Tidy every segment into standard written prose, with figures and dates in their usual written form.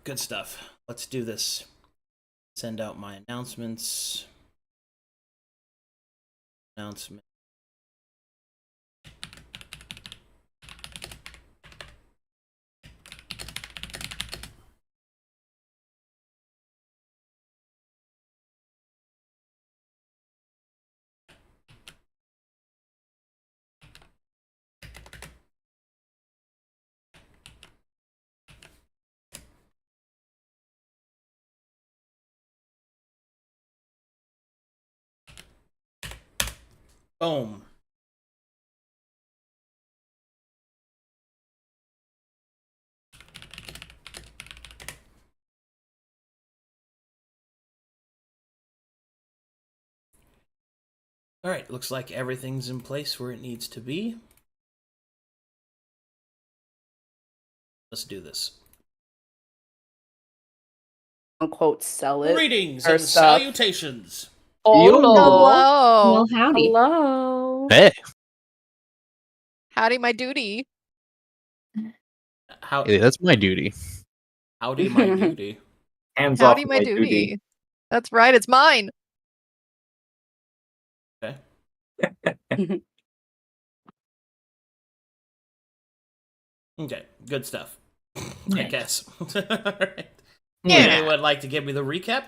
good stuff. Let's do this. Send out my announcements. Announcement. Boom. All right, looks like everything's in place where it needs to be. Let's do this. Unquote, sell it. Greetings or and stuff. salutations. Hello. Well, howdy. Hello. Hey, Howdy, my duty. hey, that's my duty. Howdy, my duty. Hands Howdy, off my duty. That's right, it's mine. Okay. Okay, good stuff. I guess. All right. Yeah. Anyone like to give me the recap?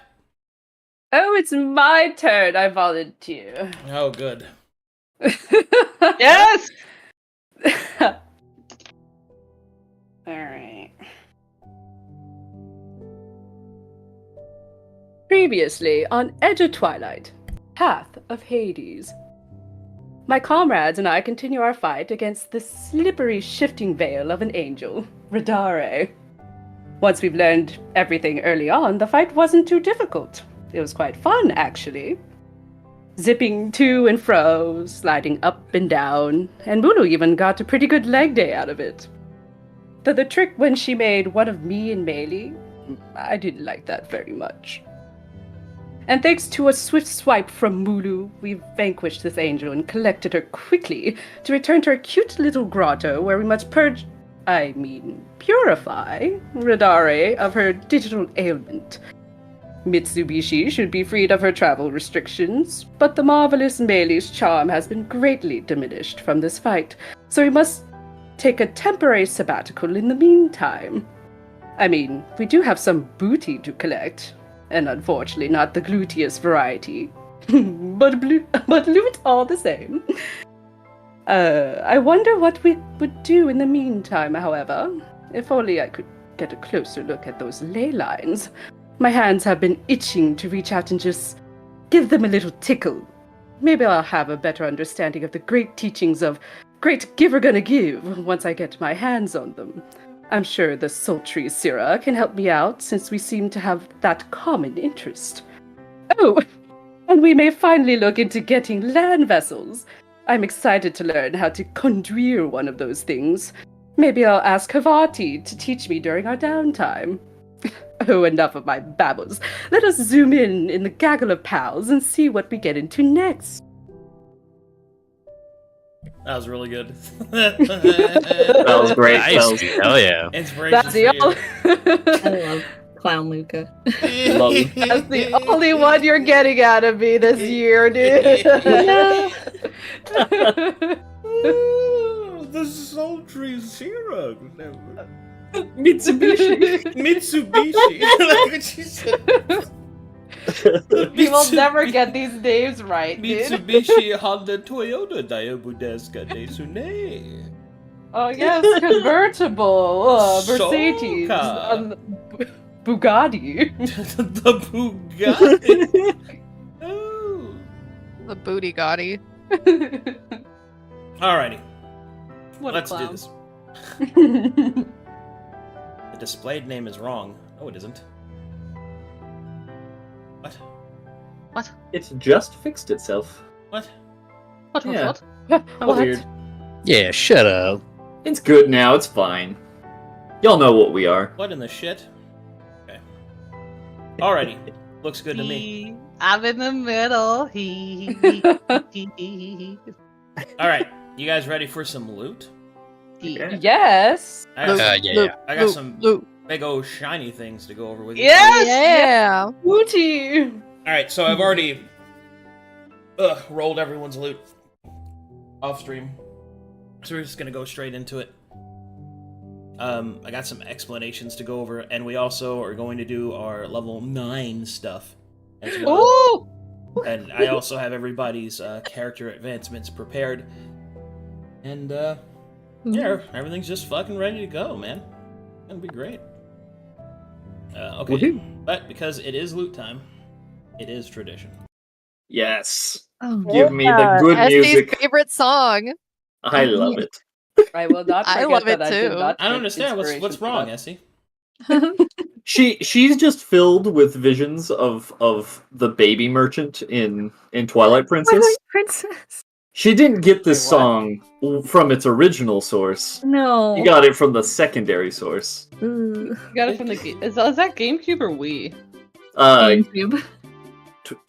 Oh, it's my turn. I volunteer. Oh, good. Yes. All right. Previously on Edge of Twilight, Path of Hades. My comrades and I continue our fight against the slippery, shifting veil of an angel, Redare. Once we've learned everything early on, the fight wasn't too difficult. It was quite fun, actually. Zipping to and fro, sliding up and down, and Mulu even got a pretty good leg day out of it. Though the trick when she made one of me and Melee, I didn't like that very much. And thanks to a swift swipe from Mulu, we vanquished this angel and collected her quickly to return to our cute little grotto where we must purify Redare of her digital ailment. Mitsubishi should be freed of her travel restrictions, but the marvelous Melee's charm has been greatly diminished from this fight, so we must take a temporary sabbatical in the meantime. I mean, we do have some booty to collect, and unfortunately not the gluteus variety, but loot all the same. I wonder what we would do in the meantime, however. If only I could get a closer look at those ley lines. My hands have been itching to reach out and just give them a little tickle. Maybe I'll have a better understanding of the great teachings of Great Giver Gonna Give once I get my hands on them. I'm sure the sultry Syrah can help me out since we seem to have that common interest. Oh, and we may finally look into getting land vessels. I'm excited to learn how to conduire one of those things. Maybe I'll ask Havati to teach me during our downtime. Oh, enough of my babbles. Let us zoom in the gaggle of pals and see what we get into next. That was really good. That was great. Nice. Hell yeah. Inspiration. That's the I love Clown Luca. Love you. That's the only one you're getting out of me this year, dude. The sultry Syrah. Mitsubishi. Mitsubishi. Like what she said. We will never get these names right, dude. Mitsubishi Honda Toyota Diabudeska Desune. Oh yes, convertible. Mercedes. Soka. Bugatti. The Bugatti. Oh. The booty gaudy. Alrighty, What let's a do clown. this. The displayed name is wrong. No, it isn't. What? It just fixed itself. What? Yeah. What? Weird. Yeah, shut up. It's good now. It's fine. Y'all know what we are. What in the shit? Okay. Alrighty. Looks good to me. I'm in the middle. Alright. You guys ready for some loot? Yeah. Yes. I got some, Yeah. I got some Loot. big old shiny things to go over with you. Yes! Yeah. Booty! Alright, so I've already rolled everyone's loot off stream. So we're just gonna go straight into it. I got some explanations to go over, and we also are going to do our level 9 stuff as well. Ooh! And I also have everybody's character advancements prepared. And, yeah, everything's just fucking ready to go, man. It's gonna be great. Okay, Woohoo. but because it is loot time, it is tradition. Yes. Oh, Give me the good Essie's music. favorite song. I love it. I will not I forget love it that I did too. not I don't take understand what's inspiration for wrong, that. Essie. She's just filled with visions of the baby merchant in Twilight Princess. Princess. She didn't get this Wait, what? song from its original source. No. She got it from the secondary source. Ugh. You got it from the is that GameCube or Wii? GameCube.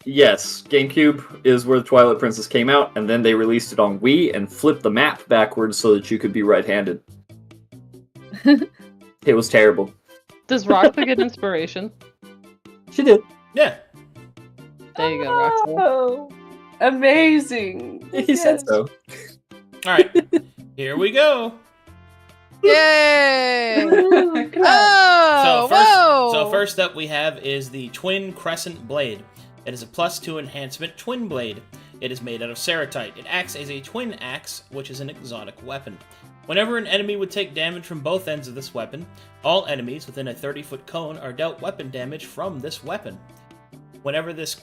Yes, GameCube is where the Twilight Princess came out, and then they released it on Wii and flipped the map backwards so that you could be right-handed. It was terrible. Does Roxy get inspiration? She did. Yeah. There you go, Roxy. Oh, amazing! He said so. Alright, here we go. Yay! Oh, Oh, whoa! So first up we have is the Twin Crescent Blade. It is a +2 enhancement twin blade. It is made out of ceratite. It acts as a twin axe, which is an exotic weapon. Whenever an enemy would take damage from both ends of this weapon, all enemies within a 30-foot cone are dealt weapon damage from this weapon. Whenever this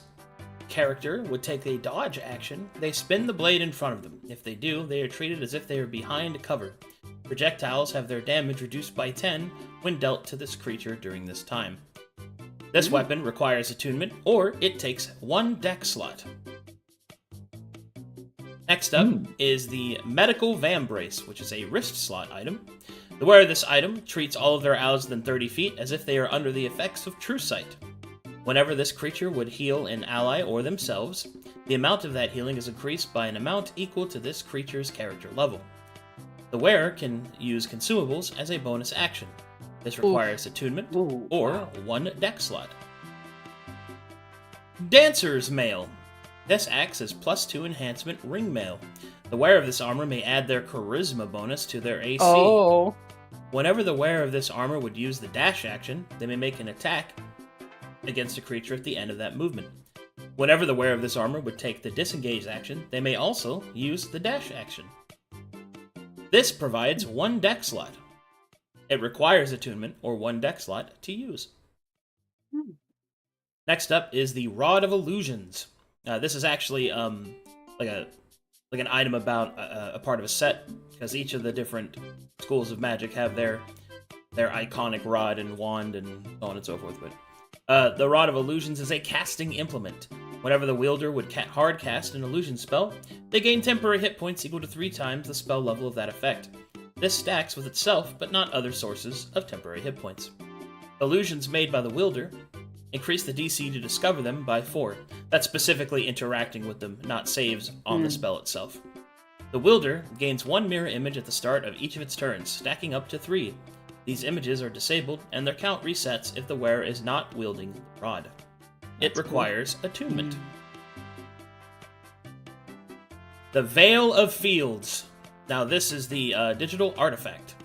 character would take a dodge action, they spin the blade in front of them. If they do, they are treated as if they are behind cover. Projectiles have their damage reduced by 10 when dealt to this creature during this time. This weapon requires attunement, or it takes 1 deck slot. Next up is the Medical Vambrace, which is a wrist slot item. The wearer of this item treats all of their allies within 30 feet as if they are under the effects of True Sight. Whenever this creature would heal an ally or themselves, the amount of that healing is increased by an amount equal to this creature's character level. The wearer can use consumables as a bonus action. This requires attunement or 1 deck slot. Dancer's Mail. This acts as +2 enhancement ring mail. The wearer of this armor may add their charisma bonus to their AC. Oh. Whenever the wearer of this armor would use the dash action, they may make an attack against a creature at the end of that movement. Whenever the wearer of this armor would take the disengage action, they may also use the dash action. This provides 1 deck slot. It requires attunement or 1 deck slot to use. Next up is the Rod of Illusions. This is actually like an item about a part of a set, because each of the different schools of magic have their iconic rod and wand and so on and so forth. But the Rod of Illusions is a casting implement. Whenever the wielder would hard cast an illusion spell, they gain temporary hit points equal to 3 times the spell level of that effect. This stacks with itself, but not other sources of temporary hit points. Illusions made by the wielder increase the DC to discover them by 4. That's specifically interacting with them, not saves on the spell itself. The wielder gains 1 mirror image at the start of each of its turns, stacking up to 3. These images are disabled, and their count resets if the wearer is not wielding the rod. It requires attunement. The Veil of Fields. Now this is the digital artifact.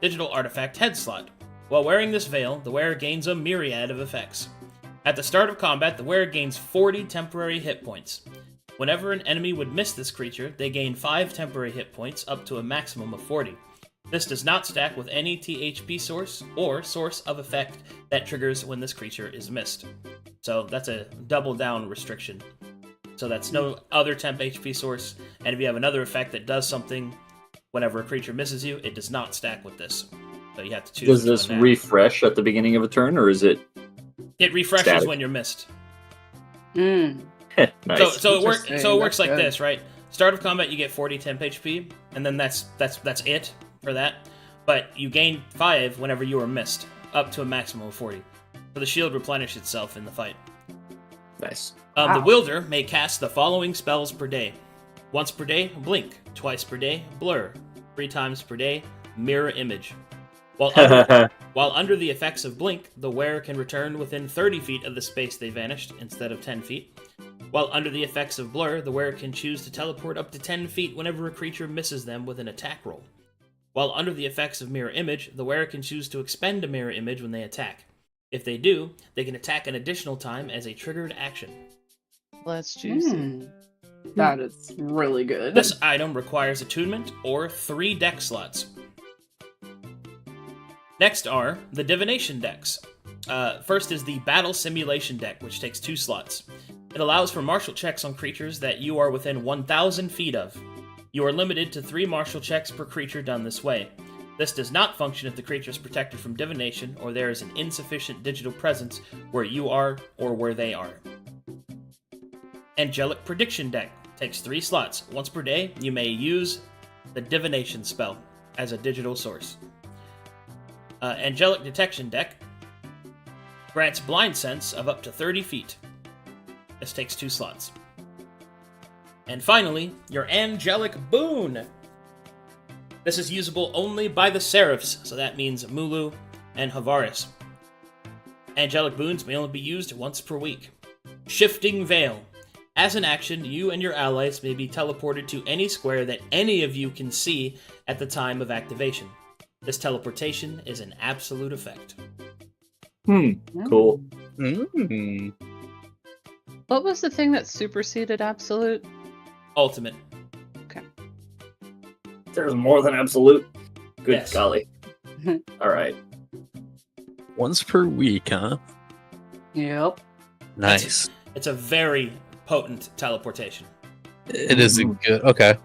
Digital artifact head slot. While wearing this veil, the wearer gains a myriad of effects. At the start of combat, the wearer gains 40 temporary hit points. Whenever an enemy would miss this creature, they gain 5 temporary hit points, up to a maximum of 40. This does not stack with any THP source or source of effect that triggers when this creature is missed. So that's a double down restriction. So that's no other temp HP source, and if you have another effect that does something whenever a creature misses you, it does not stack with this. So you have to choose. Does this refresh at the beginning of a turn, or is it? It refreshes static? when you're missed. Nice. So it works like good. this, right? Start of combat, you get 40 temp HP, and then that's it for that. But you gain 5 whenever you are missed, up to a maximum of 40. So the shield replenishes itself in the fight. Nice. The wielder may cast the following spells per day. Once per day, blink. Twice per day, blur. 3 times per day, mirror image. While under the effects of Blink, the wearer can return within 30 feet of the space they vanished, instead of 10 feet. While under the effects of Blur, the wearer can choose to teleport up to 10 feet whenever a creature misses them with an attack roll. While under the effects of Mirror Image, the wearer can choose to expend a Mirror Image when they attack. If they do, they can attack an additional time as a triggered action. Let's juicy. That is really good. This item requires attunement or 3 deck slots. Next are the Divination decks. First is the Battle Simulation deck, which takes 2 slots. It allows for martial checks on creatures that you are within 1,000 feet of. You are limited to 3 martial checks per creature done this way. This does not function if the creature is protected from divination or there is an insufficient digital presence where you are or where they are. Angelic Prediction deck takes 3 slots. Once per day, you may use the Divination spell as a digital source. Angelic Detection deck grants blind sense of up to 30 feet. This takes 2 slots. And finally, your Angelic Boon. This is usable only by the Seraphs, so that means Mulu and Havaris. Angelic Boons may only be used once per week. Shifting Veil. As an action, you and your allies may be teleported to any square that any of you can see at the time of activation. This teleportation is an absolute effect. Cool. Mm. What was the thing that superseded absolute? Ultimate. There's more than absolute. Good Yes. golly. All right. Once per week, huh? Yep. Nice. It's a very potent teleportation. It is a good. Okay.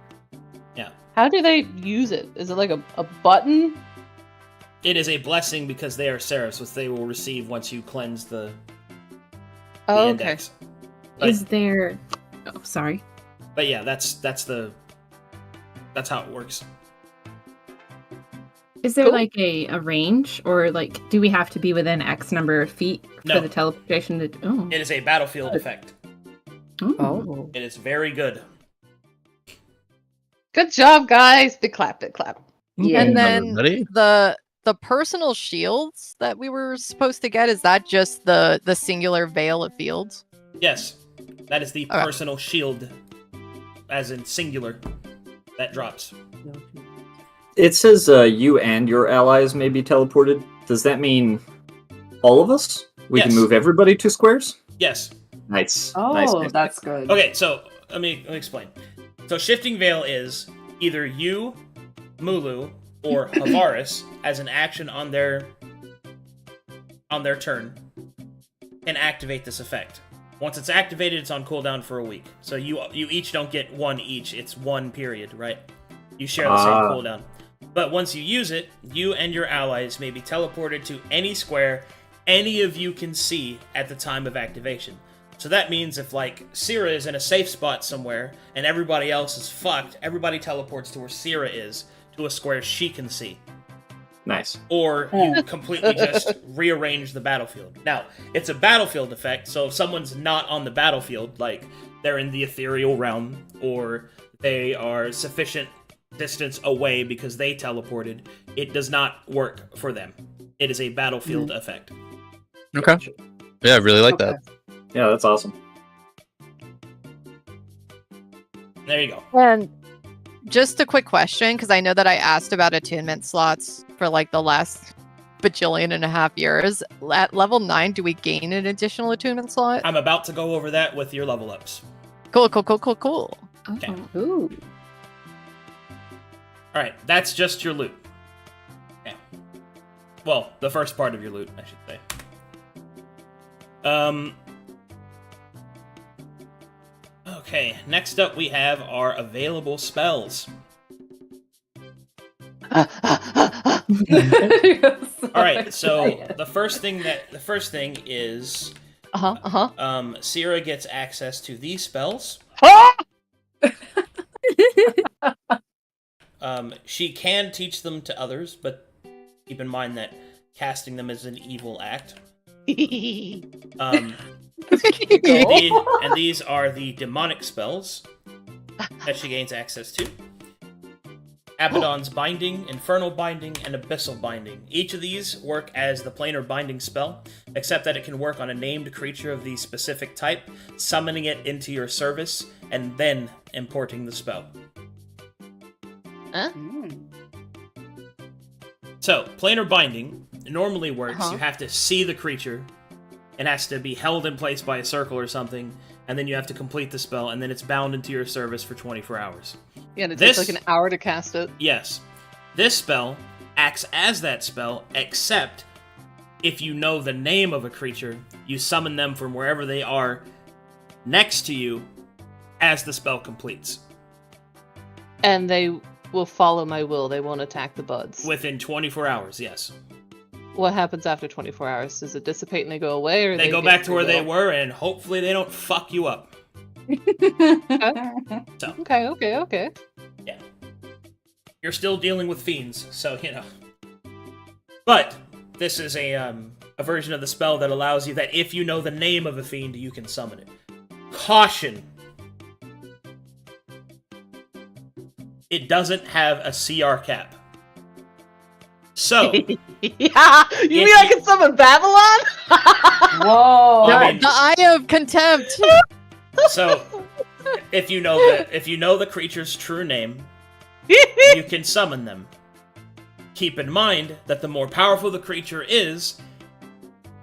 How do they use it? Is it like a button? It is a blessing because they are Seraphs, which they will receive once you cleanse the Oh, okay. index. But, Is there? Oh, sorry. but yeah, that's how it works. Is there Cool. like a range, or like do we have to be within X number of feet No. for the teleportation to? Oh. It is a battlefield effect. Oh. It is very good. Good job, guys. Big clap, big clap. Yeah. And then Everybody? the personal shields that we were supposed to get, is that just the singular Veil of Fields? Yes, that is the Okay. personal shield, as in singular, that drops. It says you and your allies may be teleported. Does that mean all of us? We can Yes. move everybody to squares? Yes. Nice. Oh, nice. that's good. Okay, so let me explain. So Shifting Veil is either you, Mulu, or Havaris as an action on their turn can activate this effect. Once it's activated, it's on cooldown for a week. So you each don't get one each. It's 1 period, right? You share the same cooldown. But once you use it, you and your allies may be teleported to any square any of you can see at the time of activation. So that means if, like, Syrah is in a safe spot somewhere and everybody else is fucked, everybody teleports to where Syrah is, to a square she can see. Nice. Or you completely just rearrange the battlefield. Now, it's a battlefield effect, so if someone's not on the battlefield, like they're in the ethereal realm, or they are sufficient distance away because they teleported, it does not work for them. It is a battlefield effect. Okay. Yeah, I really like that. Yeah, that's awesome. There you go. And just a quick question, because I know that I asked about attunement slots for like the last bajillion and a half years. At level 9, do we gain an additional attunement slot? I'm about to go over that with your level ups. Cool. Okay. Ooh. Alright, that's just your loot. Yeah. Well, the first part of your loot, I should say. Okay, next up we have our available spells. Alright, so the first thing is Syrah gets access to these spells. She can teach them to others, but keep in mind that casting them is an evil act. And these are the demonic spells that she gains access to. Abaddon's Binding, Infernal Binding, and Abyssal Binding. Each of these work as the planar binding spell, except that it can work on a named creature of the specific type, summoning it into your service, and then importing the spell. Huh? So, planar binding normally works. You have to see the creature. It has to be held in place by a circle or something, and then you have to complete the spell, and then it's bound into your service for 24 hours. Yeah, and it takes like an hour to cast it. Yes. This spell acts as that spell, except if you know the name of a creature, you summon them from wherever they are next to you as the spell completes. And they will follow my will. They won't attack the buds. Within 24 hours, yes. What happens after 24 hours? Does it dissipate and they go away, or They go back to where they were, and hopefully they don't fuck you up. So, Okay. yeah. You're still dealing with fiends, so, you know. But this is a version of the spell that allows you that if you know the name of a fiend, you can summon it. Caution! It doesn't have a CR cap. So, Yeah, you mean I can summon Babylon? Whoa! I mean, The Eye of Contempt. so if you know the creature's true name, you can summon them. Keep in mind that the more powerful the creature is,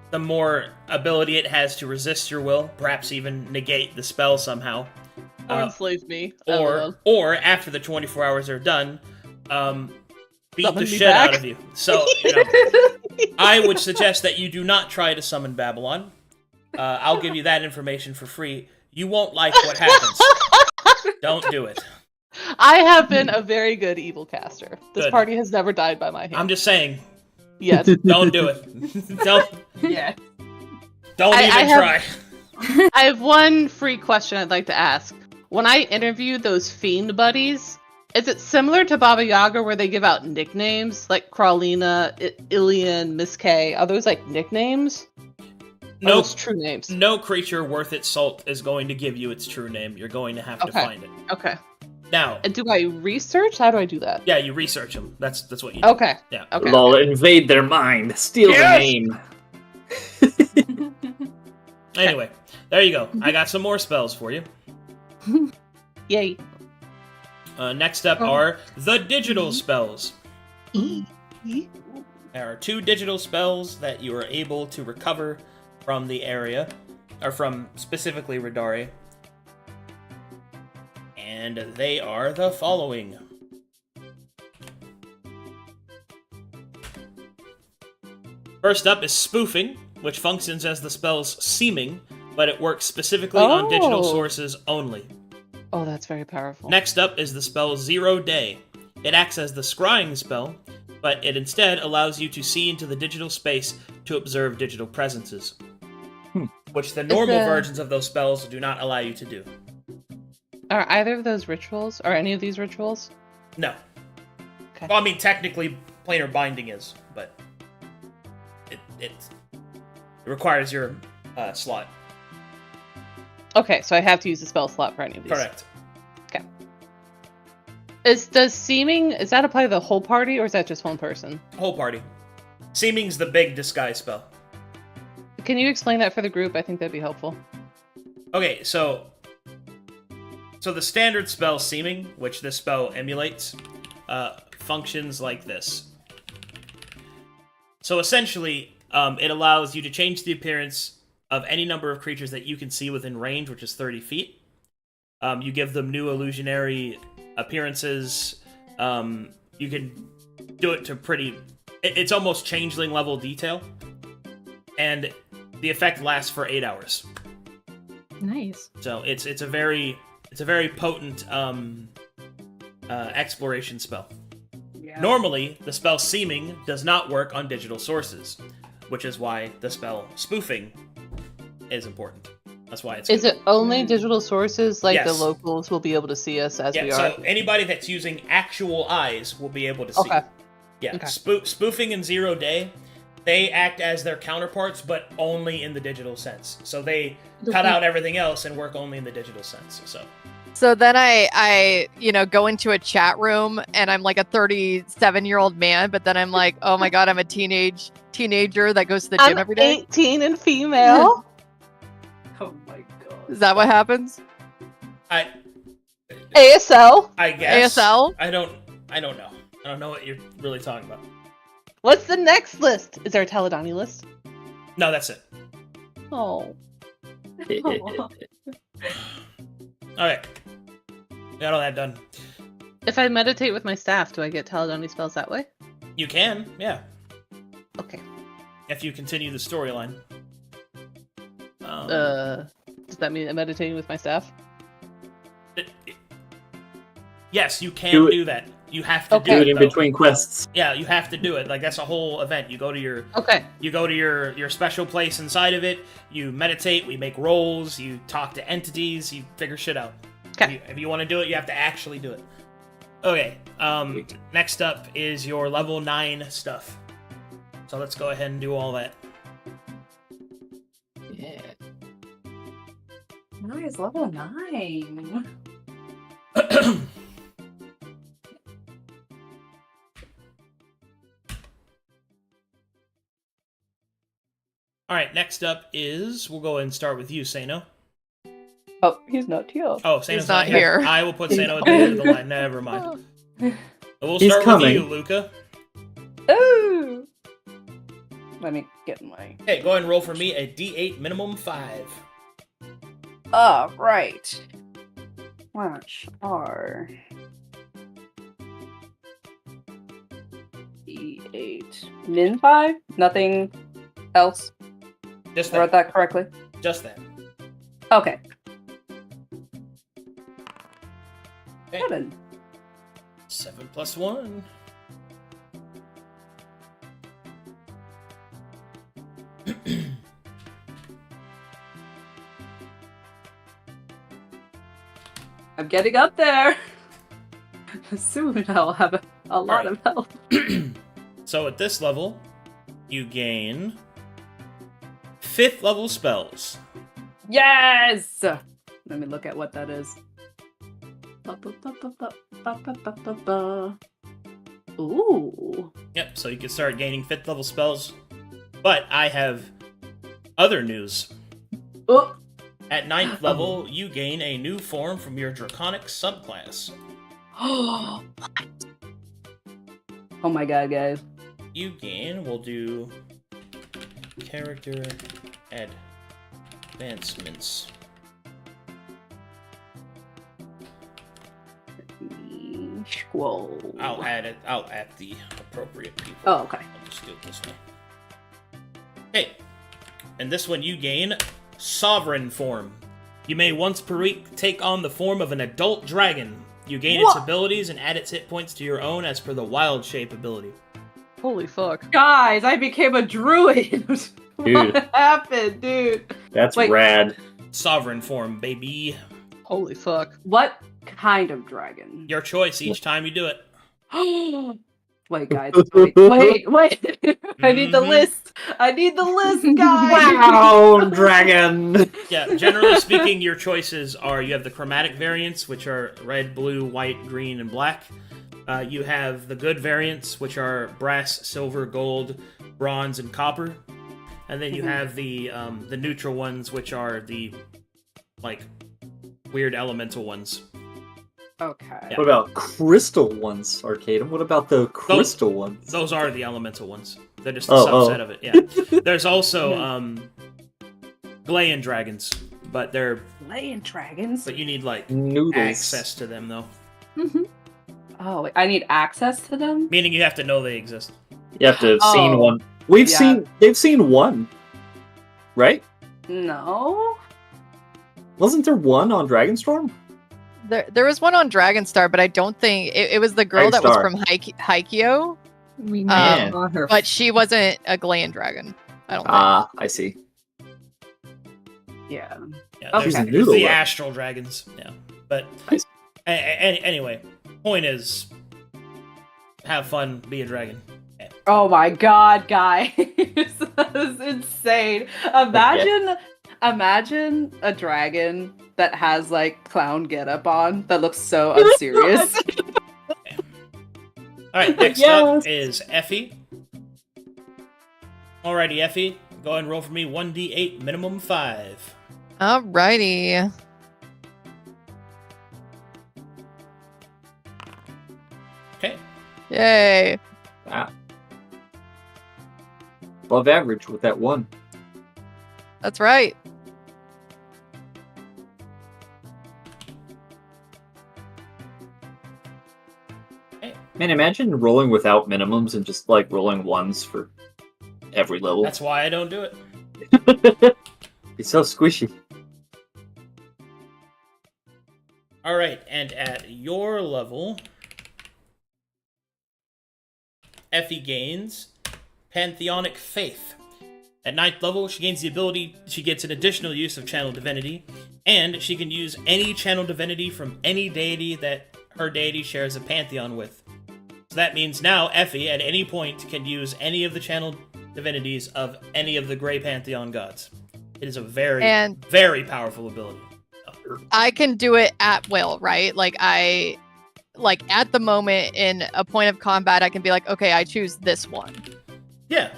the more ability it has to resist your will, perhaps even negate the spell somehow. Or enslave me. Or after the 24 hours are done, beat Summon the me shit back. out of you. So, you know, I would suggest that you do not try to summon Babylon. I'll give you that information for free. You won't like what happens. Don't do it. I have been a very good evil caster. This Good. party has never died by my hand. I'm just saying, Yes. don't do it. Don't Yeah. I even have- try. I have one free question I'd like to ask. When I interview those fiend buddies, is it similar to Baba Yaga where they give out nicknames like Crawlina, Ilian, Miss K? Are those like nicknames? Or No, those true names. no creature worth its salt is going to give you its true name. You're going to have to Okay. find it. Okay. Now, And do I research? How do I do that? yeah, you research them. That's what you do. Okay. Yeah. Okay. Lol, invade their mind, steal Yes! the name. Anyway, there you go. I got some more spells for you. Yay. Next up are the digital spells. There are 2 digital spells that you are able to recover from the area, or from specifically Redare. And they are the following. First up is spoofing, which functions as the spell's seeming, but it works specifically on digital Oh. sources only. Oh, that's very powerful. Next up is the spell Zero Day. It acts as the scrying spell, but it instead allows you to see into the digital space to observe digital presences. Which the normal versions of those spells do not allow you to do. Are either of those rituals, or any of these rituals? No. Okay. Well, I mean, technically, planar binding is, but it requires your slot. Okay, so I have to use the spell slot for any of these. Correct. Does seeming, is that apply to the whole party, or is that just one person? Whole party. Seeming's the big disguise spell. Can you explain that for the group? I think that'd be helpful. Okay, so the standard spell Seeming, which this spell emulates, functions like this. So essentially, it allows you to change the appearance of any number of creatures that you can see within range, which is 30 feet. You give them new illusionary appearances. You can do it to pretty... It's almost changeling level detail. And the effect lasts for 8 hours. Nice. So it's a very potent exploration spell. Yeah. Normally, the spell Seeming does not work on digital sources, which is why the spell Spoofing is important. That's why it's Is it only digital sources, like the Yes. locals will be able to see us as we are? so anybody that's using actual eyes will be able to see. Okay. Yeah, Okay. Spoofing and Zero Day, they act as their counterparts, but only in the digital sense. So they cut out everything else and work only in the digital sense. So So then I go into a chat room and I'm like a 37-year-old man, but then I'm like, oh my god, I'm a teenager that goes to the gym I'm every day. 18 and female. Oh my god. Is that what happens? ASL. I guess. ASL? I don't know. I don't know what you're really talking about. What's the next list? Is there a Teledani list? No, that's it. Oh. Okay. Got all that done. If I meditate with my staff, do I get Teledani spells that way? You can, yeah. Okay. If you continue the storyline. Does that mean I'm meditating with my staff? Yes, you can Do it. do that. You have to Okay. do Do it it in though. between quests. Yeah, you have to do it. Like that's a whole event. You go to your Okay. your special place inside of it. You meditate. We make rolls. You talk to entities. You figure shit out. Okay. If you want to do it, you have to actually do it. Okay. Next up is your level 9 stuff. So let's go ahead and do all that. Yeah. Nice, level 9. All right. Next up is we'll go ahead and start with you, Sano. Oh, he's not here. Oh, Sano's He's not here. I will put Sano at the end of the line. Never mind. We'll He's start coming. with you, Luca. Oh! Let me get my... Hey, go ahead and roll for me a D8 minimum 5. Oh, right. Watch R. D8. Min 5? Nothing else? Just I wrote that. that correctly? Just that. Okay. Okay. 7. 7 plus 1. I'm getting up there. Soon I'll have a lot Right. of health. So at this level, you gain 5th level spells. Yes! Let me look at what that is. Ooh. Yep, so you can start gaining 5th level spells. But I have other news. Oh. At 9th level, you gain a new form from your Draconic subclass. Oh my god, guys. You gain, we'll do character advancements. Whoa. I'll add it out at the appropriate people. Oh, okay. I'll just do it this way. Okay. And this one you gain Sovereign form. You may once per week take on the form of an adult dragon. You gain its What? abilities and add its hit points to your own as per the Wild Shape ability. Holy fuck. Guys, I became a druid. Dude. What happened, dude? That's Wait. rad. Sovereign form, baby. Holy fuck. What kind of dragon? Your choice each time you do it. Wait, guys. Wait. I need the Mhm. list. I need the list, guys. Wow, dragon. Yeah, generally speaking, your choices are you have the chromatic variants, which are red, blue, white, green, and black. You have the good variants, which are brass, silver, gold, bronze, and copper. And then you have the neutral ones, which are the like weird elemental ones. Okay. What about crystal ones, Arcadum? What about the crystal ones? Those are the elemental ones. They're just a Oh, subset oh. of it. Yeah. There's also Glayan dragons, but Laying dragons. you need like Noodles. access to them though. Oh, wait, I need access to them? Meaning you have to know they exist. You have to have seen Oh. one. Yeah. They've seen one, right? No. Wasn't there one on Dragonstorm? There was one on Dragonstar, but I don't think it was the girl that was Dragonstar. from Haikyuu, We Yeah. never saw her. but she wasn't a Glayan dragon. I don't think. Ah, I see. Yeah. Yeah, Okay. there's, She's a there's noodle the one. astral dragons. Yeah, but Nice. anyway, point is, have fun, be a dragon. Oh my god, guys. This is insane. Imagine a dragon that has like clown getup on that looks so unserious. Alright, next up is Effie. Alrighty, Effie, go ahead and roll for me 1d8, minimum 5. Alrighty. Okay. Yay. Wow. Above average with that one. That's right. Man, imagine rolling without minimums and just like rolling ones for every level. That's why I don't do it. It's so squishy. Alright, and at your level, Effie gains Pantheonic Faith. At 9th level, she gains the ability, she gets an additional use of Channel Divinity, and she can use any Channel Divinity from any deity that her deity shares a pantheon with. So that means now Effie, at any point, can use any of the Channel Divinities of any of the Grey Pantheon gods. It is a very, very powerful ability. I can do it at will, right? Like at the moment in a point of combat, I can be like, okay, I choose this one. Yeah.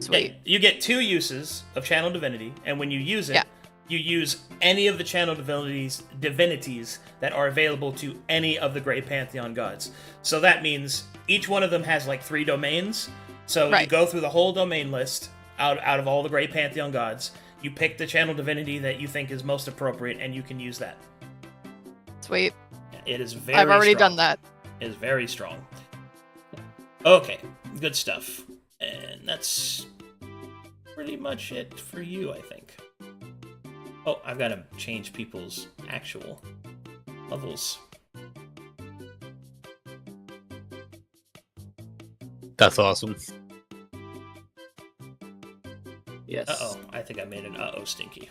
Sweet. You get 2 uses of Channel Divinity, and when you use it, you use any of the Channel divinities that are available to any of the Great Pantheon gods. So that means each one of them has like 3 domains. So you go through the whole domain list out of all the Great Pantheon gods. You pick the Channel Divinity that you think is most appropriate, and you can use that. Sweet. It is very I've already strong. done that. It is very strong. Okay, good stuff. And that's pretty much it for you, I think. Oh, I've got to change people's actual levels. That's awesome. Yes. Uh-oh, I think I made an uh-oh stinky.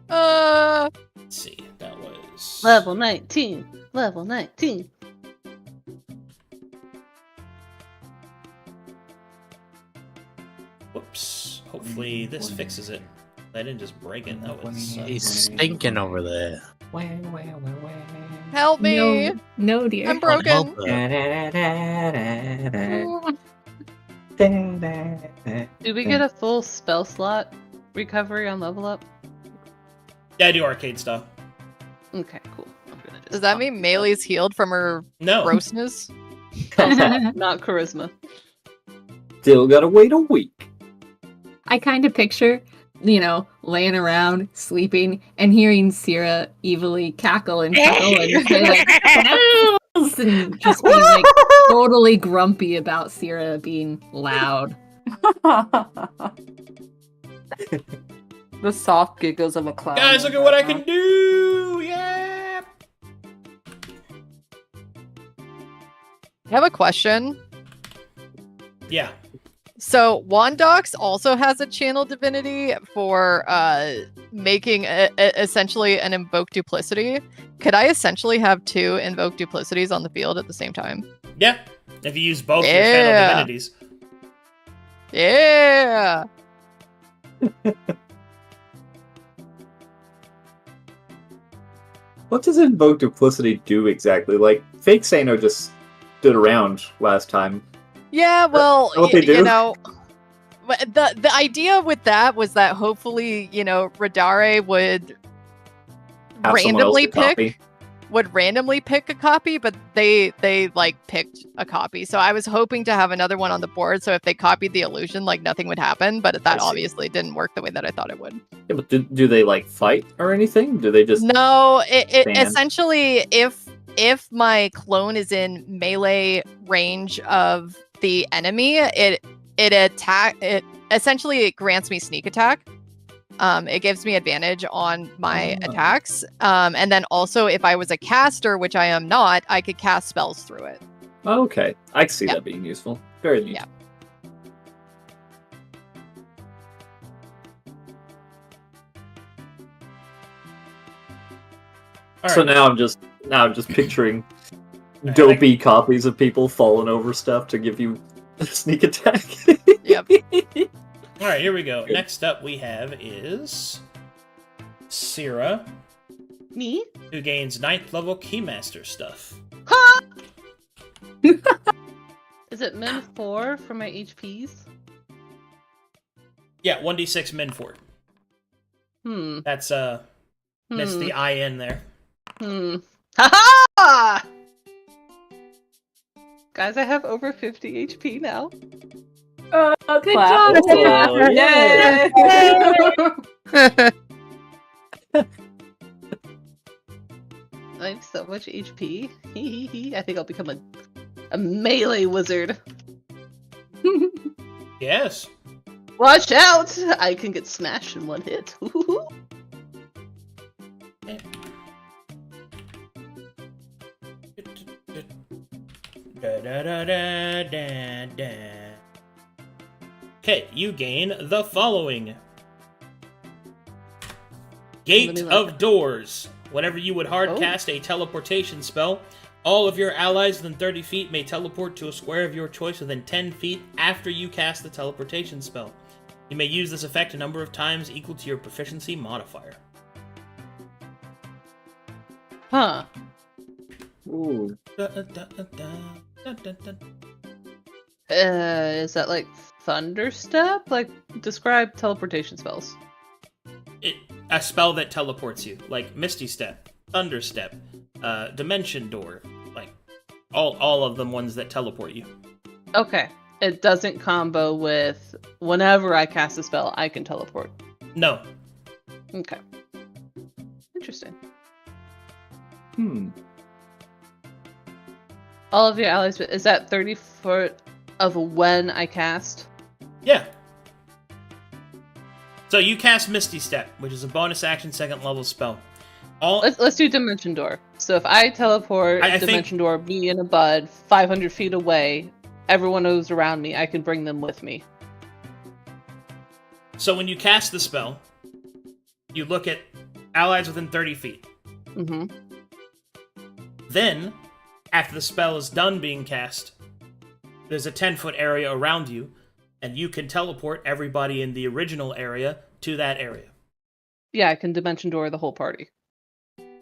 Uh, Let's see, that was... Level 19. Level 19. Whoops. Hopefully this fixes it. I didn't just break it. That was... He's stinking over there. help me. No, dear. I'm broken. Do we get a full spell slot recovery on level up? Yeah, I do arcade style. Okay, cool. I'm gonna just Does that mean Melee's healed from her No. grossness? not charisma? Still gotta wait a week. I kind of picture, laying around, sleeping, and hearing Sierra evilly cackle and chuckle and say like, "Bells!" and just being like totally grumpy about Sierra being loud. The soft giggles of a clown. Guys, look at what I can do! Yeah! I have a question. Yeah. So Wandox also has a channel divinity for making essentially an invoke duplicity. Could I essentially have 2 invoke duplicities on the field at the same time? Yeah. If you use both your channel divinities. Yeah. What does Invoke Duplicity do exactly? Like, Fake Sano just stood around last time. Yeah, well, what they do? The idea with that was that hopefully, Redare would Have someone else randomly to copy. pick a copy, but they picked a copy. So I was hoping to have another one on the board, so if they copied the illusion, nothing would happen, but that obviously didn't work the way that I thought it would. Yeah, but do they fight or anything? Do they just No, it stand? essentially if my clone is in melee range of the enemy, it essentially grants me sneak attack. It gives me advantage on my attacks. And then also if I was a caster, which I am not, I could cast spells through it. Oh, okay. I can see that being useful. Very neat. Yeah. All So right. now I'm just picturing Alright, dopey copies of people falling over stuff to give you a sneak attack. Yep. Alright, here we go. Next up we have is Syrah, Me? who gains 9th level Keymaster stuff. Huh? Is it min 4 for my HPs? Yeah, 1d6 min 4. That's, missed the I in there. Ha-ha! Guys, I have over 50 HP now. Good Clap. job. Oh, Yay! I have so much HP. I think I'll become a melee wizard. Yes. Watch out! I can get smashed in one hit. Okay, you gain the following. Gate of Doors. Whenever you would hardcast a teleportation spell, all of your allies within 30 feet may teleport to a square of your choice within 10 feet after you cast the teleportation spell. You may use this effect a number of times equal to your proficiency modifier. Huh. Ooh. Is that like Thunderstep? Like, describe teleportation spells. A spell that teleports you, like Misty Step, Thunderstep, Dimension Door, like all of them ones that teleport you. Okay. It doesn't combo with whenever I cast a spell, I can teleport. No. Okay. Interesting. All of your allies, is that 30 foot of when I cast? Yeah. So you cast Misty Step, which is a bonus action 2nd level spell. Let's do Dimension Door. So if I teleport Dimension Door, me and a bud, 500 feet away, everyone who's around me, I can bring them with me. So when you cast the spell, you look at allies within 30 feet. Mm-hmm. Then, after the spell is done being cast, there's a 10-foot area around you, and you can teleport everybody in the original area to that area. Yeah, I can Dimension Door the whole party.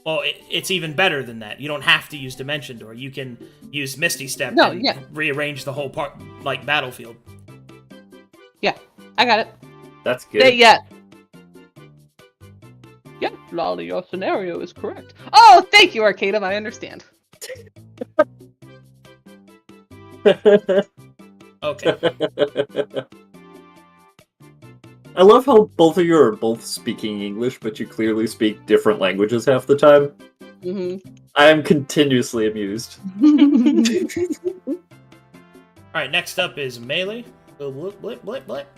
Well, it's even better than that. You don't have to use Dimension Door. You can use Misty Step and rearrange the whole battlefield. Yeah, I got it. That's good. Yeah, Lolly, your scenario is correct. Oh, thank you, Arcadum. I understand. Okay. I love how both of you are both speaking English, but you clearly speak different languages half the time. Mm-hmm. I am continuously amused. Alright, next up is Melee. Blip, blip, blip, blip.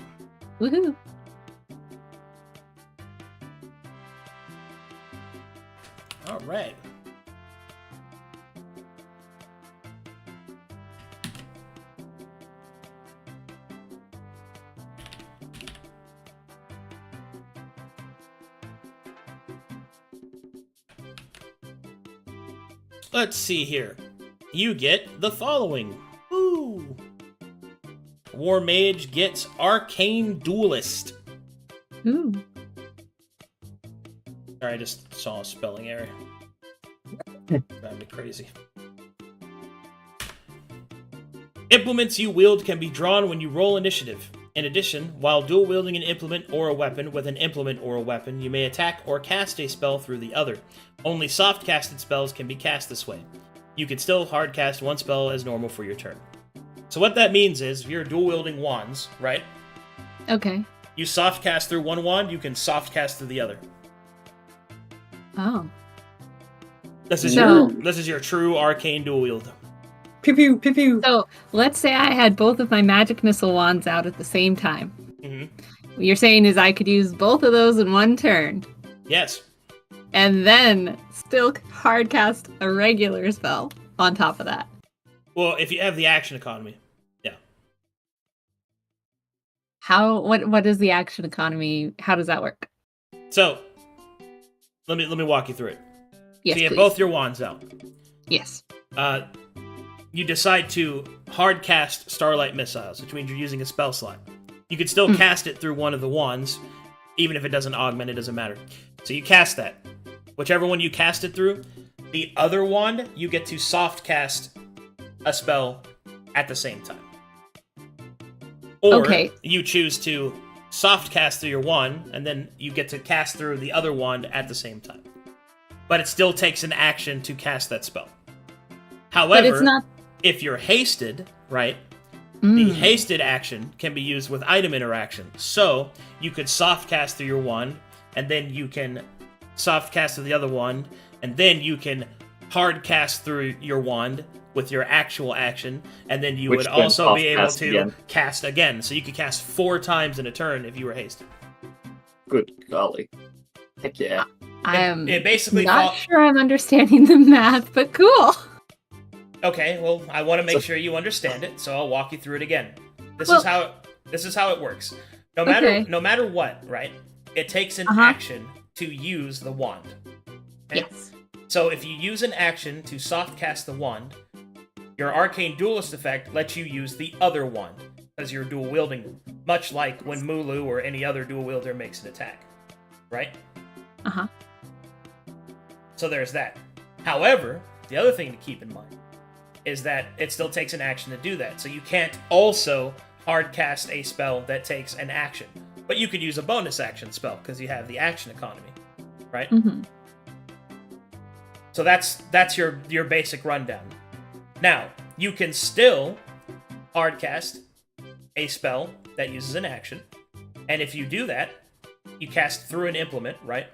Woohoo. Alright. Let's see here. You get the following. Ooh. War Mage gets Arcane Duelist. Ooh. Sorry, I just saw a spelling error. Drive me crazy. Implements you wield can be drawn when you roll initiative. In addition, while dual wielding an implement or a weapon with an implement or a weapon, you may attack or cast a spell through the other. Only soft casted spells can be cast this way. You can still hard cast one spell as normal for your turn. So what that means is, if you're dual wielding wands, right? Okay. You soft cast through one wand, you can soft cast through the other. Oh. This is your true arcane dual wield. Pew pew pew pew. So let's say I had both of my magic missile wands out at the same time. Mm-hmm. What you're saying is I could use both of those in one turn. Yes. And then still hard cast a regular spell on top of that. Well, if you have the action economy. Yeah. What is the action economy? How does that work? So let me walk you through it. Yes, so you have please. both your wands out. Yes. You decide to hard cast Starlight Missiles, which means you're using a spell slot. You could still cast it through one of the wands, even if it doesn't augment, it doesn't matter. So you cast that. Whichever one you cast it through, the other wand, you get to soft cast a spell at the same time. Or you choose to soft cast through your wand, and then you get to cast through the other wand at the same time. But it still takes an action to cast that spell. However, if you're hasted, right, the hasted action can be used with item interaction. So you could soft cast through your wand, and then you can soft cast through the other wand, and then you can hard cast through your wand with your actual action, and then you would also be able to cast again. So you could cast 4 times in a turn if you were hasted. Good golly. Heck yeah. I am it basically not sure I'm understanding the math, but cool. Okay, well, I want to make sure you understand it, so I'll walk you through it again. This is how it works. No matter what, right? It takes an action to use the wand. Okay? Yes. So if you use an action to soft cast the wand, your Arcane Duelist effect lets you use the other wand, because you're dual wielding, much like when Mulu or any other dual wielder makes an attack. Right? So there's that. However, the other thing to keep in mind is that it still takes an action to do that. So you can't also hard cast a spell that takes an action. But you could use a bonus action spell because you have the action economy. Right? So that's your basic rundown. Now, you can still hard cast a spell that uses an action. And if you do that, you cast through an implement, right?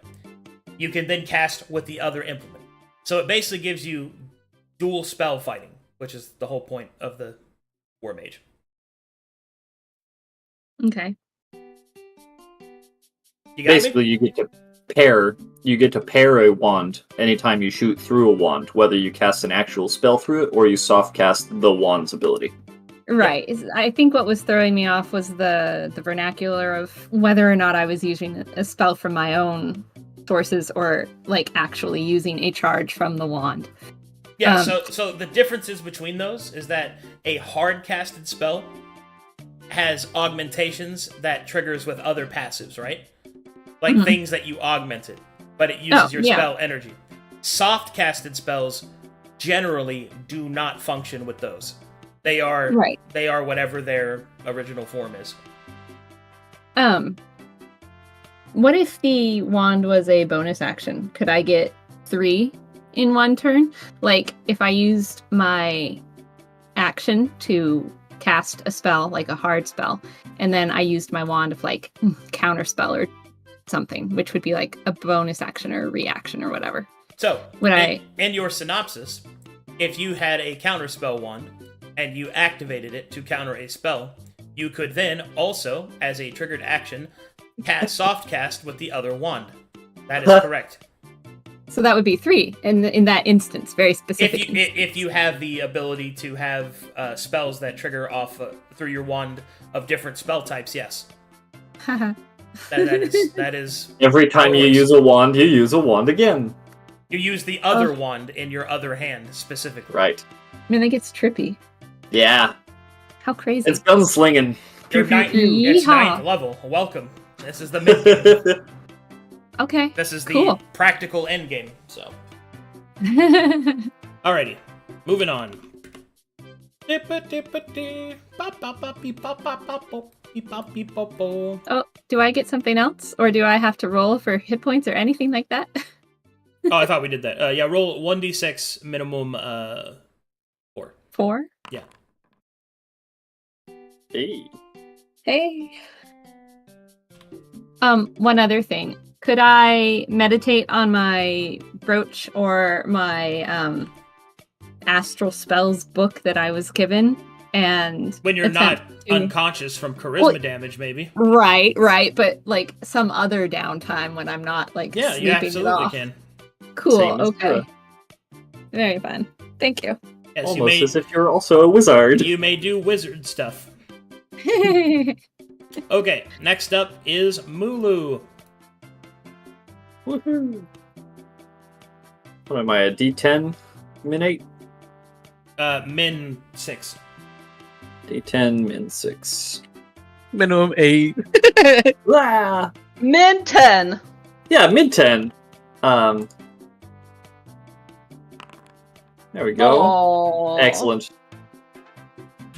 You can then cast with the other implement. So it basically gives you dual spell fighting, which is the whole point of the War Mage. Okay. Basically, you get to pair a wand anytime you shoot through a wand, whether you cast an actual spell through it or you soft cast the wand's ability. Right. I think what was throwing me off was the vernacular of whether or not I was using a spell from my own sources or like actually using a charge from the wand. Yeah, so the differences between those is that a hard casted spell has augmentations that triggers with other passives, right? Like things that you augmented, but it uses your spell energy. Soft casted spells generally do not function with those. They are whatever their original form is. What if the wand was a bonus action? Could I get 3 in one turn? Like, if I used my action to cast a spell, like a hard spell, and then I used my wand of, like, counter spell or something, which would be, like, a bonus action or a reaction or whatever. So, in your synopsis, if you had a counter spell wand, and you activated it to counter a spell, you could then also, as a triggered action, soft cast with the other wand. That is correct. So that would be 3 in that instance, very specific. If you have the ability to have spells that trigger off through your wand of different spell types, yes. that is. Every time you use a wand, you use a wand again. You use the other wand in your other hand specifically. Right. I mean, that gets trippy. Yeah. How crazy. It's gunslinging. It's 9th level. Welcome. This is the mid game. Okay. This is the practical end game. So. Alrighty. Moving on. Oh, do I get something else? Or do I have to roll for hit points or anything like that? Oh, I thought we did that. Yeah, roll 1d6 minimum 4. 4? Yeah. Hey. One other thing. Could I meditate on my brooch or my astral spells book that I was given? And when you're not unconscious from charisma damage, maybe. Right. But like some other downtime when I'm not like sleeping you absolutely it off. Can. Cool. Okay. Very fun. Thank you. Yes, almost as if you're also a wizard. You may do wizard stuff. Okay, next up is Mulu. Woohoo! What am I, a D10? Min 8? Min 6. D10, min 6. Minimum 8. Ah, Min 10. yeah, mid 10. There we go. Aww. Excellent.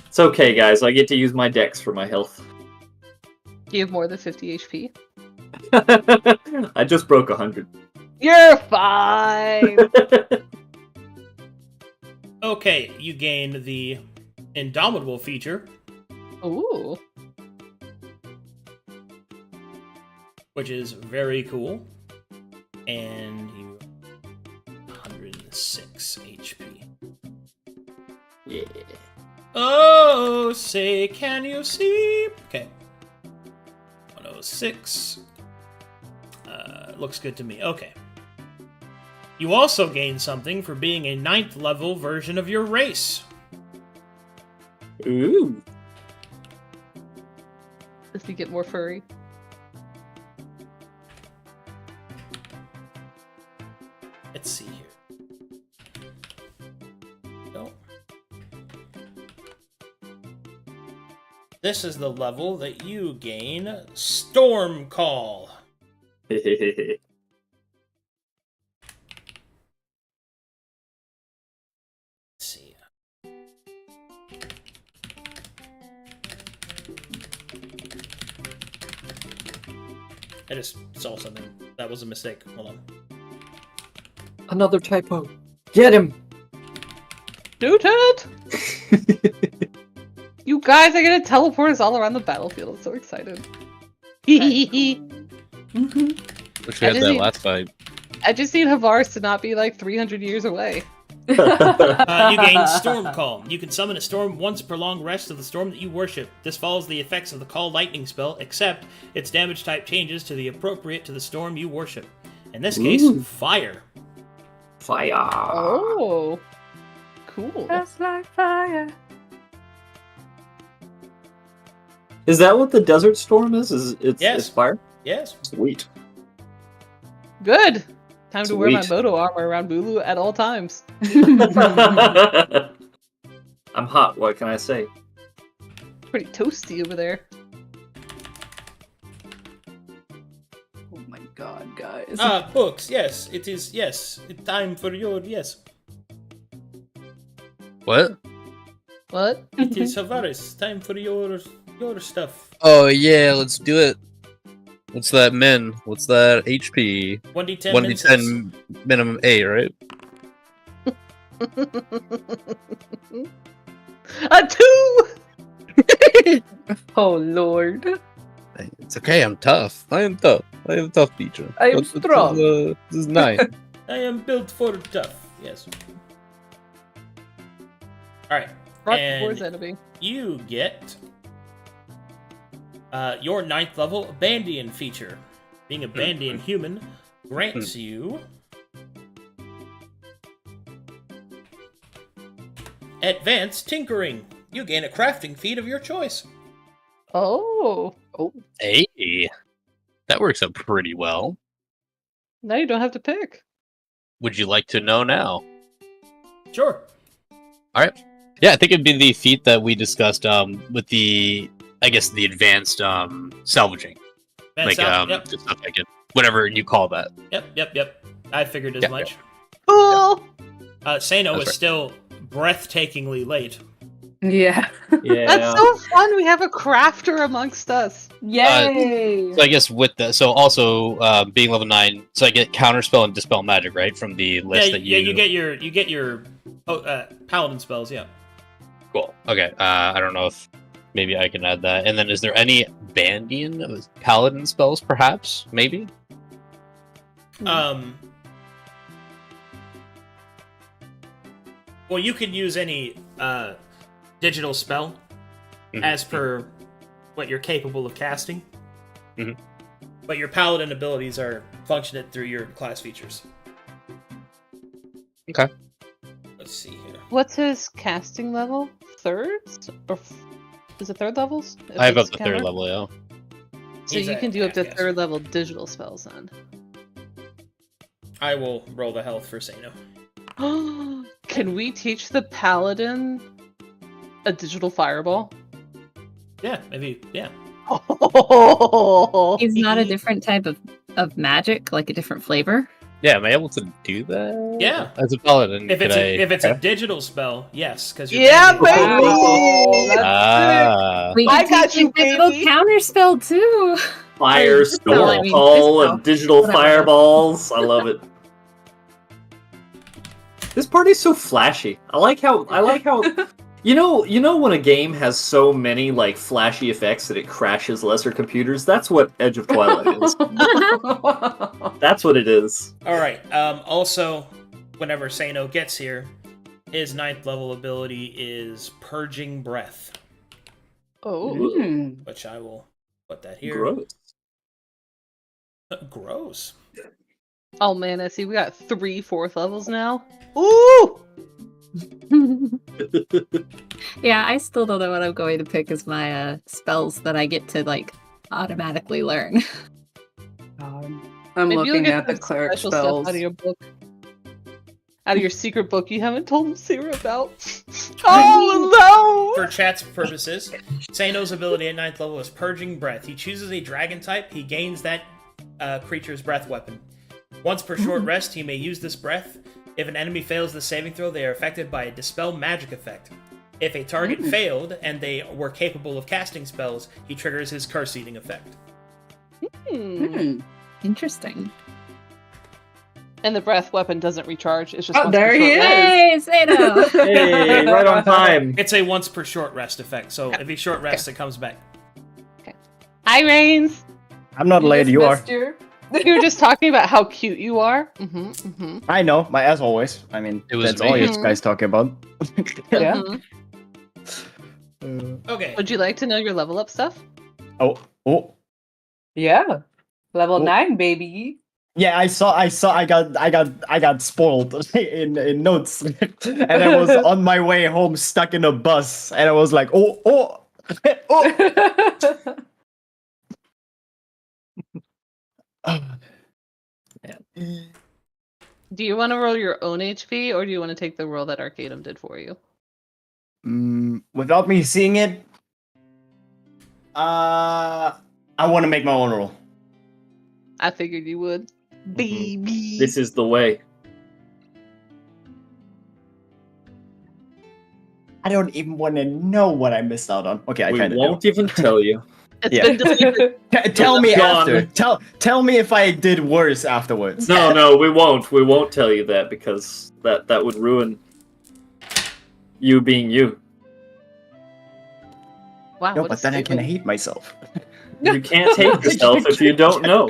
It's okay, guys. I get to use my dex for my health. Do you have more than 50 HP? I just broke 100. You're fine. Okay, you gain the Indomitable feature, Ooh. which is very cool. And you 106 HP. Yeah. Oh, say, can you see? Okay. 106. Looks good to me. Okay. You also gain something for being a 9th level version of your race. Ooh. Does he get more furry? Let's see here. No. This is the level that you gain Storm Call. Let's see. I just saw something. That was a mistake. Hold on. Another typo. Get him! Shoot it! You guys are gonna teleport us all around the battlefield. I'm so excited. Wish we I had just that need- last fight. I just need Havars to not be like 300 years away. You gain Storm Call. You can summon a storm once per long rest of the storm that you worship. This follows the effects of the Call Lightning spell, except its damage type changes to the appropriate to the storm you worship. In this case, Ooh. fire. Fire. Oh. Cool. Just like fire. Is that what the desert storm is? It's Yes. fire? Yes. Sweet. Good. Time to wear my Sweet. Moto armor around Bulu at all times. I'm hot, what can I say? Pretty toasty over there. Oh my god, guys. Books. Yes, it is. Yes, it's time for your. Yes, What? What? it is Havaris. Time for your stuff. Oh yeah, let's do it. What's that min? What's that HP? 1d10. 1d10 minimum 8, right? A 2! Oh lord. It's okay, I'm tough. I am tough. I am tough, teacher. I am This is, strong. This is 9. I am built for tough. Yes. All right. Rock And- towards enemy. You get your 9th level Bandian feature. Being a Bandian human grants you advanced tinkering. You gain a crafting feat of your choice. Oh. Hey, that works out pretty well. Now you don't have to pick. Would you like to know now? Sure. Yeah, I think it'd be the feat that we discussed with the, I guess, the advanced salvaging. That's out. Yep. the stuff like it, whatever you call that. Yep. I figured as Yeah, much. Cool! Sano That's is right. still breathtakingly late. Yeah. Yeah. That's so fun! We have a crafter amongst us. Yay! So I guess with that, so also being level 9, so I get counterspell and dispel magic, right, from the list that you. you get your paladin spells. Yeah. Cool. Okay. I don't know if maybe I can add that. And then, is there any Bandian paladin spells? Perhaps, maybe. Well, you can use any digital spell Mhm. as per what you're capable of casting. Mhm. But your paladin abilities are functioned through your class features. Okay. Let's see here. What's his casting level? Thirds? Or is it third levels? If I have up it's to counter? third level. Yeah. So He's you at can do up to half-cast. third level digital spells then. I will roll the health for Sano. Can we teach the paladin a digital fireball? Yeah, maybe. Yeah. Oh, Is not a different type of magic, like a different flavor? Yeah, am I able to do that? Yeah. As a paladin, If could it's a digital spell, yes, because Yeah, banding. baby! Wow, that's Ah. We I can got teach you, digital baby. counterspell too. Fire, Dispel, I mean, storm, dispel. and digital Whatever. fireballs. I love it. This party's so flashy. I like how you know when a game has so many like flashy effects that it crashes lesser computers. That's what Edge of Twilight is. That's what it is. All right. Also, whenever Sano gets here, his 9th level ability is Purging Breath, Oh. Mm. which I will put that here. Gross. Gross. Oh man, I see we got 3 4th levels now. Ooh! Yeah, I still don't know what I'm going to pick as my spells that I get to like automatically learn. I'm Maybe you'll looking get at the some cleric special spells. stuff out of your book. Out of your secret book you haven't told Sarah about. Oh no! For chat's purposes, Sano's ability at 9th level is Purging Breath. He chooses a dragon type, he gains that creature's breath weapon. Once per short rest, he may use this breath. If an enemy fails the saving throw, they are affected by a Dispel magic effect. If a target failed and they were capable of casting spells, he triggers his Curse Eating effect. Hmm. Interesting. And the breath weapon doesn't recharge. It's just Oh, once there per he short is. rest. Hey, Sato! Hey, right on time. It's a once per short rest effect, so if he short rests, it comes back. Hi, Rains. I'm not late, you are. You were just talking about how cute you are. Mm-hmm, mm-hmm. I know, as always. I mean, It was that's all you me. guys talk about. Yeah. Okay. Would you like to know your level up stuff? Oh. Yeah. Level Oh. 9, baby. Yeah, I got spoiled in notes. And I was on my way home stuck in a bus and I was like, oh. Do you want to roll your own HP, or do you want to take the roll that Arcadum did for you? Without me seeing it, I want to make my own roll. I figured you would. Baby. This is the way. I don't even want to know what I missed out on. Okay, I We kind of won't even tell you. It's Yeah. been deleted. Tell me Gone. after. Tell me if I did worse afterwards. No, we won't. We won't tell you that because that would ruin you being you. Wow. No, what a but then I can statement. hate myself. You can't hate yourself if you don't know.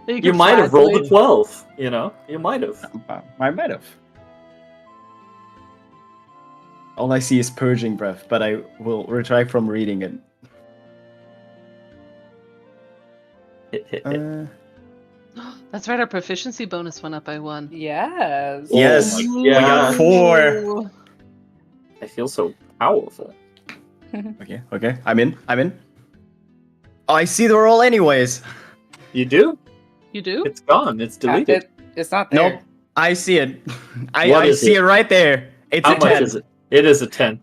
You You can might have rolled a flatly- 12, you know? You might have. I might have. All I see is purging breath, but I will retract from reading it. That's right, our proficiency bonus went up by 1. Yes. Yes, my we got God. 4. I feel so powerful. Okay, I'm in. Oh, I see the roll anyways. You do? You do? It's gone. It's deleted. It's not there. Nope, I see it. What I is see it? it right there. It's How a much 10. is it? It is a 10.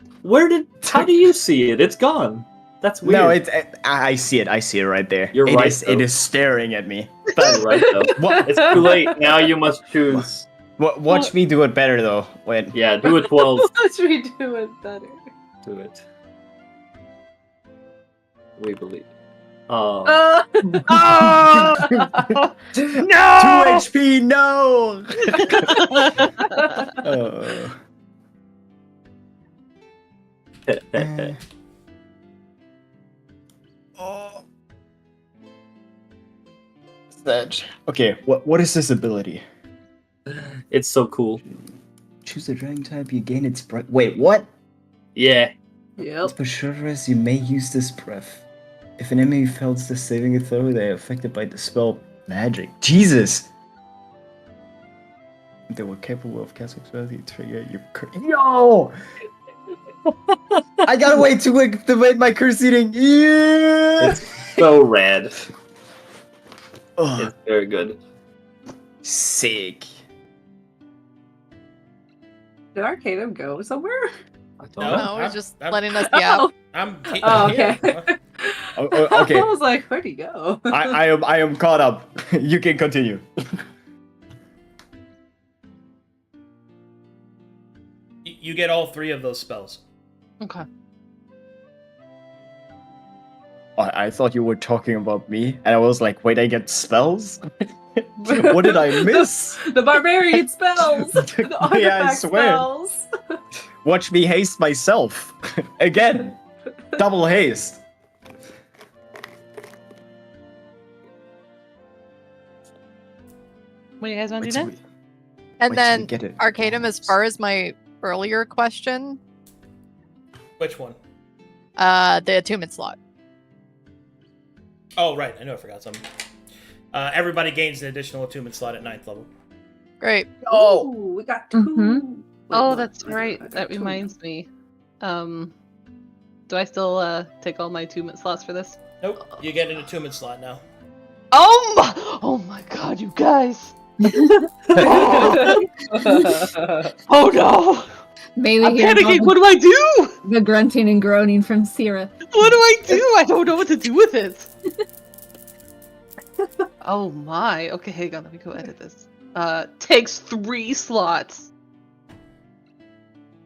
How do you see it? It's gone. That's weird. No, I see it. I see it right there. You're right, It though. is staring at me. You're right, though. What? It's too late. Now you must choose. Watch me do it better though. Wait. Yeah, do a 12. Let's redo it better. Do it. We believe. Oh. Oh! 2 HP, no! Okay, what is this ability? It's so cool. Choose a dragon type, you gain its breath. Wait, what? Yeah. Yep. For short rest, you may use this breath. If an enemy fails the saving throw, they are affected by the spell magic. Jesus! If they were capable of casting spells, you trigger your Yo! I gotta wait to activate my curse eating. Yeah! It's so rad. Ugh, It's very good. sick. Did Arcadum go somewhere? I don't No. know. No, he's just I'm- letting us be out. I'm Oh, okay. here. Okay, I was like, where'd he go? I am caught up. You can continue. You get all 3 of those spells. Okay. I thought you were talking about me, and I was like, wait, I get spells? What did I miss? The barbarian spells. The Yeah, I artifact swear. spells. Watch me haste myself. Again. Double haste. What do you guys want to Wait do till now? we- And wait till we then get it. Arcanum, as far as my earlier question, Which one? the attunement slot. Oh, right. I know I forgot something. Everybody gains an additional attunement slot at 9th level. Great. Oh, we got 2. Mhm. Wait, Oh, what? that's I right. got That 2. reminds me. Do I still take all my attunement slots for this? Nope. You get an attunement slot now. Oh my god, you guys! Oh no! Bailey I'm hears all panicking. What do I do? the grunting and groaning from Sierra. What do I do? I don't know what to do with it. Oh my. Okay, hang on. Let me go edit this. Takes 3 slots.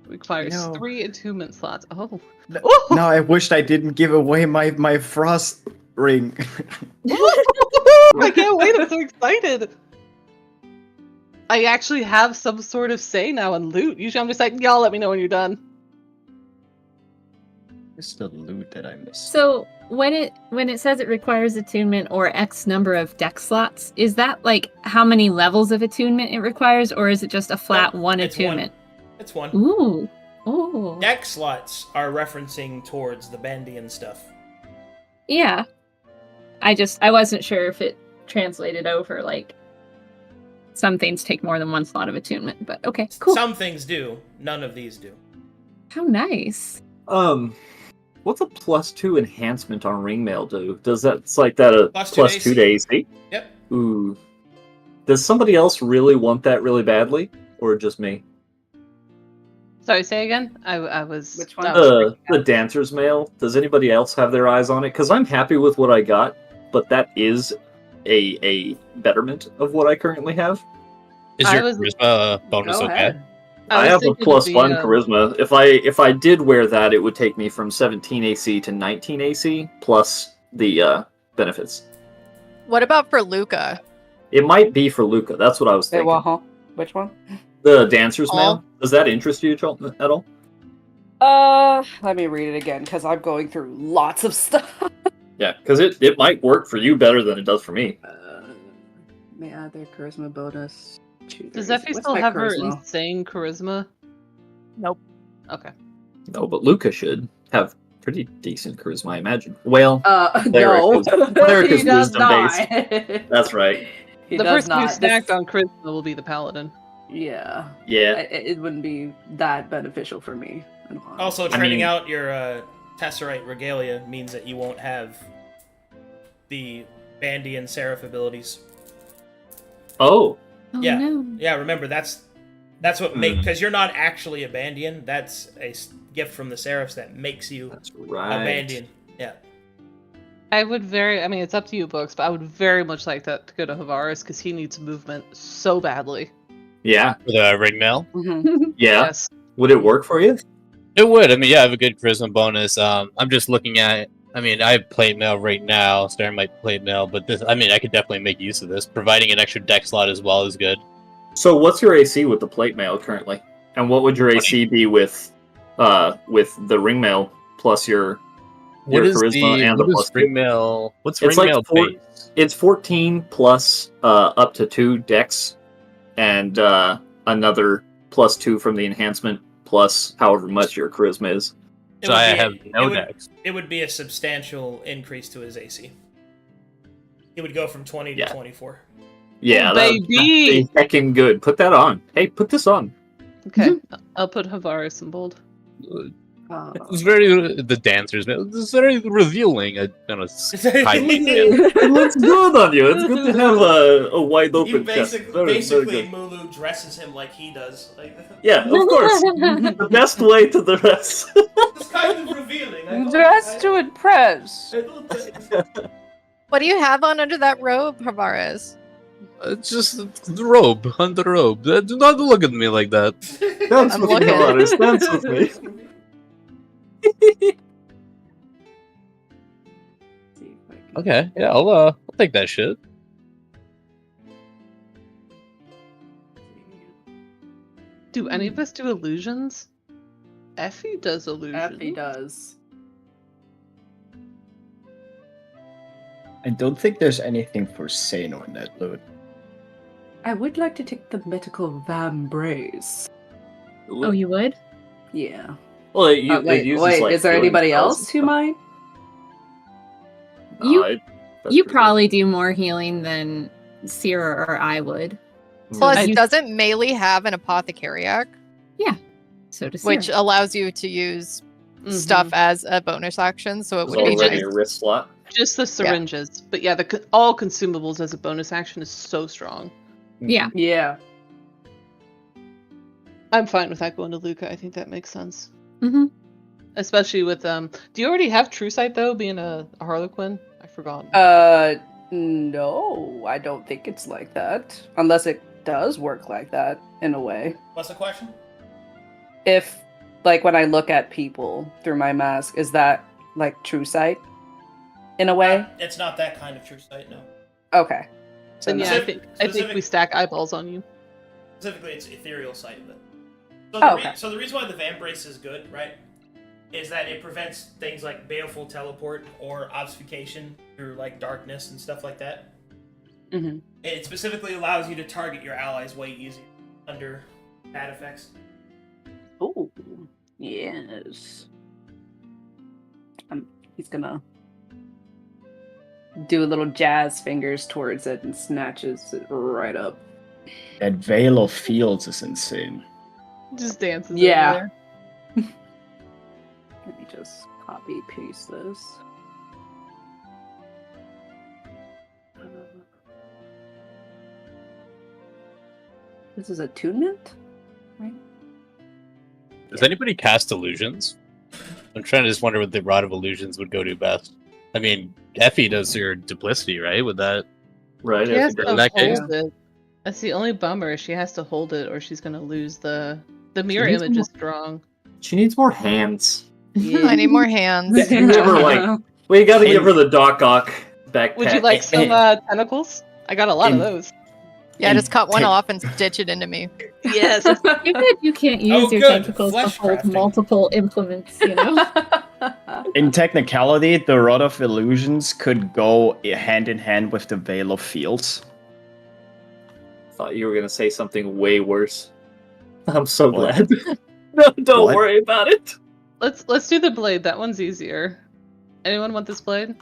Requires No. 3 attunement slots. Oh. No. Oh! No, I wished I didn't give away my frost ring. I can't wait. I'm so excited. I actually have some sort of say now in loot. Usually I'm just like, y'all let me know when you're done. It's the loot that I missed. So when it says it requires attunement or X number of deck slots, is that like how many levels of attunement it requires, or is it just a flat one it's attunement? It's 1. Ooh. Ooh. Deck slots are referencing towards the Bandian stuff. Yeah. I wasn't sure if it translated over, like some things take more than 1 slot of attunement, but okay, cool. Some things do. None of these do. How nice. What's a +2 enhancement on ringmail do? Does that, it's like that a +2 to +2 to AC? Yep. Ooh. Does somebody else really want that really badly? Or just me? Sorry, say again? I was... Which one? The dancer's mail. Does anybody else have their eyes on it? Because I'm happy with what I got, but that is a betterment of what I currently have. Is I your was- charisma bonus Go okay? ahead. I was have a thinking +1 the, charisma. If I did wear that, it would take me from 17 AC to 19 AC plus the benefits. What about for Luca? It might be for Luca. That's what I was Wait, thinking. what, huh? Which one? The dancer's Oh. mail. Does that interest you at all? Let me read it again because I'm going through lots of stuff. Yeah, because it might work for you better than it does for me. May add their charisma bonus. Does Effie still have her insane charisma? Nope. Okay. No, but Luca should have pretty decent charisma, I imagine. Well, No. Cleric He is does wisdom-based. That's right. He The does person who not. snacked on charisma will be the paladin. Yeah. Yeah. It wouldn't be that beneficial for me. in all honesty. Also, I trading mean- out your Tesserite Regalia means that you won't have the Bandian Seraph abilities. Oh. Oh, Yeah. no. Yeah, remember, that's what make... Hmm. Because you're not actually a Bandian, that's a gift from the Seraphs that makes you That's a right. Bandian. Yeah. I mean, it's up to you, Books, but I would very much like that to go to Havaris because he needs movement so badly. Yeah. For the ring mail? Mhm. Yeah. Yes. Would it work for you? It would. I mean, yeah, I have a good charisma bonus. I'm just looking at. I mean, I have plate mail right now, starting my plate mail, but this. I mean, I could definitely make use of this. Providing an extra deck slot as well is good. So what's your AC with the plate mail currently? And what would your AC be with the ring mail plus your What is charisma the and the what is plus ring mail? What's It's ring like mail four- base? It's 14 plus up to 2 dex and another plus 2 from the enhancement plus however much your charisma is. It So would I be- have no it would- decks. It would be a substantial increase to his AC. He would go from 20 to Yeah. 24. Yeah, Oh, that'd baby! be heckin' good. Put that on. Hey, put this on. Okay. I'll put Havaris in bold. It's very the dancers. It's very revealing. I don't know. It looks good on you. It's good to have a wide You open chest. Very, very basically good. Mulu dresses him like he does. Like, Yeah, of course. The best way to dress. it's kind of revealing. Dress to impress. What do you have on under that robe, Tavares? It's just the robe, under the robe. Do not look at me like that. Dance I'm with me, looking. Tavares. Dance with me. Okay, yeah, I'll take that shit. Do any of us do illusions? Effie does illusions. Effie does. I don't think there's anything for Sano in that loot. I would like to take the medical vambrace. Oh, you would? Yeah. Well, it Wait, uses, wait, like, is there healing anybody spells else and who stuff. might? You- That's You pretty probably do more healing than Sierra or I would. good. Plus, I- doesn't Melee have an apothecariac, So does which Sierra. allows you to use Mhm. stuff as a bonus action? So it It's would be already in nice. your wrist slot. Just the syringes. But yeah, all consumables as a bonus action is so strong. Yeah. Yeah. I'm fine with that going to Luca. I think that makes sense. Mm-hmm. Especially with do you already have True Sight though, being a Harlequin? I forgot. No, I don't think it's like that. Unless it does work like that in a way. What's the question? If, like, when I look at people through my mask, is that like true sight in a way? It's not that kind of true sight, no. Okay. So And no. yeah, I think Specific- we stack eyeballs on you. Specifically, it's ethereal sight. But so the reason why the vambrace is good, right, is that it prevents things like baleful teleport or obfuscation through like darkness and stuff like that. Mhm. It specifically allows you to target your allies way easier under bad effects. Oh, yes. He's gonna do a little jazz fingers towards it and snatches it right up. That Veil of Fields is insane. Just dances. Yeah. over there. Let me just copy paste this. This is attunement, right? Does anybody cast illusions? I'm trying to just wonder what the Rod of Illusions would go to best. I mean, Effie does your duplicity, right? With that, Right? She I has think to in that case- hold it. That's the only bummer. She has to hold it, or she's gonna lose the mirror needs image more- is strong. she needs more hands. I need more hands. You give her, like, we gotta give her the Doc Ock backpack. Would you like some tentacles? I got a lot of those. Yeah, just cut one off and stitch it into me. Yes. You good? You can't use Oh, your good. tentacles to Flesh hold crafting. multiple implements, you know? In technicality, the Rod of Illusions could go hand in hand with the Veil of Fields. Thought you were gonna say something way worse. I'm so What? glad. No, don't What? worry about it. Let's do the blade. That one's easier. Anyone want this blade?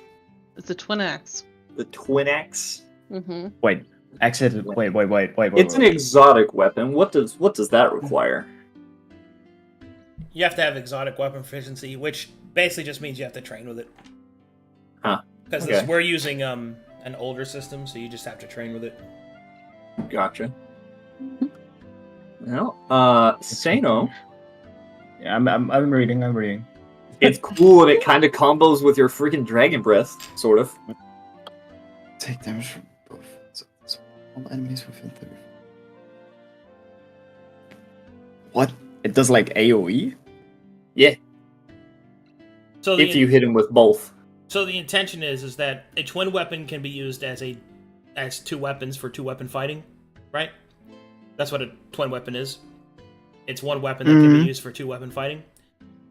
It's a twin axe. The twin axe. Mm-hmm. Wait, exit. Wait. It's an exotic weapon. What does that require? You have to have exotic weapon proficiency, which basically just means you have to train with it. Huh. Because Okay. we're using an older system, so you just have to train with it. Gotcha. Well, Sano, Yeah, I'm reading. it's cool and it kind of combos with your freaking dragon breath, sort of. Take damage from both. So all enemies within 30. What? It does like AoE? Yeah, So if you hit him with both. So the intention is that a twin weapon can be used as two weapons for two weapon fighting, right? That's what a twin weapon is. It's one weapon that can be used for two weapon fighting.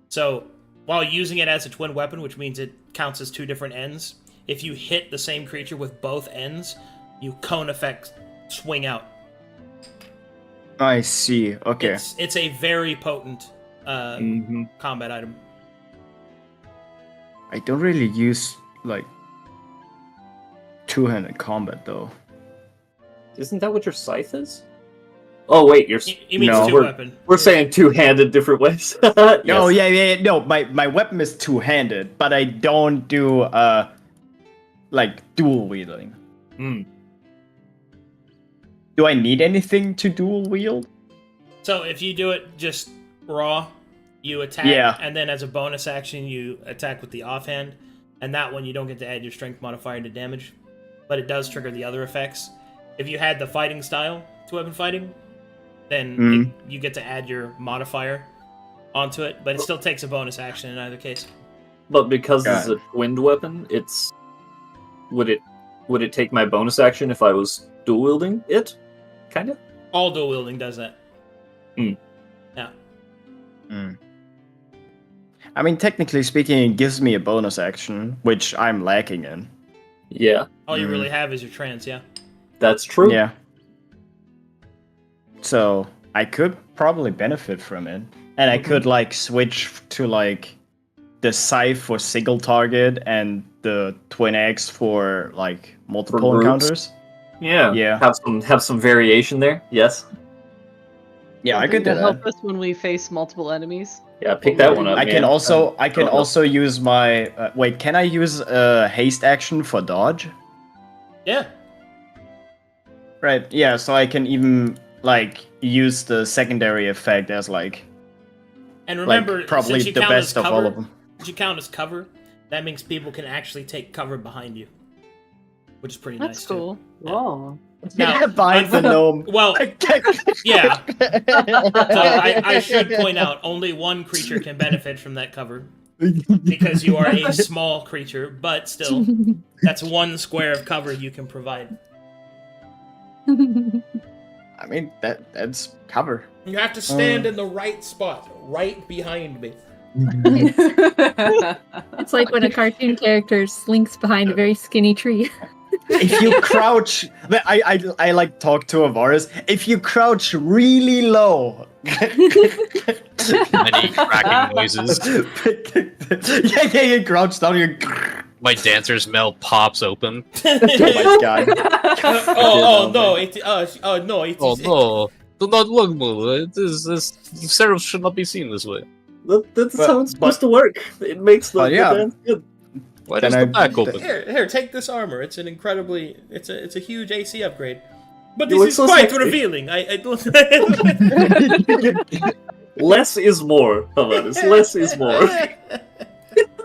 So while using it as a twin weapon, which means it counts as two different ends, if you hit the same creature with both ends, you cone effect swing out. I see. Okay. It's a very potent Mm-hmm. combat item. I don't really use like two-handed combat though. Isn't that what your scythe is? Oh wait, you're. He means No, two-weapon. We're saying two-handed different ways. Yes. Oh yeah. No, my weapon is two-handed, but I don't do like dual wielding. Hmm. Do I need anything to dual wield? So if you do it just raw, you attack, Yeah. and then as a bonus action, you attack with the offhand, and that one you don't get to add your strength modifier to damage, but it does trigger the other effects. If you had the fighting style, two-weapon fighting, then you get to add your modifier onto it, but it still takes a bonus action in either case. But because it's a twinned weapon, it's would it take my bonus action if I was dual wielding it? Kinda. All dual wielding does that. Yeah. I mean, technically speaking, it gives me a bonus action, which I'm lacking in. Yeah, All you really have is your trance, yeah. that's true. Yeah. So I could probably benefit from it, and I could like switch to like the scythe for single target and the twin axe for like multiple groups. encounters. Yeah. Yeah. Have some variation there. Yes. Yeah, I could do to that. help us when we face multiple enemies. Yeah, pick that one up. I can man. also use my wait. Can I use a haste action for dodge? Yeah. Right. Yeah. So I can even like use the secondary effect as like And remember, probably since you the count best as of all cover, of them. since you count as cover, that means people can actually take cover behind you, which is pretty That's nice. cool. Whoa. Now, Behind the gnome. Well, yeah. So I should point out, only one creature can benefit from that cover because you are a small creature, but still, that's one square of cover you can provide. I mean that's cover. You have to stand in the right spot, right behind me. It's like when a cartoon character slinks behind a very skinny tree. If you crouch, I like talk to Avaris. If you crouch really low, Many cracking noises. you crouch down. You. My dancer's mail pops open. Oh my god. No! It's Oh no! Do not look, Mula. This Seraph should not be seen this way. That's how it's supposed to work. It makes the dance good. Why Then does I- the back open? Here, take this armor. It's an incredibly, it's a huge AC upgrade. But You this look is so quite sexy. revealing. I don't. Less is more, Havanis. Less is more.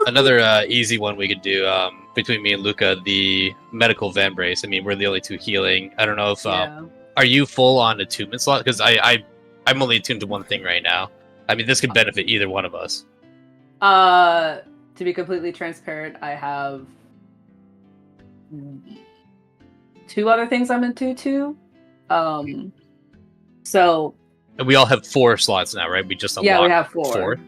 Another easy one we could do between me and Luca, the medical van brace. I mean, we're the only two healing. I don't know if are you full on attunement slot? Because I'm only attuned to one thing right now. I mean, this could benefit either one of us. To be completely transparent, I have 2 other things I'm into too. So And we all have 4 slots now, right? We just unlocked yeah, we have 4. 4.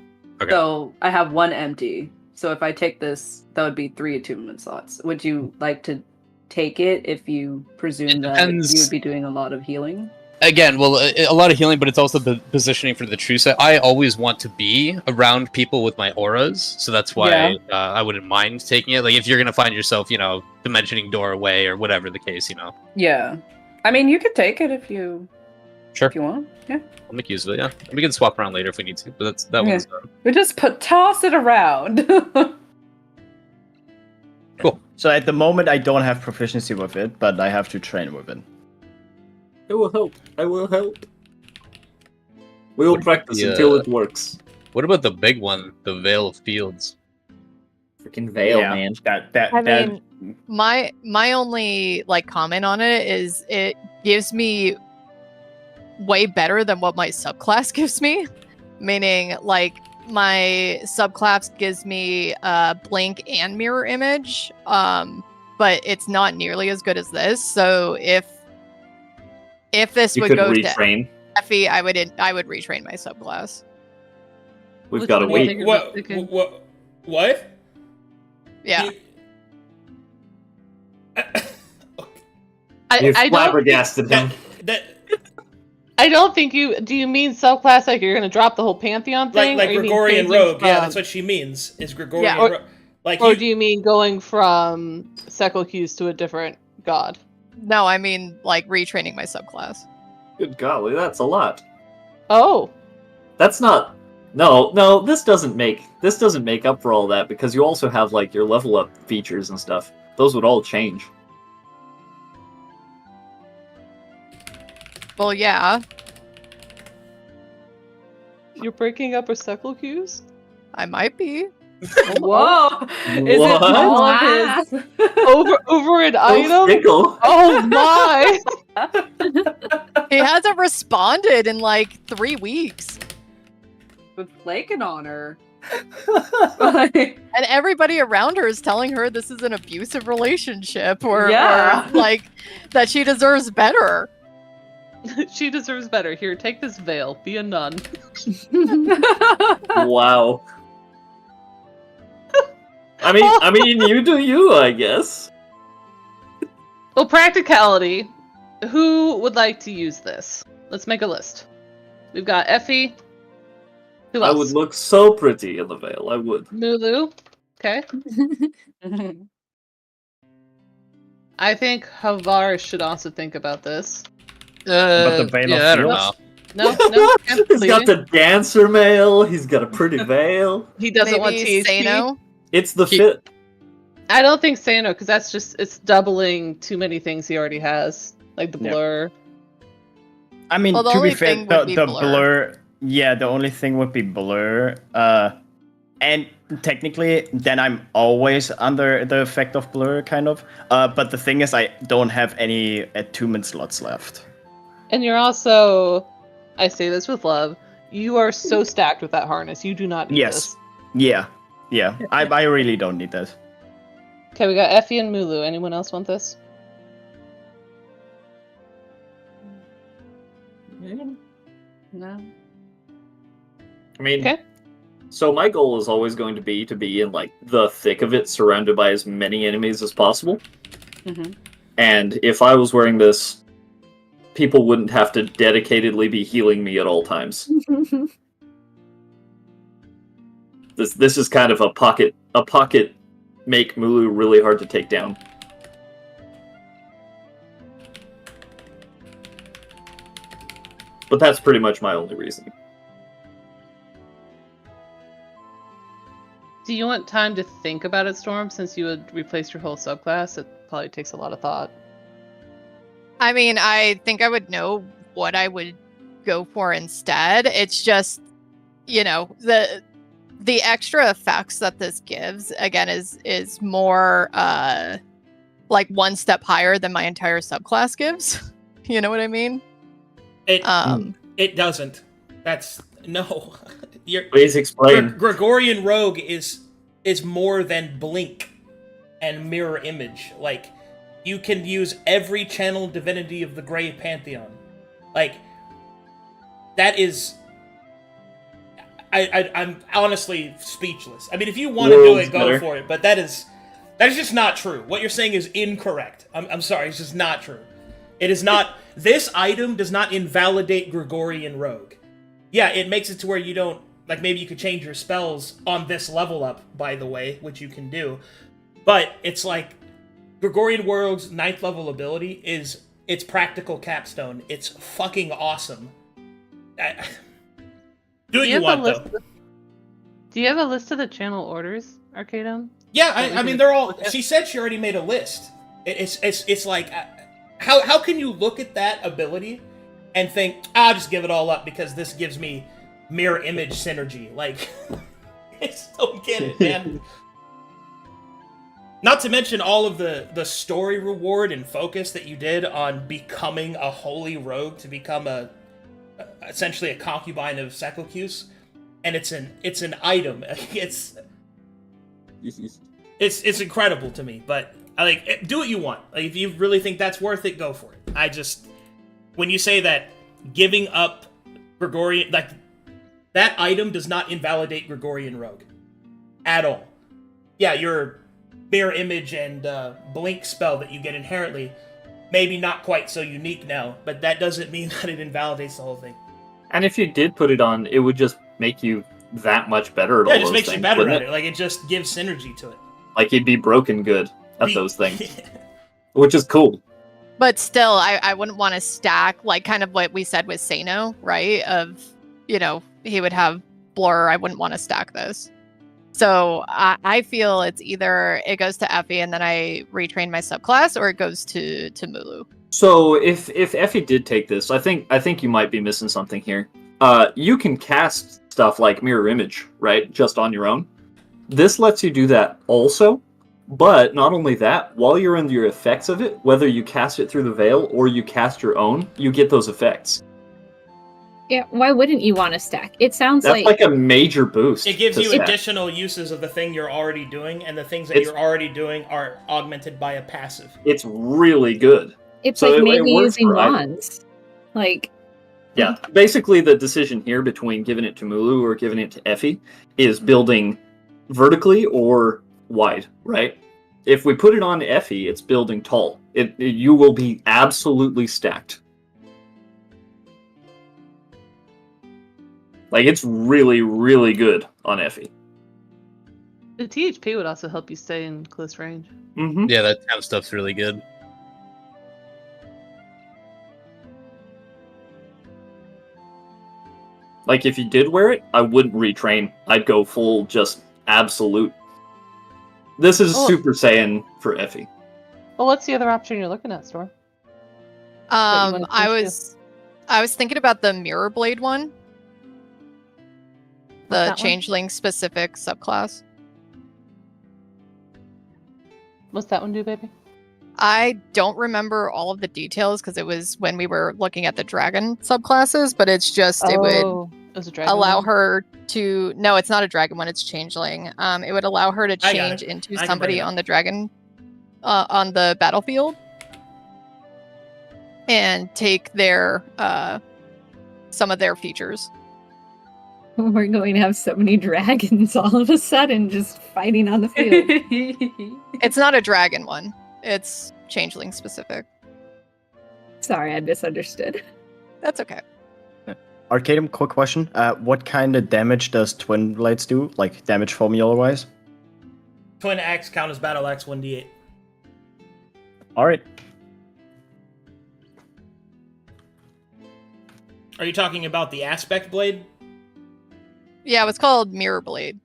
Okay. So I have 1 empty. So if I take this, that would be 3 attunement slots. Would you like to take it if you presume that depends. you would be doing a lot of healing? Again, well, a lot of healing, but it's also the positioning for the true set. I always want to be around people with my auras, so that's why I wouldn't mind taking it. Like, if you're gonna find yourself, dimensioning door away or whatever the case, Yeah. I mean, you could take it if you Sure. if you want. Yeah. I'll make use of it. Yeah, we can swap around later if we need to. But that Yeah. one's We just toss it around. cool. So at the moment, I don't have proficiency with it, but I have to train with it. It will help. I will help. We will What- practice yeah. until it works. What about the big one, the Veil of Fields? Freaking veil, Yeah, man. I mean, my only comment on it is it gives me way better than what my subclass gives me. Meaning, my subclass gives me blink and mirror image, but it's not nearly as good as this. So if this You would could go retrain. to Effie, I would retrain my subclass. We've Which got to one do you wait. think What? Okay. What? Yeah, You I don't. flabbergasted him. That I don't think you. Do you mean subclass like you're going to drop the whole pantheon thing? like or you mean Gregorian changing rogue. Yeah, from- that's what she means. Is Gregorian Yeah, or- rogue. Like Or you, do you mean going from Sekilcuse to a different god? no, I mean retraining my subclass. Good golly, that's a lot. Oh, That's not. No, this doesn't make up for all that because you also have like your level up features and stuff. Those would all change. Well, yeah, you're breaking up receptacle cues? I might be. Whoa! Is What? it all of his? Over an Oh, item? fickle. Oh my! He hasn't responded in like 3 weeks. With flaking on her. And everybody around her is telling her this is an abusive relationship or like that she deserves better. She deserves better. Here, take this veil. Be a nun. Wow. I mean, you do you, I guess. Well, practicality. Who would like to use this? Let's make a list. We've got Effie. Who else? I would look so pretty in the veil. I would. Mulu. Okay. I think Havar should also think about this. But the veil of I don't Fields? know. No. He's got the dancer mail. He's got a pretty veil. He doesn't want Maybe THP. Sano? It's the fit. I don't think Sano, because it's doubling too many things he already has. Like the Yeah. blur. I mean, Well, the to be only fair, thing would the be blur. blur. Yeah, the only thing would be blur. And technically, then I'm always under the effect of blur, kind of. But the thing is, I don't have any attunement slots left. And you're also, I say this with love, you are so stacked with that harness. You do not need Yes. this. Yeah. I really don't need that. Okay, we got Effie and Mulu. Anyone else want this? No. I mean, Okay. so my goal is always going to be in like the thick of it, surrounded by as many enemies as possible. Mm-hmm. And if I was wearing this, people wouldn't have to dedicatedly be healing me at all times. This is kind of a pocket make Mulu really hard to take down. But that's pretty much my only reason. Do you want time to think about it, Storm, since you would replace your whole subclass? It probably takes a lot of thought. I mean, I think I would know what I would go for instead. It's just, the extra effects that this gives again is more like one step higher than my entire subclass gives. You know what I mean? It doesn't. That's no. Please explain. Gregorian Rogue is more than blink and mirror image. Like, you can use every channel divinity of the Grey Pantheon. Like, that is. I'm honestly speechless. I mean, if you want to do it, go for it. But that is just not true. What you're saying is incorrect. I'm sorry, it's just not true. It is not. This item does not invalidate Gregorian Rogue. Yeah, it makes it to where you don't. Like, maybe you could change your spells on this level up, by the way, which you can do. But it's like, Gregorian Rogue's 9th level ability is its practical capstone. It's fucking awesome. Do what you want, though. Do you have a list of the channel orders, Arcadum? Yeah, I mean, they're all... She said she already made a list. It's like... How can you look at that ability and think, I'll just give it all up because this gives me mirror image synergy? Like, I just don't get it, man. Not to mention all of the story reward and focus that you did on becoming a holy rogue to become essentially a concubine of Sekilcus, and it's an item. It's incredible to me, but do what you want. Like, if you really think that's worth it, go for it. When you say that giving up Gregorian, like, that item does not invalidate Gregorian Rogue at all. Yeah, your mirror image and blink spell that you get inherently, maybe not quite so unique now, but that doesn't mean that it invalidates the whole thing. And if you did put it on, it would just make you that much better at all Yeah, it just those makes things, you better wouldn't at it. Like, it just gives synergy to it. Like, you'd be broken good at those things. Which is cool. But still, I wouldn't want to stack, like, kind of what we said with Sano, right? Of, he would have Blur. I wouldn't want to stack this. So I feel it's either it goes to Effie and then I retrain my subclass, or it goes to Mulu. So if Effie did take this, I think you might be missing something here. You can cast stuff like Mirror Image, right? Just on your own. This lets you do that also. But not only that, while you're under your effects of it, whether you cast it through the veil or you cast your own, you get those effects. Yeah, why wouldn't you want to stack? It sounds That's like a major boost. It gives to you stack. additional uses of the thing you're already doing, and the things that you're already doing are augmented by a passive. It's really good. It's So like it maybe works using for either. wands. Like, Yeah, basically the decision here between giving it to Mulu or giving it to Effie is building vertically or wide, right? If we put it on Effie, it's building tall. You will be absolutely stacked. Like, it's really, really good on Effie. The THP would also help you stay in close range. Mm-hmm. Yeah, that temp stuff's really good. Like, if you did wear it, I wouldn't retrain. I'd go full, just absolute. This is Super Saiyan for Effie. Well, what's the other option you're looking at, Storm? I was thinking about the Mirror Blade one. The that one? Changeling specific subclass. What's that one do, baby? I don't remember all of the details because it was when we were looking at the dragon subclasses, but it's just it would was a dragon allow one? her to no, it's not a dragon one, it's changeling. It would allow her to change into I can somebody bring it up. on the dragon on the battlefield and take their some of their features. we're going to have so many dragons all of a sudden just fighting on the field. It's not a dragon one. It's changeling specific. Sorry, I misunderstood. That's okay. Arcadum, quick question. What kind of damage does Twin Blades do? Like, damage formula-wise? Twin axe count as battle axe 1d8. Alright. Are you talking about the aspect blade? Yeah, it was called Mirror Blade.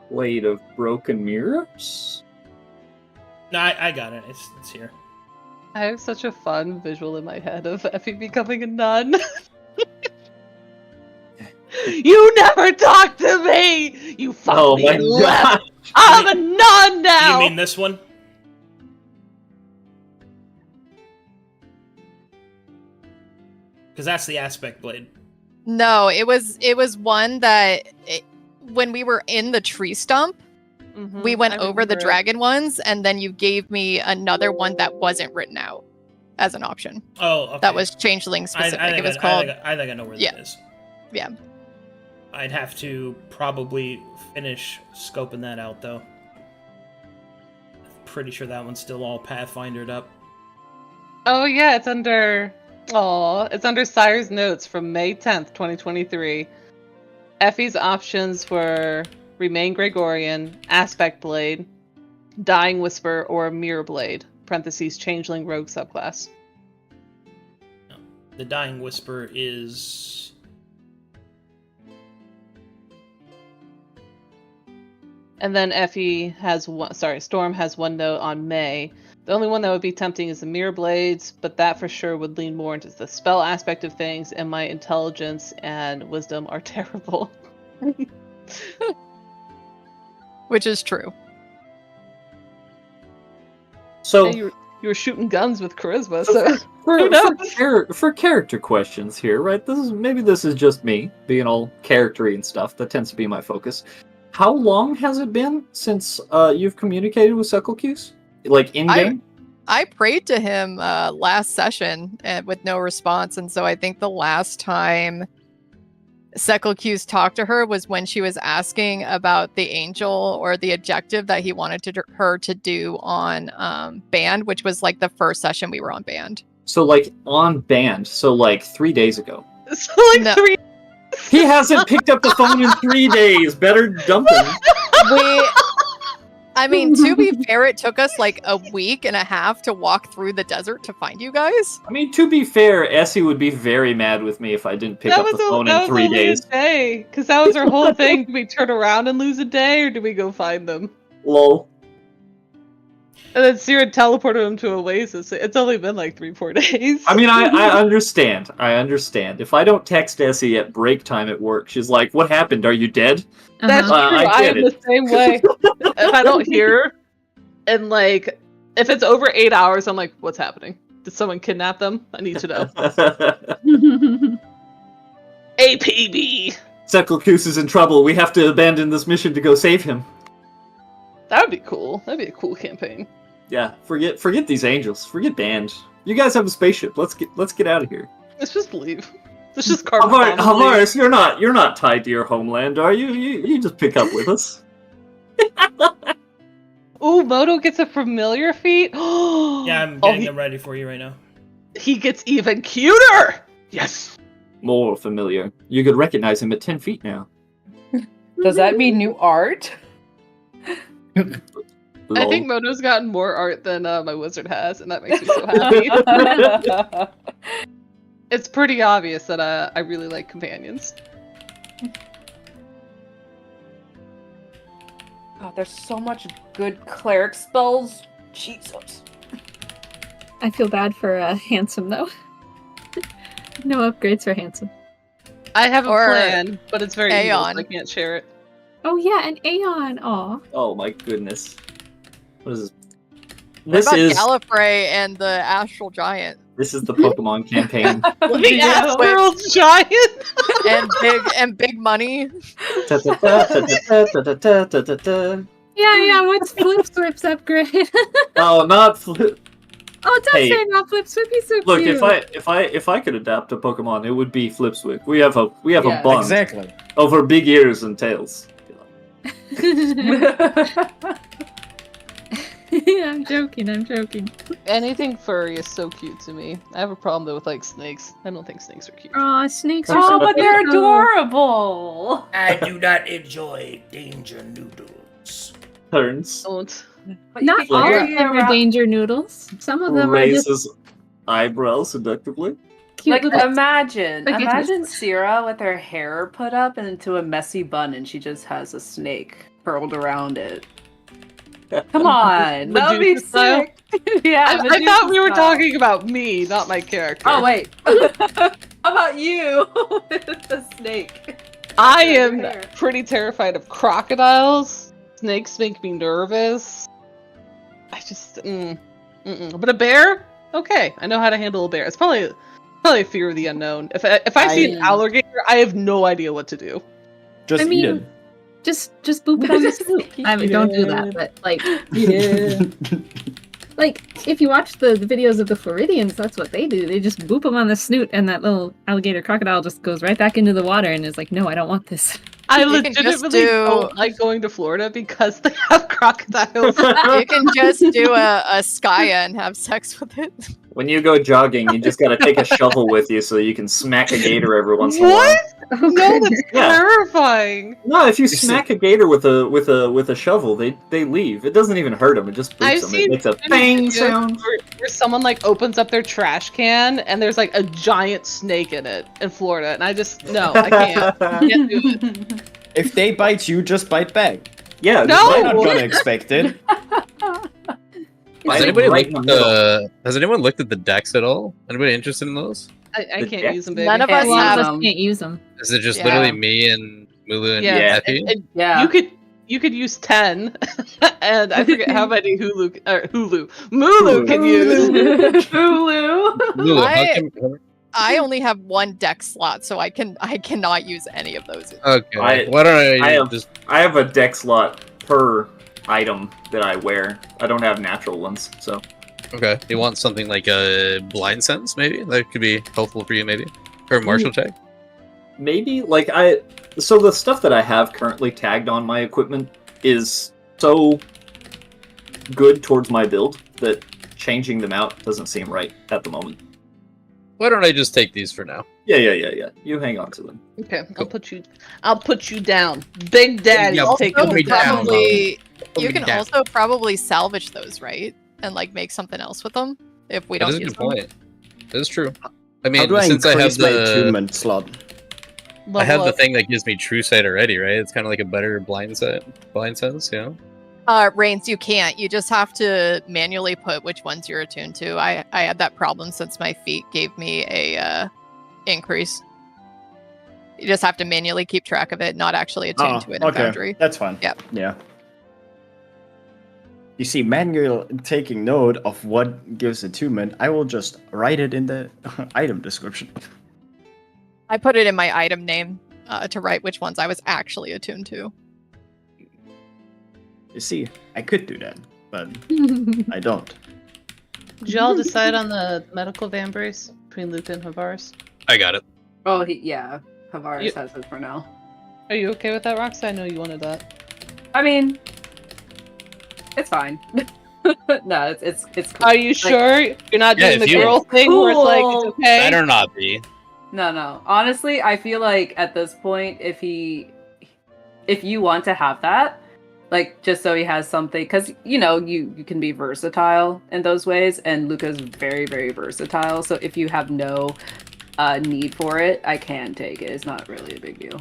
Blade of Broken Mirrors? No, I got it. It's here. I have such a fun visual in my head of Effie becoming a nun. You never talk to me! You Oh fucking my left! god! I'm a nun now! You mean this one? Because that's the aspect blade. No, it was one that when we were in the tree stump, Mhm, we went I over the remember it. dragon ones, and then you gave me another one that wasn't written out as an option. Oh, okay. That was changeling specific. It was called. I think I know where Yeah. that is. Yeah. I'd have to probably finish scoping that out, though. Pretty sure that one's still all Pathfindered up. Oh yeah, it's under Sire's notes from May 10th, 2023. Effie's options were Remain Gregorian, Aspect Blade, Dying Whisper, or Mirror Blade, parentheses, Changeling Rogue subclass. The Dying Whisper is... And then Storm has one note on May. The only one that would be tempting is the Mirror Blades, but that for sure would lean more into the spell aspect of things, and my intelligence and wisdom are terrible. Which is true. So, Yeah, you were shooting guns with charisma, so who knows? for character questions here, right? This is just me being all charactery and stuff. That tends to be my focus. How long has it been since you've communicated with Sucklecuse? Like in game? I prayed to him last session with no response, and so I think the last time Sucklecuse talked to her was when she was asking about the angel or the objective that he wanted her to do on Band, which was like the first session we were on Band. So, like, on band. So, like, 3 days ago. So, like, No. 3. He hasn't picked up the phone in 3 days. Better dump him. I mean, to be fair, it took us like a week and a half to walk through the desert to find you guys. I mean, to be fair, Essie would be very mad with me if I didn't pick up the phone in 3 days. That was only a day, because that was our whole thing. Do we turn around and lose a day, or do we go find them? Lol. And then Sierra teleported him to Oasis. It's only been like 3-4 days. I mean, I understand. I understand. If I don't text Essie at break time at work, she's like, "What happened? Are you dead?" That's Uh-huh. true. I I get am the same way. If I don't hear, and like, if it's over 8 hours, I'm like, "What's happening? Did someone kidnap them? I need to know." APB. Sepulchus is in trouble. We have to abandon this mission to go save him. That would be cool. That'd be a cool campaign. Yeah, forget these angels. Forget band. You guys have a spaceship. Let's get out of here. Let's just leave. Let's just carve a bomb and leave. Havaris, you're not tied to your homeland, are you? You just pick up with us. Ooh, Moto gets a familiar feat. Yeah, I'm getting them ready for you right now. He gets even cuter. Yes. More familiar. You could recognize him at 10 feet now. Does that mean new art? I think Moto's gotten more art than my wizard has, and that makes me so happy. It's pretty obvious that I really like companions. God, there's so much good cleric spells. Jesus. I feel bad for Handsome though. No upgrades for Handsome. I have a Or plan, but it's very evil, so Aeon. I can't share it. Oh yeah, an Aeon. Aw. Oh my goodness. What is this? What This about is Gallifrey and the Astral Giant the Pokemon campaign. The Yeah, ass world's giant. and big money? Yeah. What's Flip Swip's upgrade? Oh, not flip. Oh, don't Hey. say not Flip Swip. He's so Look, cute. if I could adapt a Pokemon, it would be Flipswick. We have a Yeah. bond Exactly. over big ears and tails. I'm joking. Anything furry is so cute to me. I have a problem though with like snakes. I don't think snakes are cute. Aw, snakes are Oh, so but they're cute. adorable. I do not enjoy danger noodles. Turns, Don't. But you Not can all carry of them are around- danger noodles. Some of them are just raises eyebrows seductively. cute Like little. imagine Spaghetti. Sierra with her hair put up into a messy bun, and she just has a snake curled around it. Come on, that would be Medusa style? sick. Yeah, I Medusa thought we were style. talking about me, not my character. Oh wait, how about you with the snake? I Your am hair. pretty terrified of crocodiles. Snakes make me nervous. I just, But a bear, okay, I know how to handle a bear. It's probably a fear of the unknown. If I see an alligator, I have no idea what to do. Just I mean, eat it. Just boop it on the snoot. I mean, don't do that. But like, like if you watch the videos of the Floridians, that's what they do. They just boop them on the snoot, and that little alligator crocodile just goes right back into the water and is like, "No, I don't want this." I You can just legitimately do- don't like going to Florida because they have crocodiles. You can just do a Skya and have sex with it. When you go jogging, you just gotta take a shovel with you so you can smack a gator every once in a while. What? Oh, No, goodness. that's Yeah. terrifying. No, if you see- smack a gator with a shovel, they leave. It doesn't even hurt them. It just I've boots them. It seen makes a videos bang sound. where someone like opens up their trash can and there's like a giant snake in it in Florida, and I just no, I can't. Can't do it. If they bite you, just bite back. Yeah, No! They're not gonna expect it. Has anybody has anyone looked at the decks at all? Anybody interested in those? I The can't use them, baby. None of A us lot have of us can't use them. Is it just Yeah. literally me and Mulu and Yeah, Effie? and Yeah. you could use 10, and I forget how many Mulu can use. Hulu. Mulu, I- how come- I only have one deck slot, so I cannot use any of those. Okay, I- why don't I, I have- just I have a deck slot per item that I wear. I don't have natural ones, so okay? You want something like a blind sense, maybe that could be helpful for you, maybe, or a martial check. maybe like so the stuff that I have currently tagged on my equipment is so good towards my build that changing them out doesn't seem right at the moment. Why don't I just take these for now? Yeah. You hang on to them. Okay, Cool. I'll put you down. Big Daddy, Yeah, I'll take put you me down. down. Probably, Put you me can down. also probably salvage those, right? And like make something else with them if we That don't is a use good them. point. That is true. I How mean, do I since I have increase my the attunement slot? I Level have the up. thing that gives me true sight already, right? It's kind of like a better blind sense, you know? Reigns, you can't. You just have to manually put which ones you're attuned to. I had that problem since my feet gave me a increase. You just have to manually keep track of it, not actually attune to it in okay, Foundry. that's fine. Yep. Yeah. You see, manual taking note of what gives attunement, I will just write it in the item description. I put it in my item name to write which ones I was actually attuned to. You see, I could do that, but I don't. Did y'all decide on the medical vambrace between Luca and Havaris? I got it. Oh, yeah. Havaris You- has it for now. Are you okay with that, Roxy? I know you wanted that. I mean, it's fine. No, it's cool. Are you sure you're not Yeah, doing if the you- girl thing where it's like it's Cool. okay? Better not be. No. Honestly, I feel like at this point, if you want to have that, like just so he has something, because you can be versatile in those ways, and Luca's very, very versatile. So if you have no need for it, I can take it. It's not really a big deal.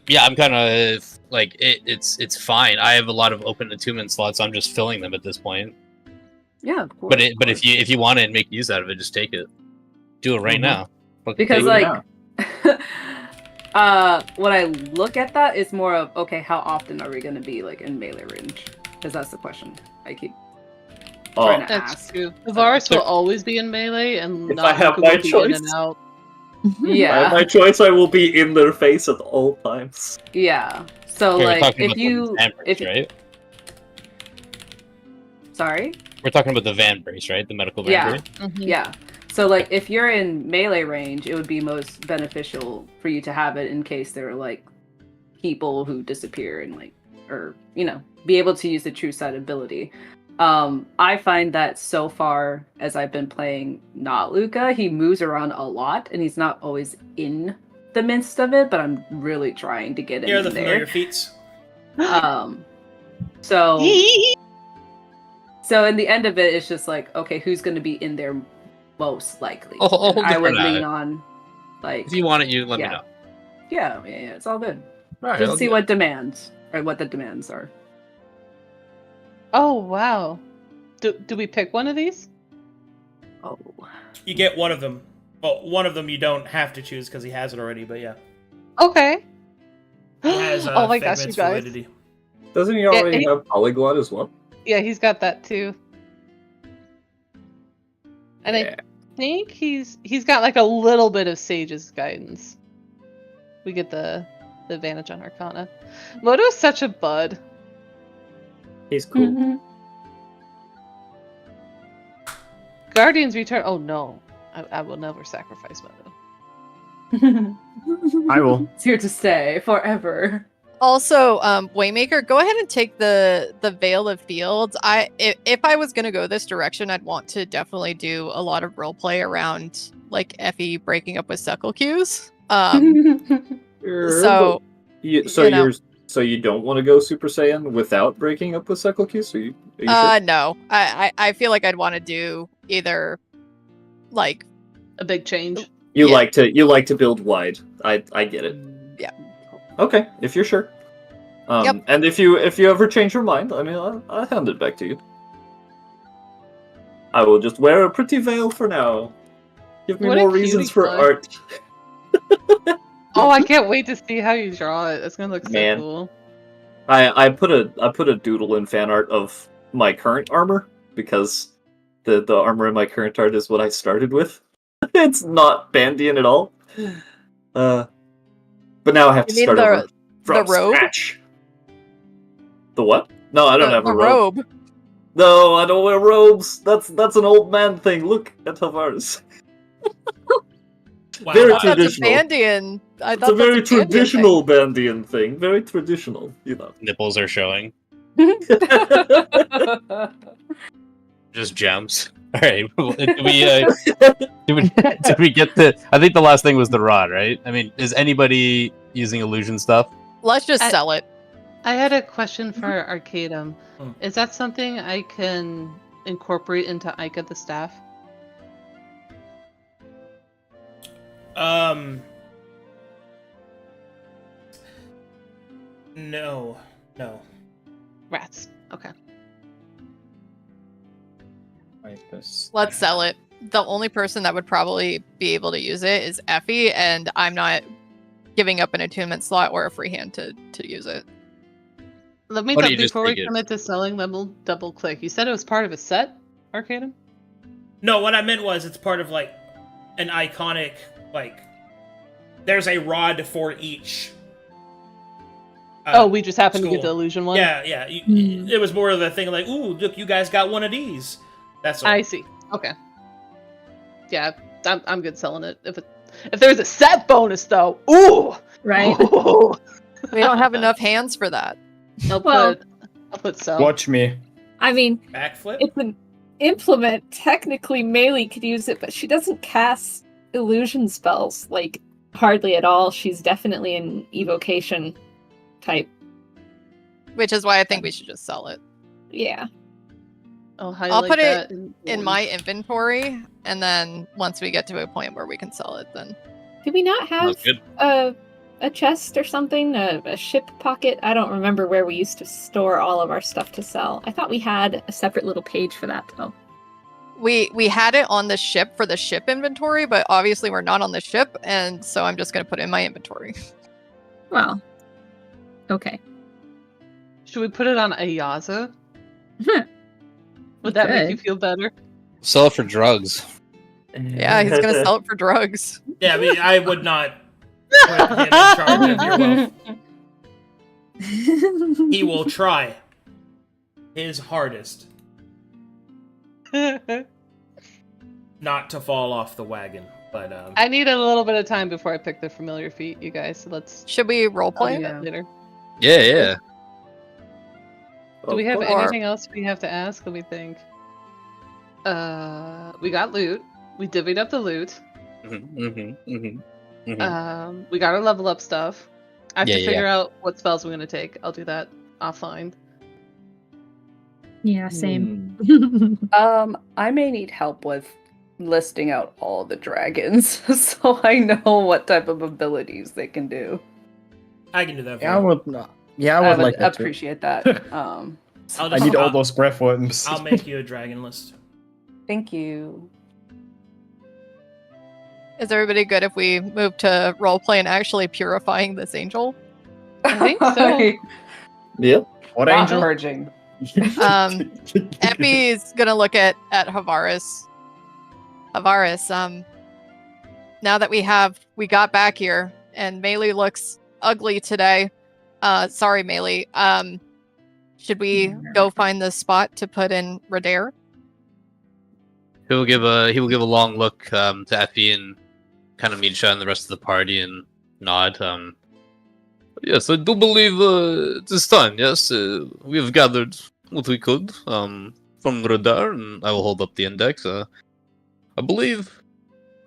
Yeah, I'm kind of like it's fine. I have a lot of open attunement slots. I'm just filling them at this point. Yeah, of course. But if you want it and make use out of it, just take it. Do it right Mhm. now. Fucking Because take it. like when I look at that, it's more of, okay, how often are we going to be like in melee range? Because that's the question I keep trying to That's ask. true. Havaris So- will always be in melee, and If not I have Luca my will be in choice. and out. Yeah, By my choice, I will be in their face at all times. yeah. So We're like talking if about you the van brace, right? sorry, We're talking about the van brace, right? The medical van Yeah. brace. Mhm. yeah. So like if you're in melee range, it would be most beneficial for you to have it in case there are like people who disappear and like, or be able to use the true sight ability. I find that so far as I've been playing not Luca, he moves around a lot and he's not always in the midst of it, but I'm really trying to get him Here are the in familiar there. feats. So in the end of it, it's just like, okay, who's going to be in there most likely? I'll hold And I it for would now. lean on, like, If you want it, you let me Yeah. know. yeah, it's all good. All right, Just I'll see do what demands or what the demands are. Oh wow. Do we pick one of these? Oh, You get one of them. Well, one of them you don't have to choose because he has it already, but yeah. Okay. He has oh my gosh, you Figment's guys. Validity. Doesn't he already he- have polyglot as well? Yeah, he's got that too. And Yeah. I think he's got like a little bit of Sage's guidance. We get the advantage on Arcana. Moto's such a bud. He's cool. Mm-hmm. Guardian's Return. Oh no, I will never sacrifice Moto. I will. It's here to stay forever. Also, Waymaker, go ahead and take the Veil of Fields. If I was gonna go this direction, I'd want to definitely do a lot of roleplay around like Effie breaking up with Suckle Cues. So So you don't want to go Super Saiyan without breaking up with Cycle Q? So are you sure? no, I feel like I'd want to do either like A big change. You yeah. like to build wide. I get it. Yeah. Okay, if you're sure. Yep. And if you ever change your mind, I mean, I'll hand it back to you. I will just wear a pretty veil for now. Give me What a more reasons cutie for pie. art. Oh, I can't wait to see how you draw it. It's gonna look so Man. cool. I put a doodle in fan art of my current armor because the armor in my current art is what I started with. It's not Bandian at all. But now I have to You mean start over from the robe? scratch. The what? No, I don't have a the robe. No, I don't wear robes. That's an old man thing. Look at Tavares. Wow. Very I thought that's a traditional. Bandian. I It's thought a very that's a Bandian traditional Bandian thing. Very traditional, you know. Nipples are showing. Just gems. All right. Did we get the? I think the last thing was the rod, right? I mean, is anybody using illusion stuff? Let's just sell it. I had a question for Arcadum. Hmm. Is that something I can incorporate into Ica the staff? No. Rats. Okay. Let's sell it. The only person that would probably be able to use it is Effie, and I'm not giving up an attunement slot or a free hand to use it. Let me Why don't you just before we take it? commit to selling, let me double click. You said it was part of a set, Arcadum? No, what I meant was it's part of like an iconic like. There's a rod for each. We just happened to get the school. illusion one. Yeah. It was more of a thing like, ooh, look, you guys got one of these. That's all. I see. Okay. Yeah, I'm good selling it. If there's a set bonus though, ooh, Right? ooh. We don't have enough hands for that. I'll Well- put sell. Watch me. I mean, Backflip. it's an implement. Technically, Melee could use it, but she doesn't cast illusion spells, like, hardly at all. She's definitely an evocation type. Which is why I think we should just sell it. Yeah. I'll put it that in my inventory, and then once we get to a point where we can sell it, then Did we not have Sounds good. a chest or something? A ship pocket? I don't remember where we used to store all of our stuff to sell. I thought we had a separate little page for that, though. we had it on the ship for the ship inventory, but obviously we're not on the ship, and so I'm just going to put it in my inventory. Well, okay. Should we put it on Ayaza? Hmm. Would that make could. you feel better? Sell it for drugs. Yeah, he's going to sell it for drugs. Yeah, I mean, I would not put him in charge of your wealth. He will try his hardest not to fall off the wagon, but I need a little bit of time before I pick the familiar feat, you guys. So let's Should we I'll roleplay? do that later. Yeah. Do we have Or- anything else we have to ask? Let me think. We got loot. We divvied up the loot. We got our level up stuff. I have Yeah, to yeah. figure out what spells we're gonna take. I'll do that offline. Yeah, same. I may need help with listing out all the dragons so I know what type of abilities they can do. I can do that for Yeah, I you. would. Yeah, I would like that too. appreciate that. I'll I just- need all I'll- those breath worms. I'll make you a dragon list. Thank you. Is everybody good if we move to roleplay and actually purifying this angel? I think so. Yeah. What Not angel? purging. Epi's gonna look at Havaris. Havaris, now that we got back here, and Melee looks ugly today. Sorry, Melee. Should we go find the spot to put in Redare? He will give a long look to Effie and kind of Misha and the rest of the party and nod. Yes, I do believe this time. Yes, we have gathered what we could from Redare, and I will hold up the index. I believe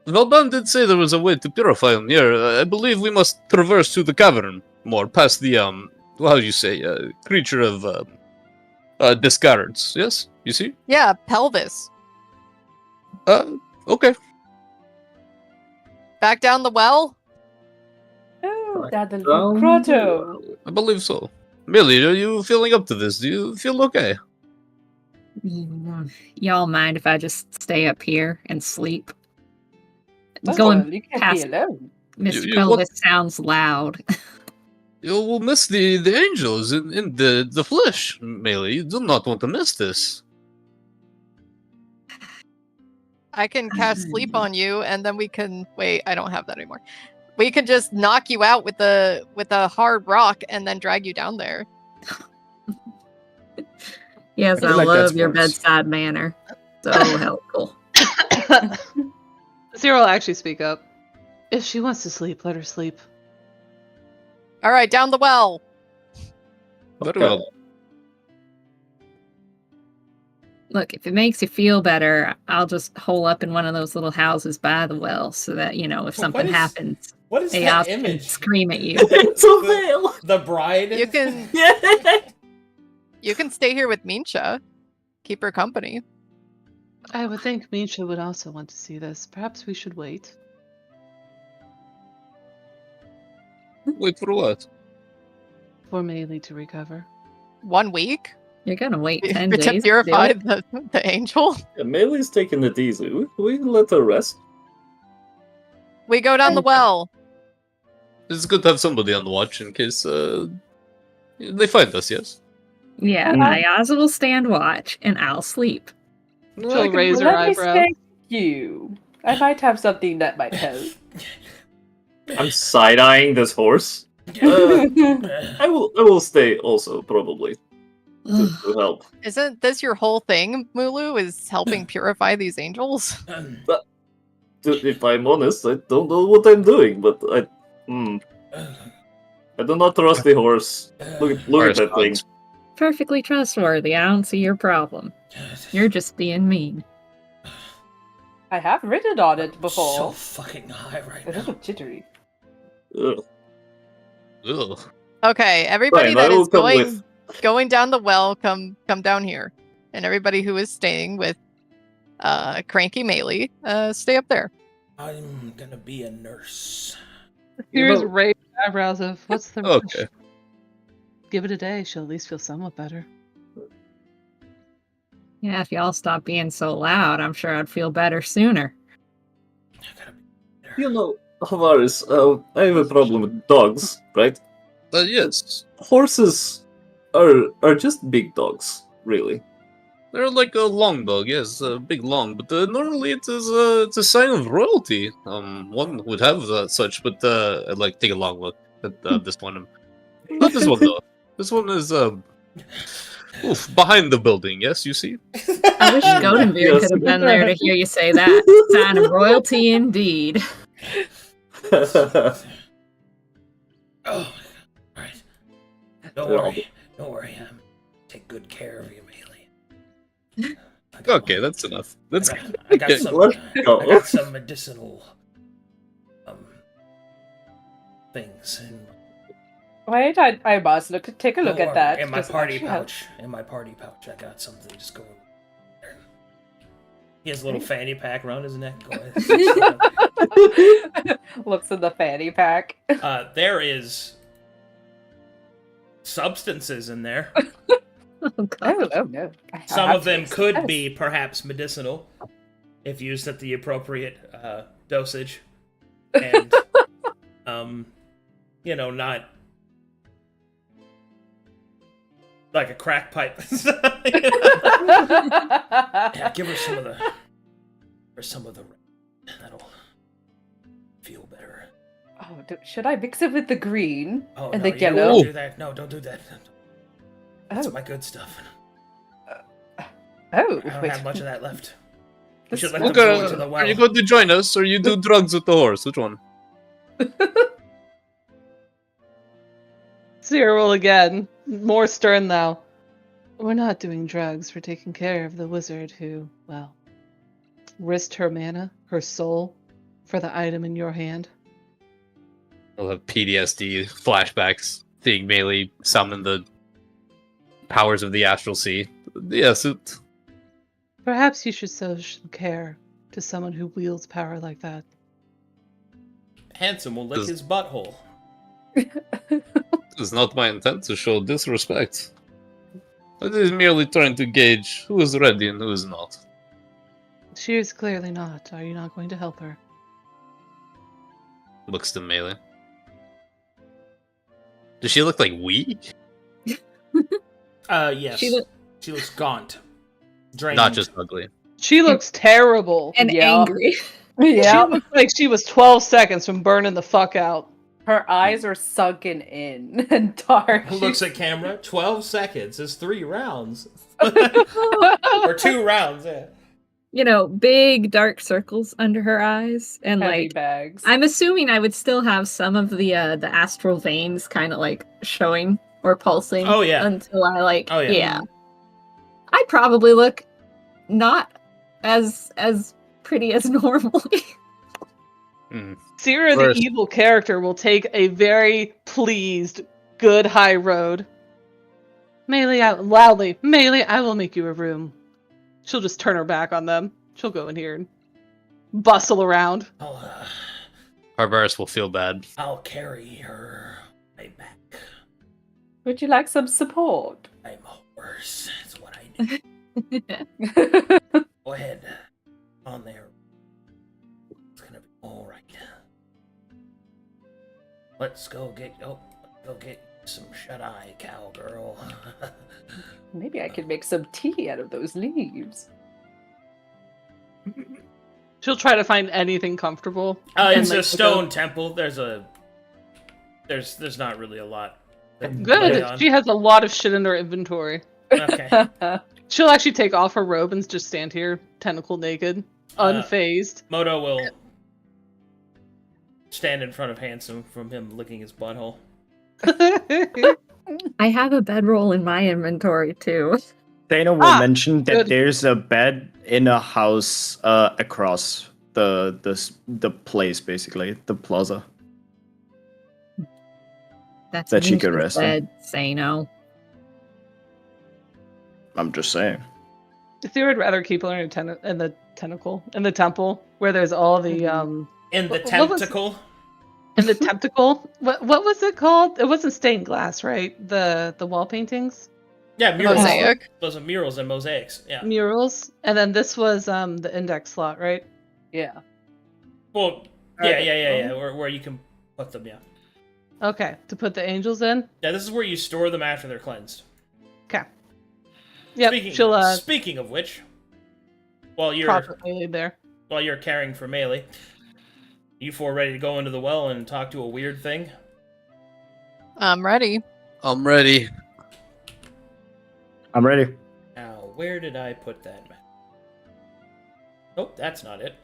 Velban did say there was a way to purify him here. I believe we must traverse to the cavern more, past the how do you say, creature of discards. Yes, you see. Yeah, pelvis. Okay. Back down the well. Oh, Dad the Um, grotto. I believe so. Millie, are you feeling up to this? Do you feel okay? Y'all mind if I just stay up here and sleep? Oh, Going you can't past be alone. Miss you- Pelvis sounds loud. You will miss the angels in the flesh, Millie. You do not want to miss this. I can cast sleep on you, and then we can wait. I don't have that anymore. We can just knock you out with a hard rock, and then drag you down there. Yes, I I like that love your sports. bedside manner. So helpful. Zero will actually speak up. If she wants to sleep, let her sleep. All right, down the well. Very well. Look, if it makes you feel better, I'll just hole up in one of those little houses by the well so that, if something happens, What is Ayaz that can image? scream at you. It's a veil. The bride. You can Yeah. you can stay here with Minsha. Keep her company. I would think Misha would also want to see this. Perhaps we should wait. Wait for what? For Meili to recover. 1 week You're gonna wait 10 to days. to do purify it? the angel. Yeah, Meili's taking it easy. We let her rest. We go down the well. It's good to have somebody on the watch in case they find us. Yes. Yeah, Ayaz will stand watch, and I'll sleep. She'll raise her Let me eyebrows. thank you. I might have something that might help. I'm side-eyeing this horse. I will stay also, probably, to help. Isn't this your whole thing, Mulu? Is helping purify these angels? If I'm honest, I don't know what I'm doing, but I do not trust the horse. Look at that thing. Perfectly trustworthy. I don't see your problem. You're just being mean. I have ridden on it So before. fucking high right A now. little jittery. Ugh. Ugh. Okay, everybody Fine, that I will is come with. going down the well, come down here, and everybody who is staying with Cranky Meili, stay up there. I'm gonna be a nurse. Here's raised eyebrows of what's the rush? Okay. Give it a day. She'll at least feel somewhat better. Yeah, if y'all stop being so loud, I'm sure I'd feel better sooner. I gotta be there. You know, Havaris, I have a problem with dogs, right? Yes. Horses are just big dogs, really. They're like a long dog, yes, a big long, but normally it is it's a sign of royalty. One would have such, but I'd like to take a long look at this one. Not this one though. This one is behind the building. Yes, you see. I wish Goldenbeard Yes. could have been there to hear you say that. Sign of royalty indeed. Oh, alright. Don't worry. Don't worry. Take good care of you, Meili. Okay, that's enough. That's I got okay. some. Let's I go. got some medicinal things Wait, I must take a look Don't at that. worry, in my Just party actually pouch. In my party pouch, I got something. Just go there. He has a little fanny pack around his neck. Go ahead. Looks in the fanny pack. There is substances in there. Oh, God. Oh no. Some of them could be perhaps medicinal if used at the appropriate dosage, and not like a crack pipe. Yeah, give her some of the. That'll feel better. Oh, should I mix it with the green Oh, and no, the you yellow? Don't do that. No, don't do that. That's Oh. my good stuff. Oh, I don't wait. have much of that left. We This- should let them Okay, go into the well. are you going to join us, or you do drugs with the horse? Which one? Cyril again. More stern now. We're not doing drugs. We're taking care of the wizard who, well, risked her mana, her soul, for the item in your hand. I'll have PTSD flashbacks, seeing Melee summon the powers of the astral sea. Yes, it. Perhaps you should show some care to someone who wields power like that. Handsome will lick Does- his butthole. It is not my intent to show disrespect. It is merely trying to gauge who is ready and who is not. She is clearly not. Are you not going to help her? Looks to Melee. Does she look like weak? Yes. She look- She looks gaunt. Drained. Not just ugly. She looks terrible. And Yeah. angry. She Yeah. looks like she was 12 seconds from burning the fuck out. Her eyes are sunken in and dark. Who looks at camera? 12 seconds is 3 rounds. Or 2 rounds, yeah. Big dark circles under her eyes, and Heavy like bags. I'm assuming I would still have some of the astral veins kind of like showing or pulsing. Oh, yeah. Until I Oh, yeah. I'd probably look not as pretty as normally. Sierra, the evil character, will take a very pleased, good high road. Melee out loudly. Melee, I will make you a room. She'll just turn her back on them. She'll go in here and bustle around. Barbarous will feel bad. I'll carry her right back. Would you like some support? I'm a horse. That's what I do. Go ahead. On there. It's gonna be alright. Let's go get some shut-eye, cowgirl. Maybe I could make some tea out of those leaves. She'll try to find anything comfortable. It's a stone temple. There's not really a lot. Good. She has a lot of shit in her inventory. Okay. She'll actually take off her robe and just stand here, tentacle naked, unfazed. Moto will stand in front of Handsome from him licking his butthole. I have a bedroll in my inventory too. Dana will mention that there's a bed in a house across the place, basically the plaza. That's that she could rest in. Say no. I'm just saying. Theo would rather keep her in the temple where there's all the in the tentacle. In the tentacle. What was it called? It wasn't stained glass, right? The wall paintings. Yeah, murals. Mosaic. Those are murals and mosaics. Yeah. Murals, and then this was the index slot, right? Yeah. Well, yeah. Where you can put them. Yeah. Okay, to put the angels in. Yeah, this is where you store them after they're cleansed. Okay. Yep. Speaking of which, while you're carrying for Melee, you four ready to go into the well and talk to a weird thing? I'm ready. I'm ready. I'm ready. Now, where did I put that map? Oh, that's not it.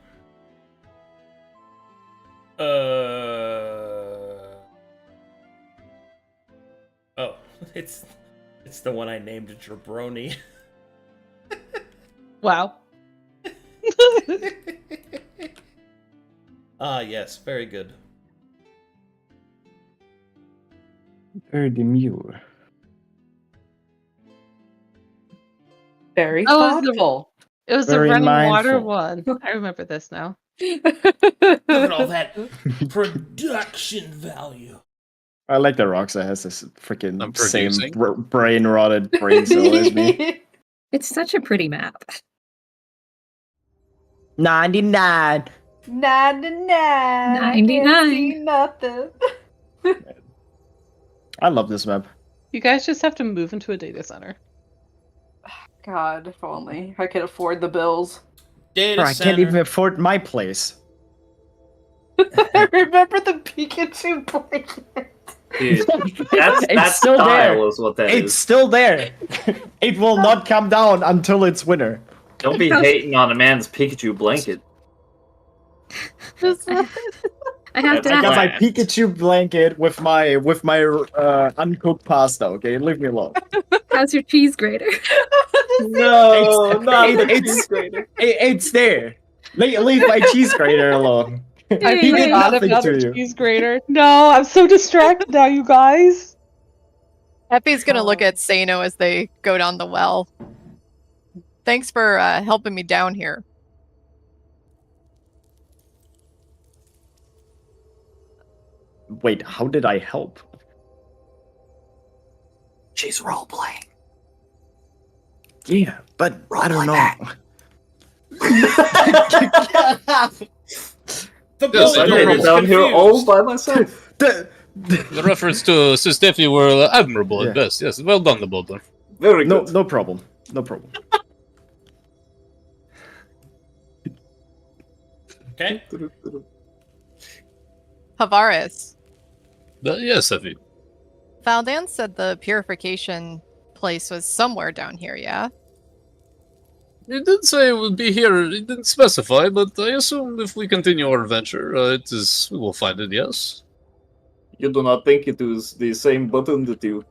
Oh, it's the one I named Jabroni. Wow. Ah, yes, very good. Very demure. Very thoughtful. It was Very the running water mindful. one. I remember this now. Look at all that production value. I like that Roxa has this freaking I'm same producing. brain rotted brain cell as me. It's such a pretty map. 99. 99. 99. Can't see nothing. I love this map. You guys just have to move into a data center. God, if only I could afford the bills. Data I center. can't even afford my place. I remember the Pikachu blanket. Dude, It's that's still style there. is what that It's is. still there. It will not come down until it's winter. Don't be hating on a man's Pikachu blanket. I have to I got ask. my Pikachu blanket with my uncooked pasta. Okay, leave me alone. How's your cheese grater? No, It's there. Leave my cheese grater alone. I He did forgot nothing about to the you. cheese grater. No, I'm so distracted now, you guys. Epi's gonna look at Sano as they go down the well. Thanks for helping me down here. Wait, how did I help? She's role playing. Yeah, but I don't know. The Yes, I boulder made it is down here confused. all by myself. The reference to Sis Steffi were admirable Yeah. at best. Yes, well done, the Boulder. Very No, good. no problem. No problem. Okay. Tavares. Yes, Steffi. Valdan said the purification place was somewhere down here, yeah? It didn't say it would be here. It didn't specify, but I assume if we continue our adventure, we will find it. Yes. You do not think it was the same button that you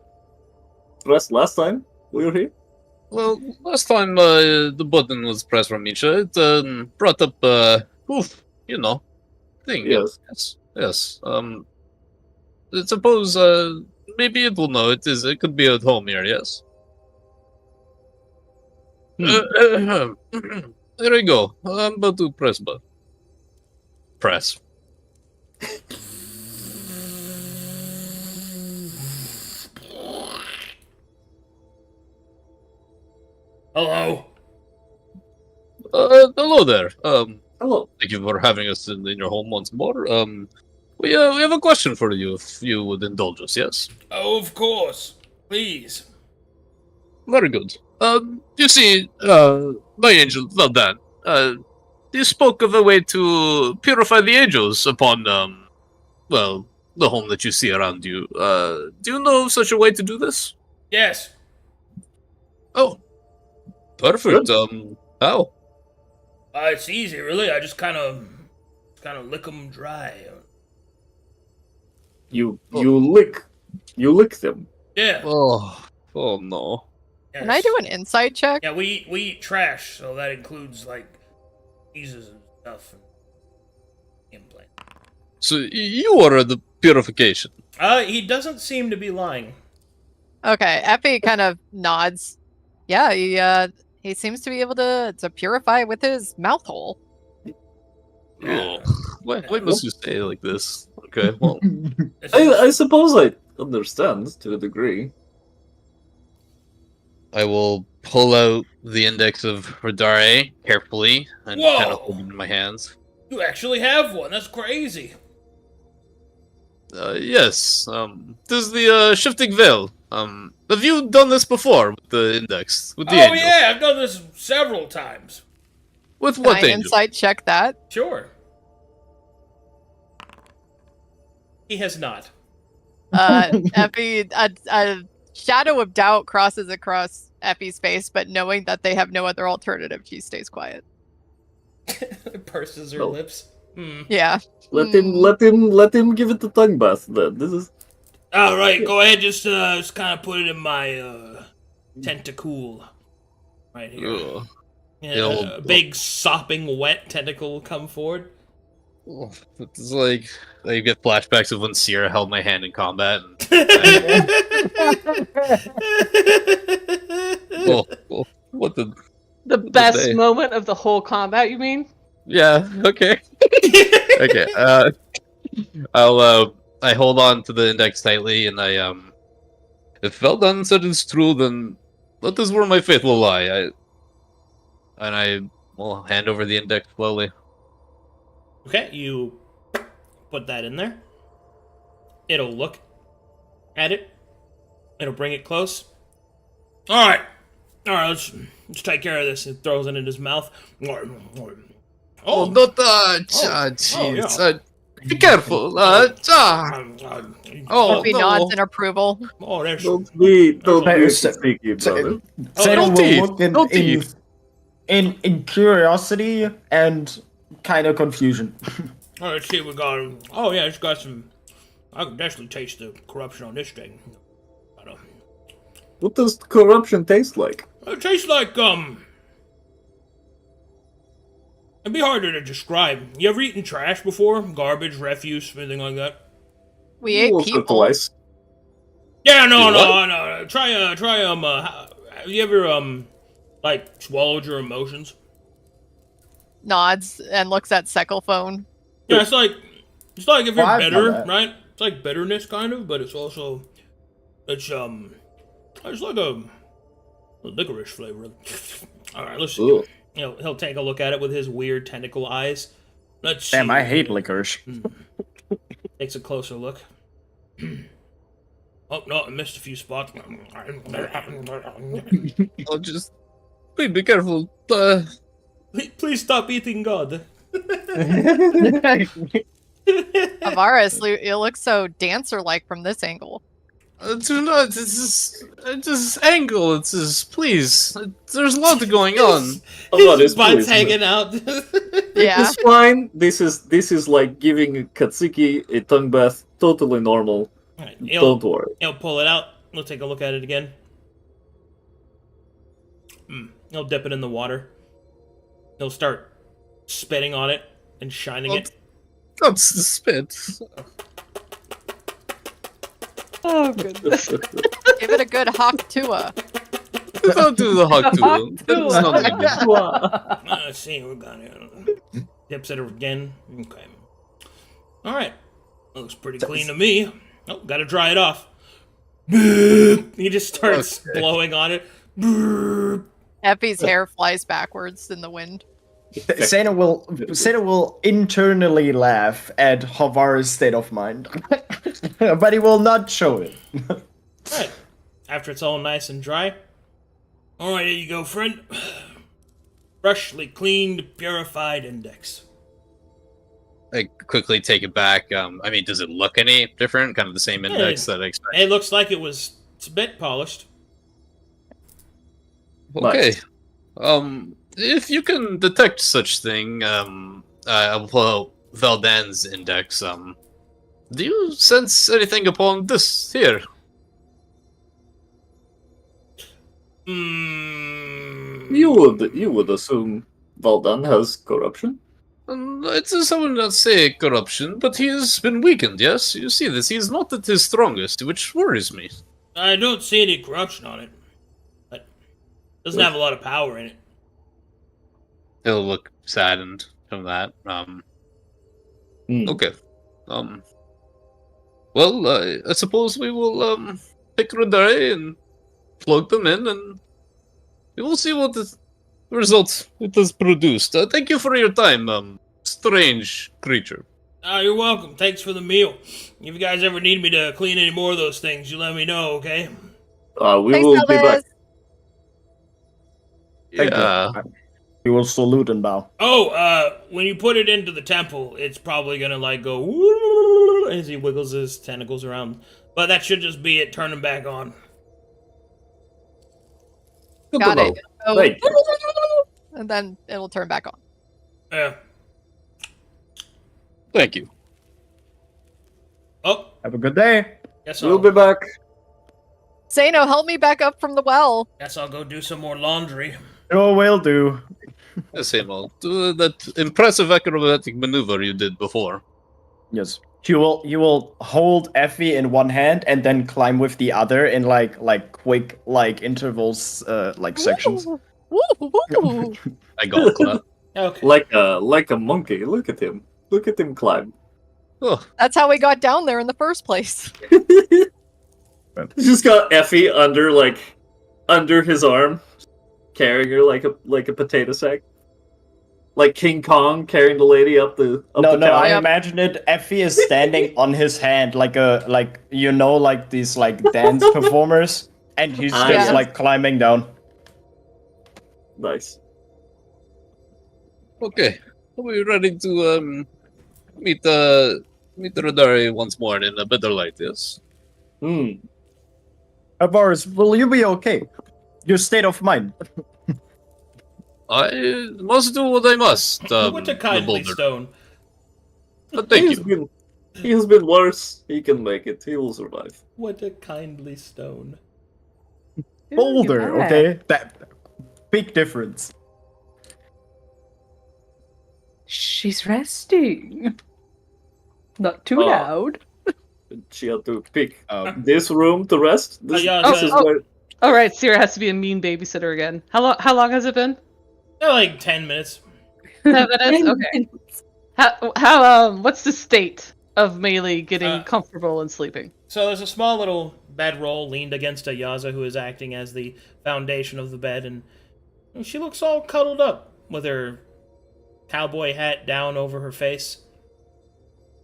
pressed last time we were here? Well, last time the button was pressed from Misha, it brought up you know, thing. Yes. Yes. I suppose maybe it will know it is. It could be at home here. Yes. There we go. I'm about to press button. Press. Hello. Hello there. Hello. Thank you for having us in your home once more. We have a question for you, if you would indulge us. Yes. Oh, of course. Please. Very good. You see, my angel, well done. You spoke of a way to purify the angels upon, well, the home that you see around you. Do you know of such a way to do this? Yes. Oh, perfect. How? It's easy, really. I just kind of lick them dry. You lick them. Yeah. Oh no. Can I do an insight check? Yeah, we eat trash, so that includes like cheeses and stuff. And implant. So you are the purification. He doesn't seem to be lying. Okay, Effie kind of nods. Yeah, he seems to be able to purify with his mouth hole. Oh, why must you say it like this? Okay, well, I suppose I understand to a degree. I will pull out the index of Redare carefully and Whoa! kind of hold it in my hands. You actually have one. That's crazy. Yes, this is the shifting veil. Have you done this before with the index? With the angel? Yeah, I've done this several times. With Can what I angel? insight check that? Sure. He has not. Effie, a shadow of doubt crosses across Effie's face, but knowing that they have no other alternative, she stays quiet. Purses her Oh. lips. Yeah. Let him give it the tongue bath then. This is All right, go ahead. Just kind of put it in my tentacle right here. Ugh. Yeah, Yeah, a big sopping wet tentacle will come forward. It's like you get flashbacks of when Sierra held my hand in combat. And, what the? The best day. moment of the whole combat, you mean? Yeah. Okay. Okay. I hold on to the index tightly, and if Veldon said it's true, then that is where my faith will lie. I will hand over the index slowly. Okay, you put that in there. It'll look at it. It'll bring it close. All right, let's take care of this. He throws it in his mouth. Oh, not jeez. yeah. Be careful. Oh, Effie no. nods in approval. There's don't be Say- sneaky, brother. Zeno no will teeth, look no teeth. in curiosity and kind of confusion. All right, let's see what we got. Oh yeah, it's got some. I can definitely taste the corruption on this thing. What does corruption taste like? It tastes like It'd be harder to describe. You ever eaten trash before? Garbage, refuse, anything like that? We ate Once or people. twice. Yeah, no. Try have you ever like swallowed your emotions? Nods and looks at Seckle phone. Yeah, it's like if you're Well, I've done bitter, that. right? It's like bitterness kind of, but it's also it's like a licorice flavor. All right, let's see. Ugh. He'll take a look at it with his weird tentacle eyes. Let's Damn, see. I hate licorice. Takes a closer look. Oh no, I missed a few spots. I'll just please be careful. Please stop eating God. Avaris, you look so dancer-like from this angle. Do not. This angle. It's just please. There's a lot going on. His butt's hanging out. Yeah. It's fine. This is like giving Katsuki a tongue bath. Totally normal. Alright, Don't worry. He'll pull it out. We'll take a look at it again. He'll dip it in the water. He'll start spitting on it and shining it. That's the spit. Oh goodness. Give it a good hawk tua. Don't do the hawk to him. That's not good. Let's see, we're gonna dips it again. Okay. Alright. Looks pretty clean to me. Oh, gotta dry it off. He just starts blowing on it. Effie's hair flies backwards in the wind. Sena will internally laugh at Havaru's state of mind, but he will not show it. Alright. After it's all nice and dry. Alright, here you go, friend. Freshly cleaned, purified index. I quickly take it back. I mean, does it look any different? Kind of the same index that I expect. It looks like it's a bit polished. Okay. If you can detect such thing, I'll pull out Valdan's index. Do you sense anything upon this here? You would assume Valdan has corruption. It's someone that say corruption, but he has been weakened, yes? You see this, he's not at his strongest, which worries me. I don't see any corruption on it. But doesn't have a lot of power in it. He'll look saddened from that. Okay. Well, I suppose we will pick Redare and plug them in, and we will see what the results it has produced. Thank you for your time, strange creature. You're welcome. Thanks for the meal. If you guys ever need me to clean any more of those things, you let me know, okay? We Thanks, will be back. Yeah. We will salute and bow. Oh, when you put it into the temple, it's probably gonna go woo as he wiggles his tentacles around. But that should just be it. Turn him back on. Got it. Oh, Right. and then it'll turn back on. Yeah. Thank you. Oh, Have a good day. We'll be back. Sano, help me back up from the well. Guess I'll go do some more laundry. Oh, will do. Same old. Do that impressive acrobatic maneuver you did before. Yes. You will hold Effie in one hand and then climb with the other in quick intervals sections. Woo, woo, woo. I got clap. Okay. Like a monkey. Look at him. Look at him climb. Oh, That's how we got down there in the first place. He's just got Effie under his arm, carrying her like a potato sack. Like King Kong carrying the lady up the No, tower. I imagined Effie is standing on his hand like these dance performers, and he's just yeah. climbing down. Nice. okay. Are we ready to meet Redare once more in a better light? Yes. Boris, will you be okay? Your state of mind. I must do what I must. What a kindly Boulder. stone. Thank you. He's been worse. He can make it. He will survive. What a kindly stone. Boulder, okay? That big difference. She's resting. Not too loud. She had to pick this room to rest. This is where. All right, Sierra has to be a mean babysitter again. How long has it been? Like 10 minutes. 10 minutes. Okay. How what's the state of Melee getting comfortable and sleeping? So there's a small little bedroll leaned against a Yaza who is acting as the foundation of the bed, and she looks all cuddled up with her cowboy hat down over her face.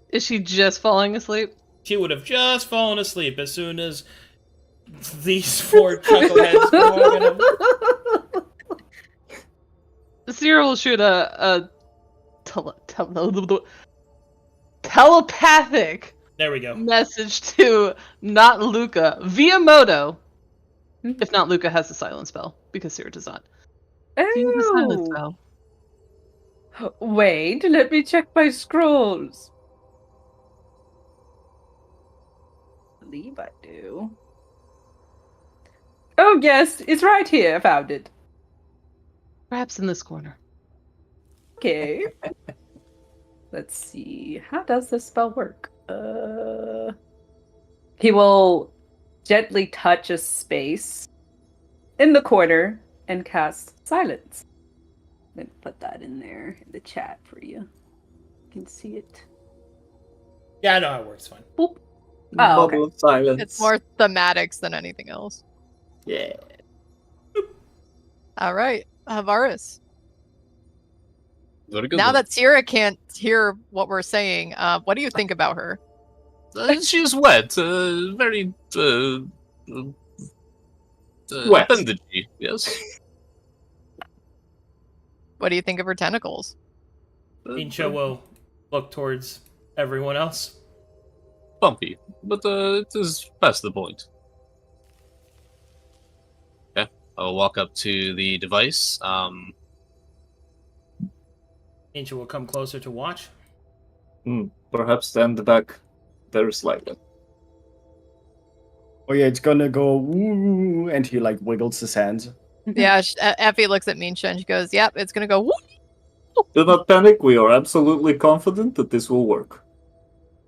Is she just falling asleep? She would have just fallen asleep as soon as these four chuckleheads were walking up. Sierra will shoot a telepathic There we go. message to not Luca via Moto. If not, Luca has the silent spell because Sierra does not. Via the silent spell. Wait, let me check my scrolls. I believe I do. Oh yes, it's right here. I found it. Perhaps in this corner. Okay. Let's see. How does this spell work? He will gently touch a space in the corner and cast silence. Let me put that in there in the chat for you. You can see it. Yeah, I know how it works. Fine. Boop. Oh, Bubble okay. of silence. It's more thematics than anything else. Yeah. All right, Havaris. Very good. Now that Sierra can't hear what we're saying, what do you think about her? She's wet, very Wet. appendagey, yes. What do you think of her tentacles? Incha will look towards everyone else. Bumpy, but it is past the point. Okay, I'll walk up to the device. Incha will come closer to watch. Perhaps stand back very slightly. Oh yeah, it's gonna go woo, and he like wiggles his hands. Yeah, Effie looks at Minsha and she goes, "Yep, it's gonna go." Whoop. Do not panic. We are absolutely confident that this will work.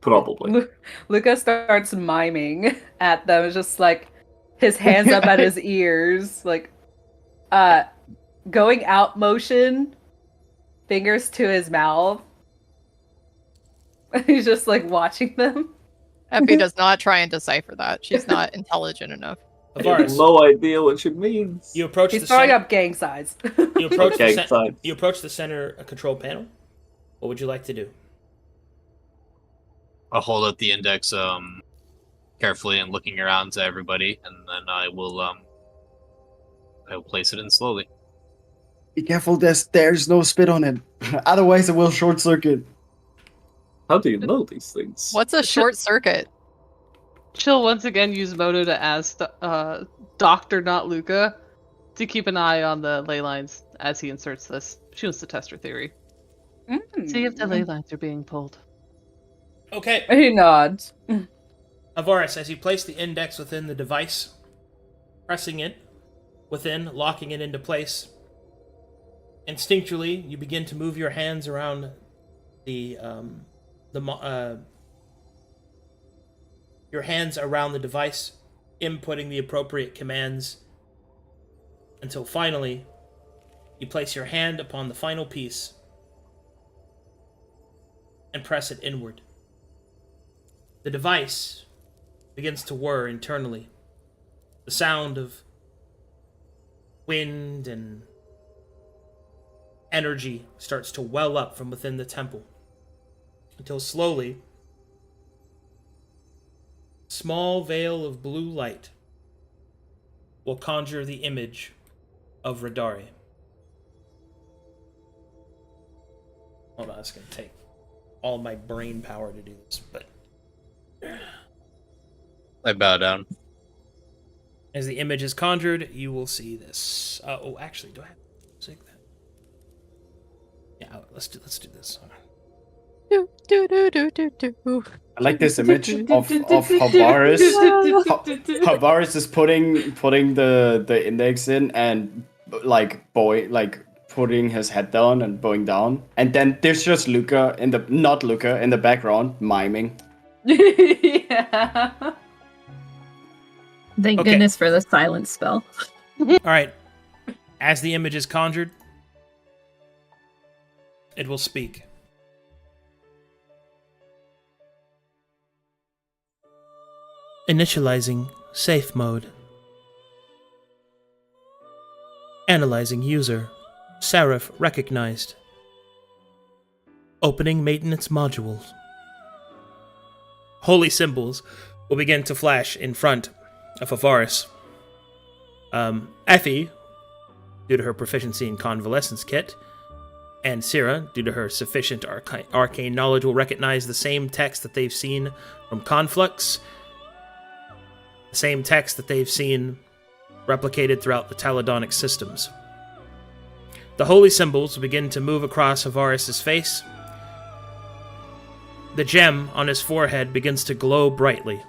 Probably. Luca starts miming at them, just like his hands up at his ears, like going out motion, fingers to his mouth. He's just like watching them. Effie does not try and decipher that. She's not intelligent enough. I have Avaris, no idea what she means. you approach He's the throwing center. up gang signs. You approach Okay, the fine. You approach the center control panel. What would you like to do? I'll hold up the index carefully and looking around to everybody, and then I will place it in slowly. Be careful, there's no spit on it. Otherwise it will short circuit. How do you know these things? What's a short circuit? She'll once again use Moto to ask Doctor, not Luca, to keep an eye on the ley lines as he inserts this. She wants to test her theory. See if the ley lines are being pulled. Okay, He nods. Avaris, as you place the index within the device, pressing it within, locking it into place, instinctually you begin to move your hands around your hands around the device, inputting the appropriate commands, until finally you place your hand upon the final piece and press it inward. The device begins to whir internally. The sound of wind and energy starts to well up from within the temple, until slowly a small veil of blue light will conjure the image of Redare. Hold on, it's going to take all my brain power to do this, but I bow down. as the image is conjured, you will see this. Actually, do I have music? Yeah, let's do this. Do, do, do, do, do, do. I like this image of Havaris. Havaris is putting the index in and putting his head down and bowing down. And then there's just Luca in the background miming. Yeah. Thank Okay. goodness for the silence spell. All right. As the image is conjured, it will speak. Initializing safe mode. Analyzing user. Seraph recognized. Opening maintenance modules. Holy symbols will begin to flash in front of Avaris. Effie, due to her proficiency in Convalescence Kit, and Syrah, due to her sufficient arcane knowledge, will recognize the same text that they've seen from Conflux, the same text that they've seen replicated throughout the Taladonic systems. The holy symbols will begin to move across Avaris' face. The gem on his forehead begins to glow brightly.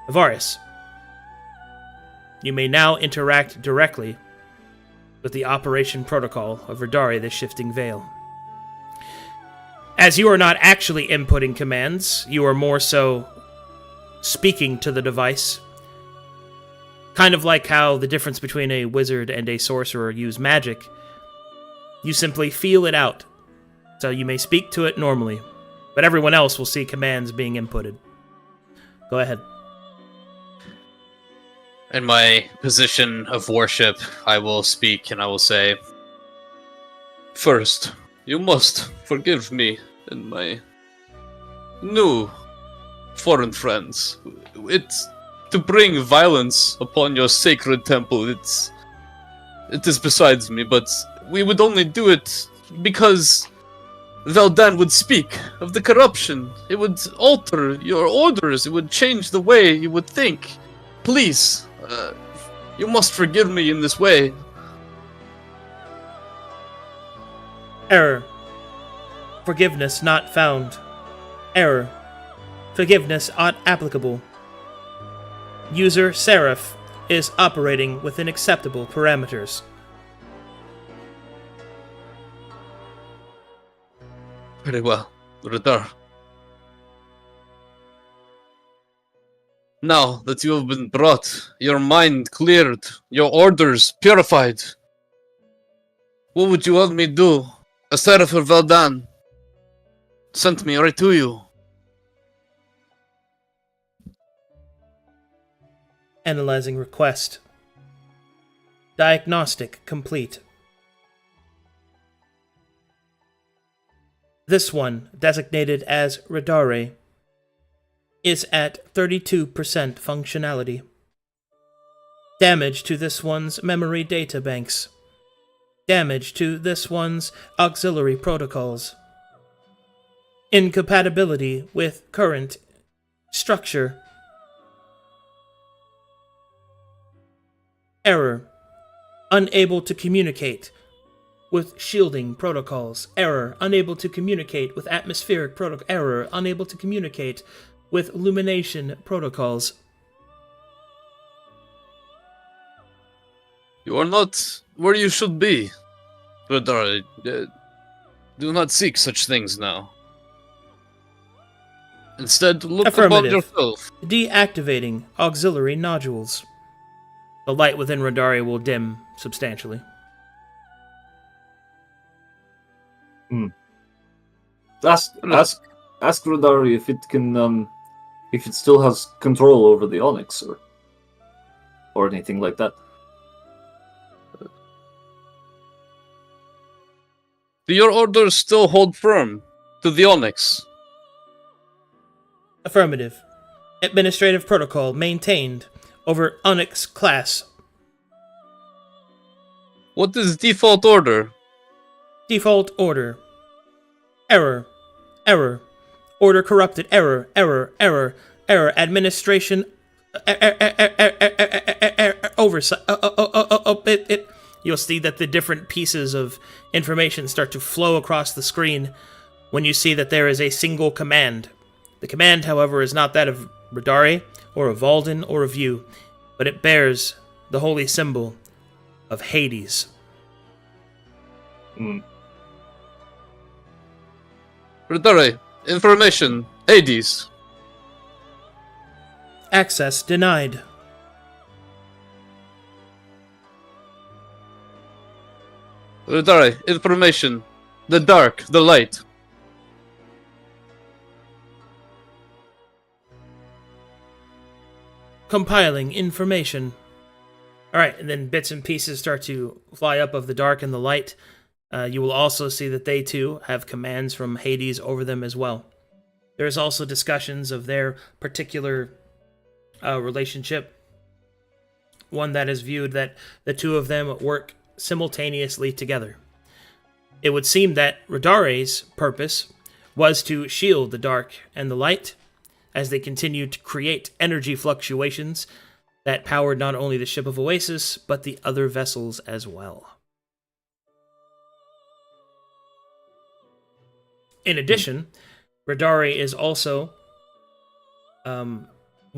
Avaris, you may now interact directly with the operation protocol of Redare, the Shifting Veil. As you are not actually inputting commands, you are more so speaking to the device. Kind of like how the difference between a wizard and a sorcerer use magic. You simply feel it out, so you may speak to it normally, but everyone else will see commands being inputted. Go ahead. In my position of worship, I will speak and I will say, "First, you must forgive me and my new foreign friends. It's to bring violence upon your sacred temple. It is besides me, but we would only do it because Veldan would speak of the corruption. It would alter your orders. It would change the way you would think. Please, you must forgive me in this way." Error. Forgiveness not found. Error. Forgiveness not applicable. User Seraph is operating within acceptable parameters. Very well, Redare. Now that you have been brought, your mind cleared, your orders purified, what would you have me do? A Seraph of Veldan sent me right to you. Analyzing request. Diagnostic complete. This one, designated as Redare, is at 32% functionality. Damage to this one's memory data banks. Damage to this one's auxiliary protocols. Incompatibility with current structure. Error. Unable to communicate with shielding protocols. Error. Unable to communicate with atmospheric protocol. Error. Unable to communicate with illumination protocols. You are not where you should be, Redare. Do not seek such things now. Instead, look above Affirmative. yourself. Deactivating auxiliary nodules. The light within Redare will dim substantially. Ask Redare if it can, if it still has control over the Onyx or anything like that. Do your orders still hold firm to the Onyx? Affirmative. Administrative protocol maintained over Onyx class. What is default order? Default order. Error. Error. Order corrupted. Error. Error. Error. Error. Administration. Oversight. You'll see that the different pieces of information start to flow across the screen when you see that there is a single command. The command, however, is not that of Redare, or of Valden, or of you, but it bears the holy symbol of Hades. Redare, information, Hades. Access denied. Redare, information, the dark, the light. Compiling information. Alright, and then bits and pieces start to fly up of the dark and the light. You will also see that they too have commands from Hades over them as well. There's also discussions of their particular relationship. One that is viewed that the two of them work simultaneously together. It would seem that Redare's purpose was to shield the dark and the light as they continued to create energy fluctuations that powered not only the ship of Oasis, but the other vessels as well. In addition, Redare is also, one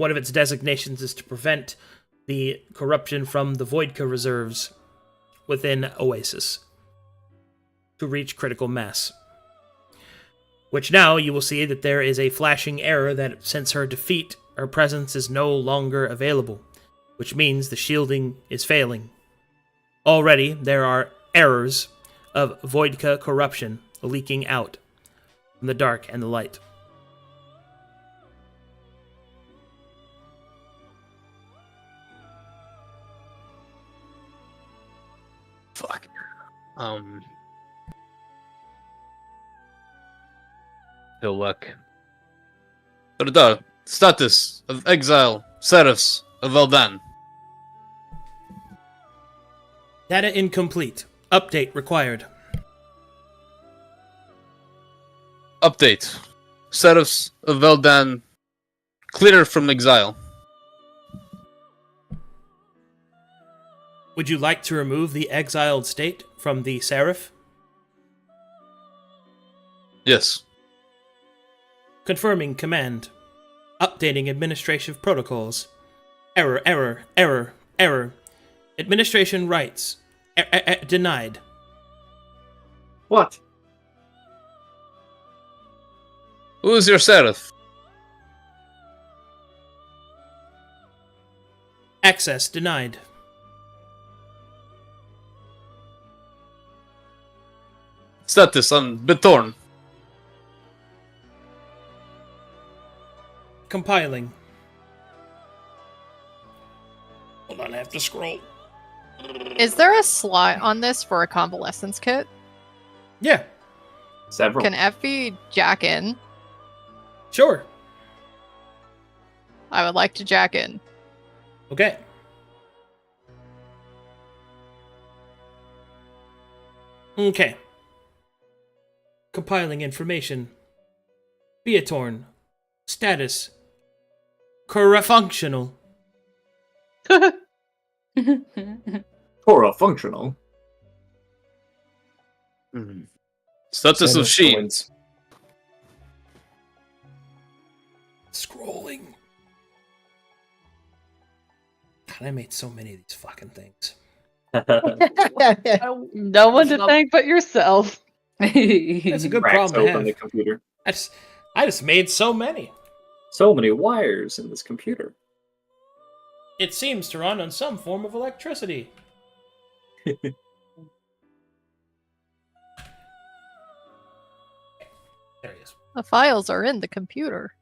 of its designations is to prevent the corruption from the Voidka reserves within Oasis to reach critical mass. Which now you will see that there is a flashing error that since her defeat, her presence is no longer available, which means the shielding is failing. Already, there are errors of Voidka corruption leaking out from the dark and the light. Fuck. He'll look. Redare, status of exile, Seraphs of Eldan. Data incomplete. Update required. Update. Seraphs of Eldan clear from exile. Would you like to remove the exiled state from the Seraph? Yes. Confirming command. Updating administrative protocols. Error, error, error, error. Administration rights. Denied. What? Who is your Seraph? Access denied. Status on Betorn. Compiling. Hold on, I have to scroll. Is there a slot on this for a convalescence kit? Yeah, Several. Can Effie jack in? sure. I would like to jack in. Okay. Okay. Compiling information. Beatorn. Status. Functional. Cora functional. Status of Sheen. Coins. Scrolling. God, I made so many of these fucking things. No one to thank but yourself. That's a good Cracks problem to open the have. computer. I just made so many. So many wires in this computer. It seems to run on some form of electricity. There he is. The files are in the computer.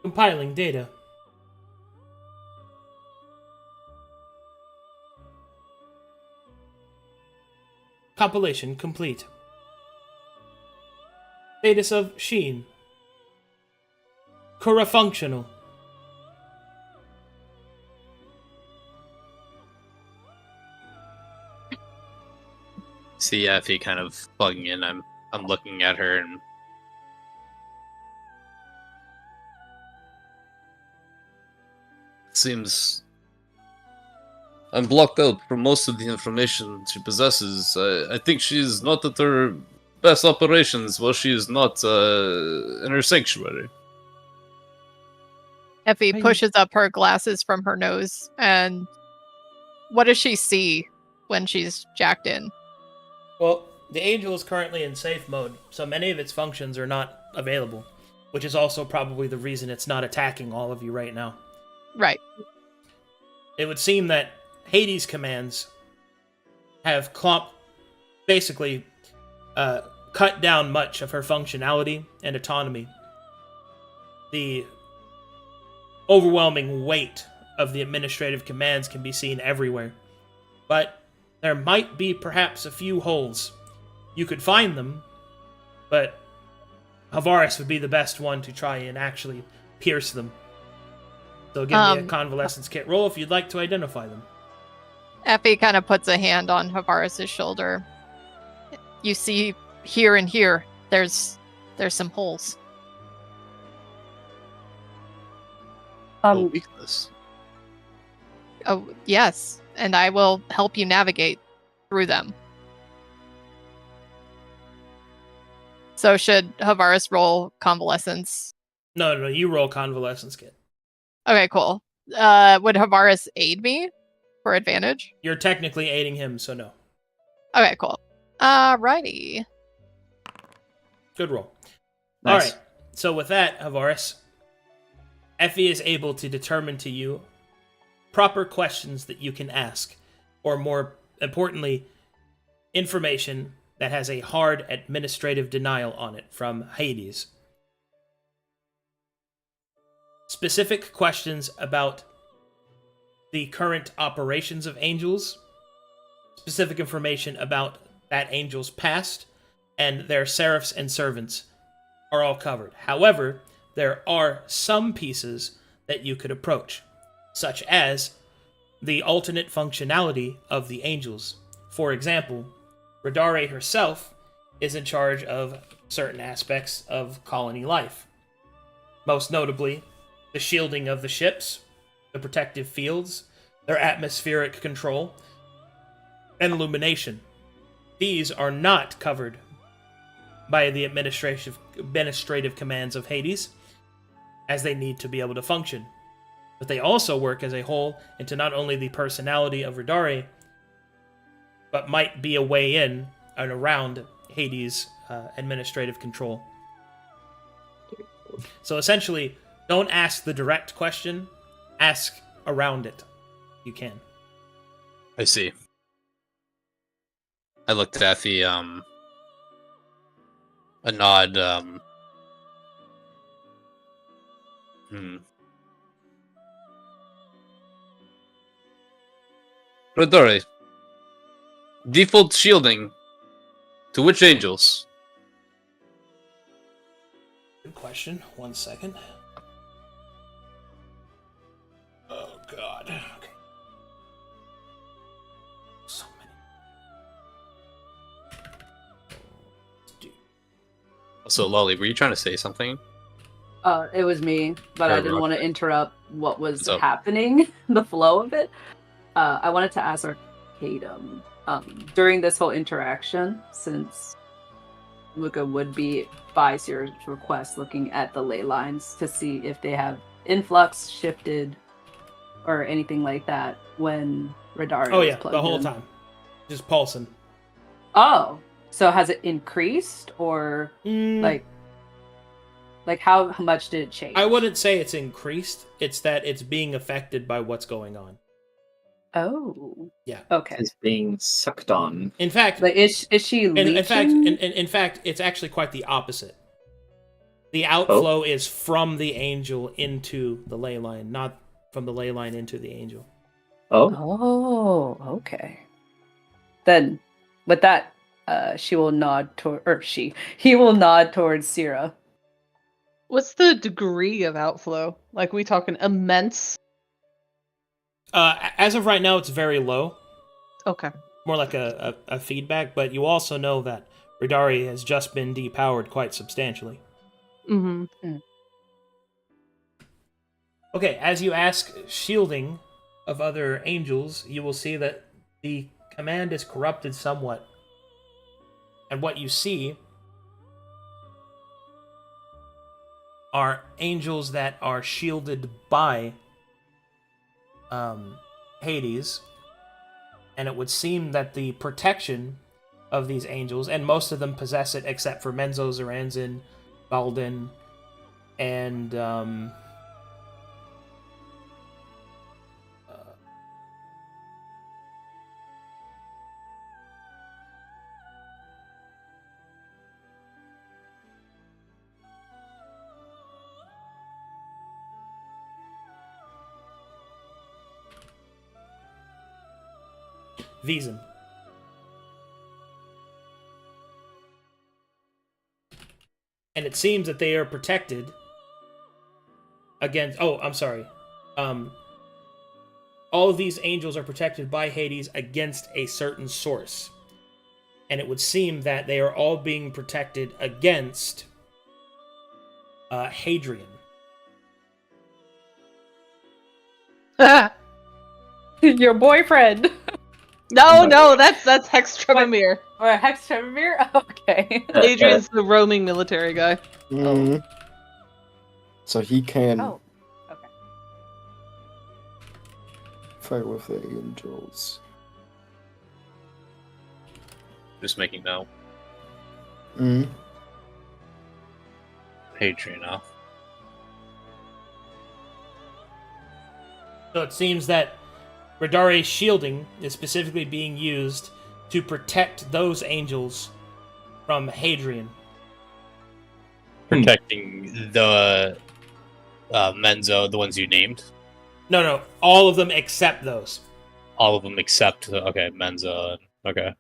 Compiling data. Compilation complete. Status of Sheen. Cora functional. See Effie kind of plugging in. I'm looking at her and seems I'm blocked out from most of the information she possesses. I think she's not at her best operations while she is not in her sanctuary. Effie pushes up her glasses from her nose, and what does she see when she's jacked in? Well, the Angel is currently in safe mode, so many of its functions are not available, which is also probably the reason it's not attacking all of you right now. Right. It would seem that Hades' commands have basically cut down much of her functionality and autonomy. The overwhelming weight of the administrative commands can be seen everywhere. But there might be perhaps a few holes. You could find them, but Havaris would be the best one to try and actually pierce them. So give me a convalescence kit roll if you'd like to identify them. Effie kind of puts a hand on Havaris' shoulder. You see here and here, there's some holes. Weakness. Oh, yes. And I will help you navigate through them. So should Havaris roll convalescence? No, you roll convalescence kit. Okay, cool. Would Havaris aid me? for advantage? You're technically aiding him, so no. Okay, cool. Righty. Good roll. Nice. All right. So with that, Havaris, Effie is able to determine to you proper questions that you can ask, or more importantly, information that has a hard administrative denial on it from Hades. Specific questions about the current operations of angels, specific information about that angel's past, and their seraphs and servants are all covered. However, there are some pieces that you could approach, such as the alternate functionality of the angels. For example, Redare herself is in charge of certain aspects of colony life. Most notably, the shielding of the ships, the protective fields, their atmospheric control, and illumination. These are not covered by the administrative commands of Hades, as they need to be able to function. But they also work as a whole into not only the personality of Redare, but might be a way in and around Hades' administrative control. So essentially, don't ask the direct question, ask around it. You can. I see. I looked at the a nod. Redare. Default shielding. To which angels? Good question. 1 second. Oh, God. Okay. So many. So, Lolly, were you trying to say something? It was me, but I didn't Roger. want to interrupt what was So- happening, the flow of it. I wanted to ask Arcadum, during this whole interaction, since Luca would be, by Sierra's request, looking at the ley lines to see if they have influx, shifted, or anything like that when Redare Oh was yeah, plugged the whole in. time. Just pulsing. Oh, so has it increased, or like how much did it change? I wouldn't say it's increased. It's that it's being affected by what's going on. Oh. Yeah. Okay. Is being sucked on. In fact, Like, is she leeching? in fact, it's actually quite the opposite. The outflow is from the angel into the ley line, not from the ley line into the angel. Oh, Oh, okay. Then, with that, he will nod towards Sierra. What's the degree of outflow? Like, we talking immense? As of right now, it's very low. Okay. More like a feedback, but you also know that Redare has just been depowered quite substantially. Mm-hmm. Okay, as you ask shielding of other angels, you will see that the command is corrupted somewhat. And what you see are angels that are shielded by Hades, and it would seem that the protection of these angels, and most of them possess it except for Menzo, Zaranzin, Balden, and Wiesen. And it seems that they are protected against... Oh, I'm sorry. All of these angels are protected by Hades against a certain source. And it would seem that they are all being protected against Hadrian. Your boyfriend. No, that's Hex Tremamir. Or Hex Tremamir? Okay. Adrian's the roaming military guy. Mhm. So he can, Oh, okay. fight with the angels. Just making note. Mm. Hadrian. So it seems that Redare's shielding is specifically being used to protect those angels from Hadrian. Protecting the Menzo, the ones you named. No, all of them except those. All of them except okay, Menzo. Okay.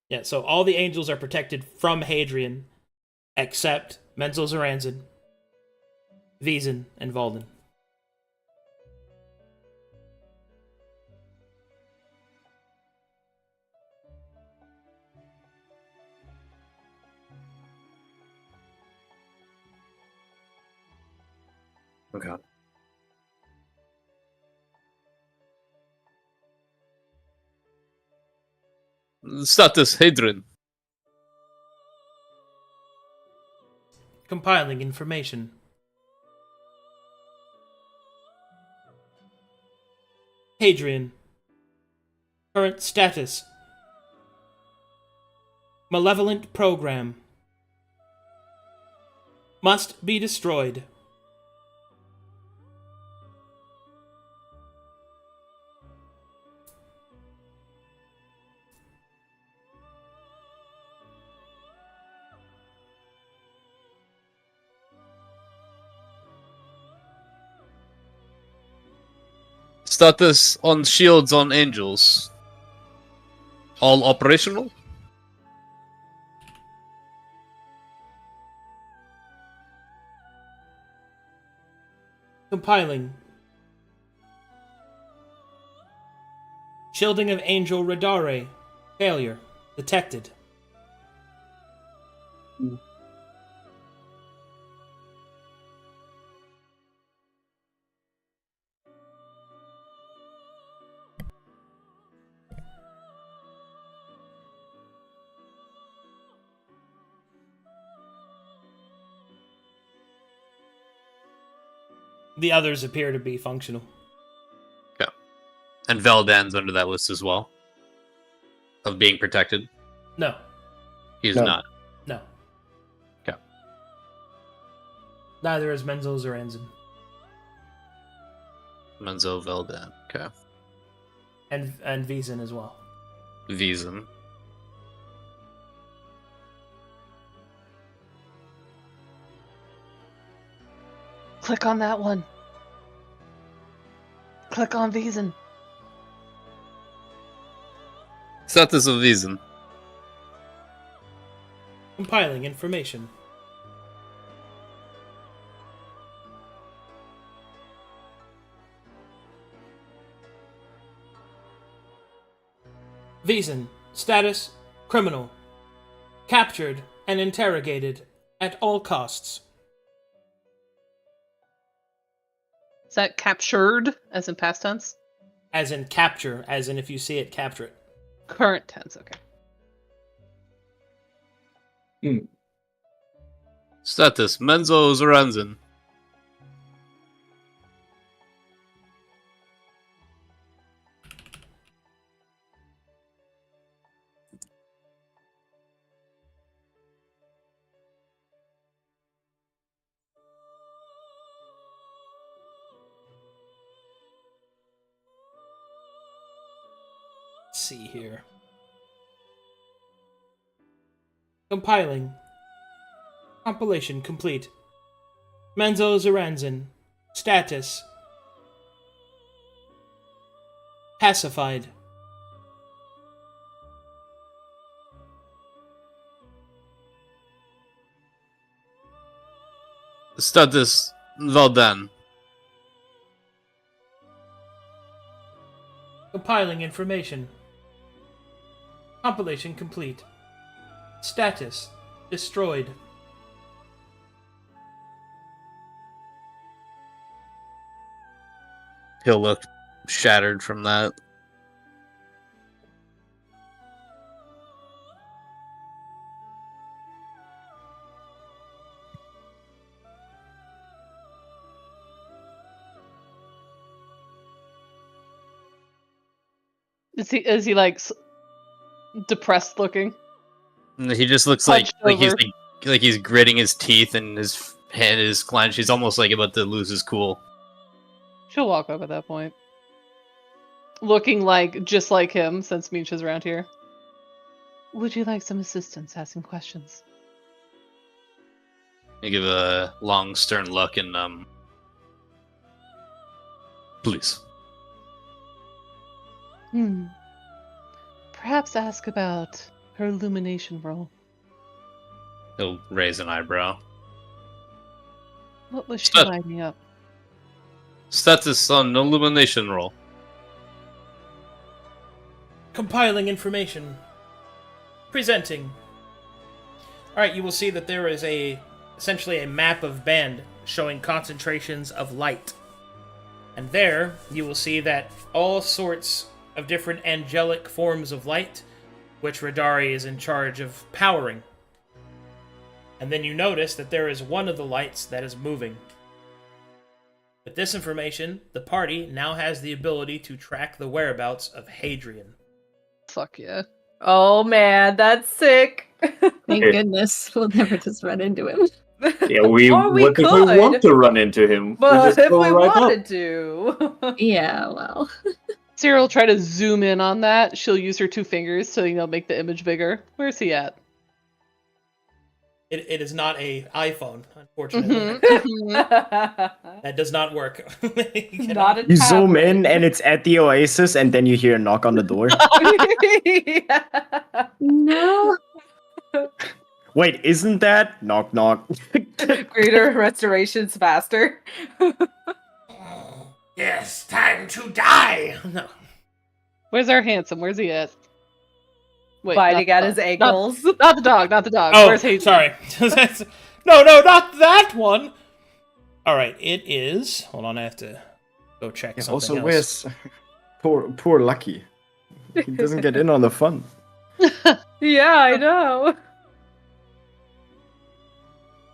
Yeah, so all the angels are protected from Hadrian, except Menzel Zoranzan, Wiesen, and Valden. Okay. Status Hadrian. Compiling information. Hadrian. Current status. Malevolent program. Must be destroyed. Status on shields on angels. All operational? Compiling. Shielding of Angel Redare. Failure. Detected. The others appear to be functional. Okay. And Veldan's under that list as well. Of being protected. No. He's No. not. No. Okay. Neither is Menzel Zoranzan. Menzo Veldan. Okay. And Wiesen as well. Wiesen. Click on that one. Click on Wiesen. Status of Wiesen. Compiling information. Wiesen. Status. Criminal. Captured and interrogated at all costs. Is that captured, as in past tense? As in capture, as in if you see it, capture it. Current tense, okay. Status Menzo Zoranzan. Let's see here. Compiling. Compilation complete. Menzo Zoranzan. Status. Pacified. Status Veldan. Compiling information. Compilation complete. Status. Destroyed. He'll look shattered from that. Is he like depressed looking? He just looks like Hunched he's over. like he's gritting his teeth and his hand is clenched. He's almost like about to lose his cool. She'll walk up at that point. Looking like just like him, since Misha's around here. Would you like some assistance asking questions? You give a long, stern look and please. Perhaps ask about her illumination role. He'll raise an eyebrow. What was she Stud- lighting up? Status on illumination roll. Compiling information. Presenting. Alright, you will see that there is essentially a map of band showing concentrations of light. And there, you will see that all sorts of different angelic forms of light, which Redare is in charge of powering. And then you notice that there is one of the lights that is moving. With this information, the party now has the ability to track the whereabouts of Hadrian. Fuck yeah. Oh man, that's sick. Thank goodness we'll never just run into him. Yeah, we Or we what if we could, want to run into him? But just if go we right up. wanted to. Yeah, well. Sarah will try to zoom in on that. She'll use her 2 fingers to, make the image bigger. Where's he at? It is not a iPhone, unfortunately. Mhm. That does not work. You Not a You zoom tablet. in and it's at the Oasis, and then you hear a knock on the door. Yeah. No. Wait, isn't that? Knock, knock. Greater restorations faster. Yes, time to die! No. Where's our handsome? Where's he at? Wait, Biting not at the his dog. ankles. Not the dog, not the dog. Oh, Where's Hadrian? sorry. No, not that one! Alright, it is... Hold on, I have to go check something Also, else. where's poor Lucky? He doesn't get in on the fun. Yeah, I know.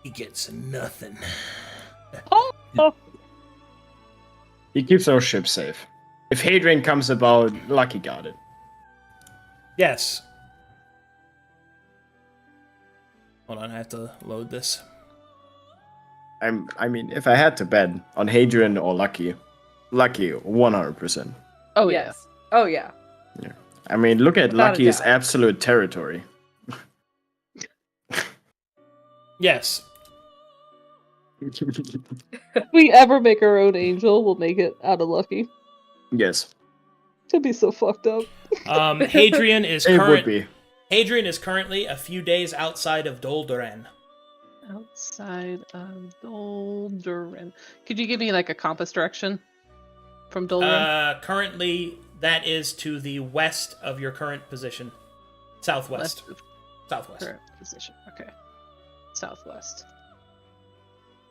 He gets nothing. He keeps our ship safe. If Hadrian comes about, Lucky got it. Yes. Hold on, I have to load this. I mean, if I had to bet on Hadrian or Lucky, 100%. Oh, yeah. Yes. Oh yeah. I mean, look at Without a Lucky's doubt. absolute territory. Yes. If we ever make our own angel, we'll make it out of Lucky. Yes, It'd be so fucked up. Hadrian is it would current. be. Hadrian is currently a few days outside of Doldoran. Outside of Doldoran. Could you give me like a compass direction from Doldoran? Currently, that is to the west of your current position. Southwest. West of Southwest. current position. Okay. Southwest.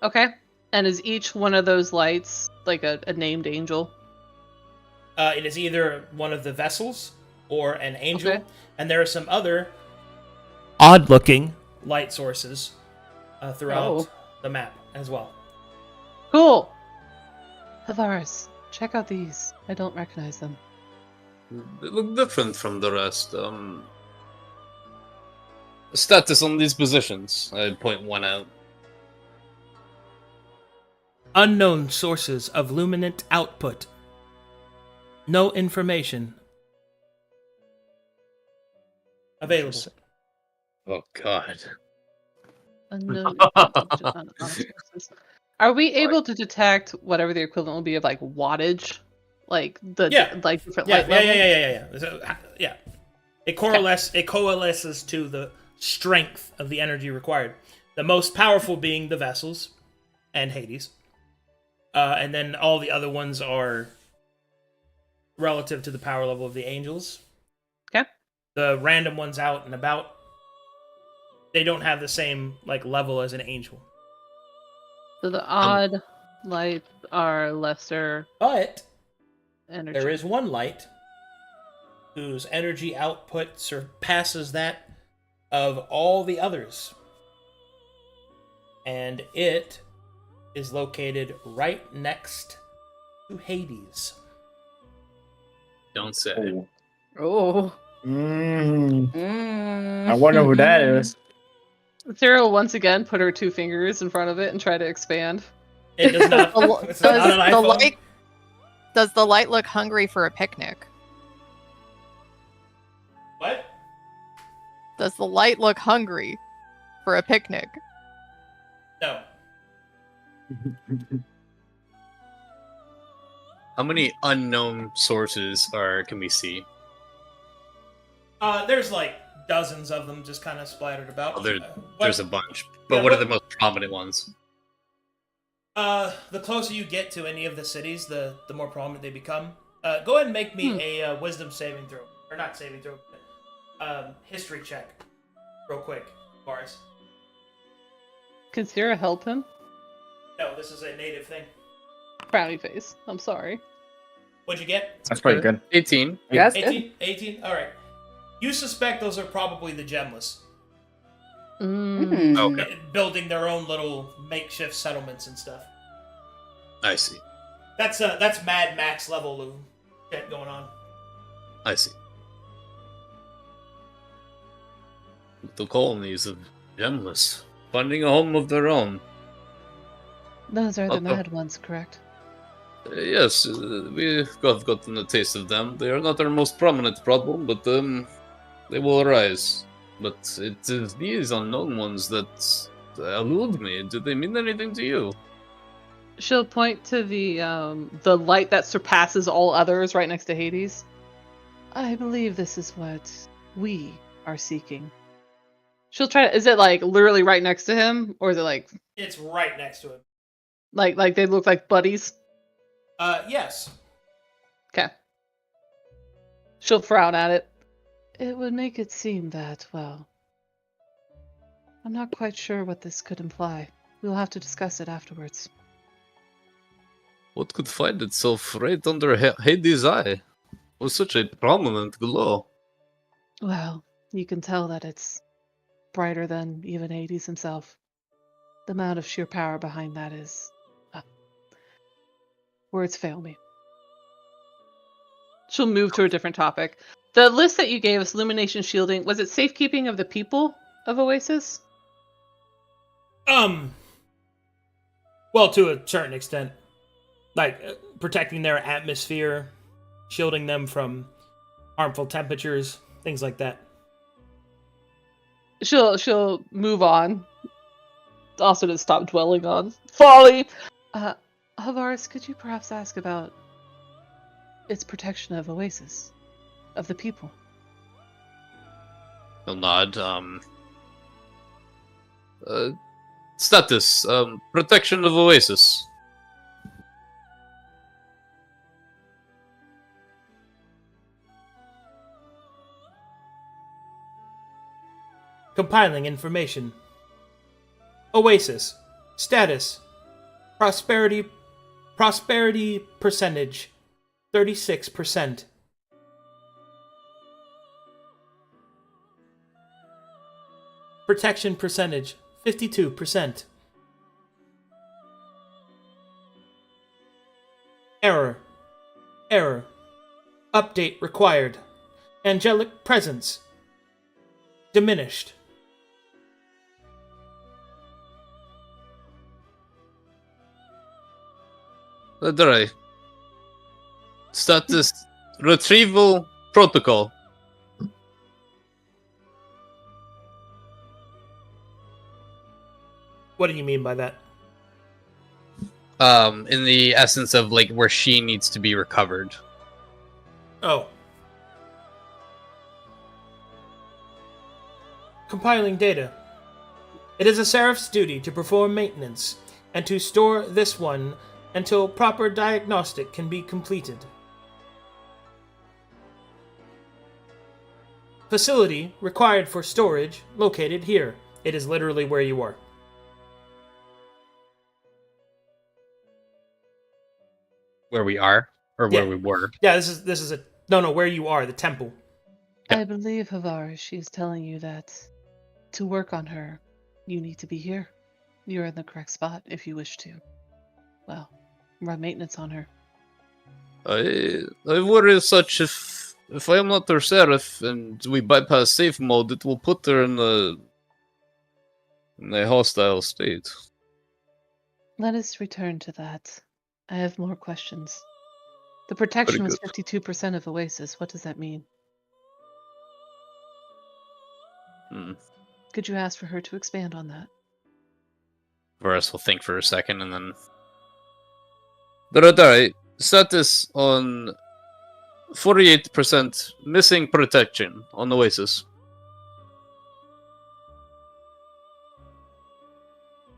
Okay. And is each one of those lights like a named angel? It is either one of the vessels or an angel, Okay. and there are some other odd-looking light sources throughout the map as well. Cool. Havaris, check out these. I don't recognize them. They look different from the rest. Status on these positions. I point one out. Unknown sources of luminant output. No information available. Oh god. Unknown information on other sources. Are we able to detect whatever the equivalent will be of like wattage? Like the different light levels? Yeah. So, yeah. It coalesces to the strength of the energy required. The most powerful being the vessels and Hades. And then all the other ones are relative to the power level of the angels. Okay. The random ones out and about, they don't have the same level as an angel. So the odd lights are lesser But energy. there is one light whose energy output surpasses that of all the others. And it is located right next to Hades. Don't say. Oh. Oh. I wonder who that is. Sarah will once again put her 2 fingers in front of it and try to expand. It does not. It's not an iPhone. Does the light look hungry for a picnic? What? Does the light look hungry for a picnic? No. How many unknown sources can we see? There's like dozens of them just kind of splattered about. Oh, there's a bunch. But what are the most prominent ones? The closer you get to any of the cities, the more prominent they become. Go ahead and make me a wisdom saving throw. Or not saving throw, but history check. Real quick, Boris. Can Sarah help him? No, this is a native thing. Frowny face. I'm sorry. What'd you get? That's pretty good. 18. Yes. 18? Alright. You suspect those are probably the Gemless. Okay. Building their own little makeshift settlements and stuff. I see. That's Mad Max level of shit going on. I see. The colonies of Gemless, finding a home of their own. Those are the mad ones, correct? Yes, we have gotten a taste of them. They are not our most prominent problem, but they will arise. But it is these unknown ones that elude me. Do they mean anything to you? She'll point to the light that surpasses all others right next to Hades. I believe this is what we are seeking. She'll try to... Is it like literally right next to him? Or is it like... It's right next to him. Like they look like buddies? Yes. Okay. She'll frown at it. It would make it seem that, well... I'm not quite sure what this could imply. We'll have to discuss it afterwards. What could find itself right under Hades' eye? With such a prominent glow. Well, you can tell that it's brighter than even Hades himself. The amount of sheer power behind that is... words fail me. She'll move to a different topic. The list that you gave us, illumination shielding, was it safekeeping of the people of Oasis? Well, to a certain extent. Like, protecting their atmosphere, shielding them from harmful temperatures, things like that. She'll move on. Also to stop dwelling on folly. Havaris, could you perhaps ask about its protection of Oasis? Of the people? He'll nod. Status. Protection of Oasis. Compiling information. Oasis. Status. Prosperity percentage. 36%. Protection percentage. 52%. Error. Update required. Angelic presence. Diminished. Redare. Status. Retrieval protocol. What do you mean by that? In the essence of like where she needs to be recovered. Oh. Compiling data. It is a Seraph's duty to perform maintenance, and to store this one until proper diagnostic can be completed. Facility required for storage located here. It is literally where you are. Where we are? Or where Yeah. we were? Yeah, this is a no, where you are, the temple. I believe, Havaris, she's telling you that to work on her, you need to be here. You're in the correct spot if you wish to, well, run maintenance on her. I worry as such if if I am not her sheriff and we bypass safe mode, it will put her in a hostile state. Let us return to that. I have more questions. The protection was good. 52% of Oasis. What does that mean? Hmm. Could you ask for her to expand on that? Varus will think for a second and then... The Redare status on 48% missing protection on Oasis.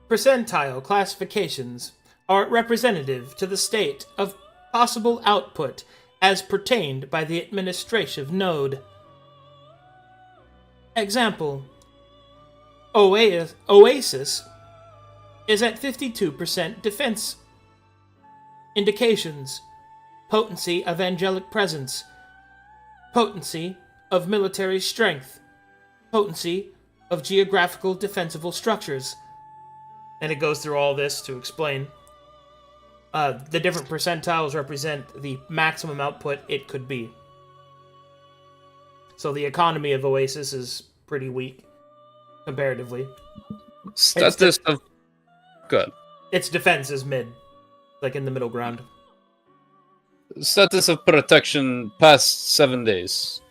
Percentile classifications are representative to the state of possible output as pertained by the administrative node. Example: Oasis is at 52% defense. Indications: potency of angelic presence, potency of military strength, potency of geographical defensible structures. And it goes through all this to explain. The different percentiles represent the maximum output it could be. So the economy of Oasis is pretty weak, comparatively. Status of... Good. Its defense is mid, like in the middle ground. Status of protection past 7 days.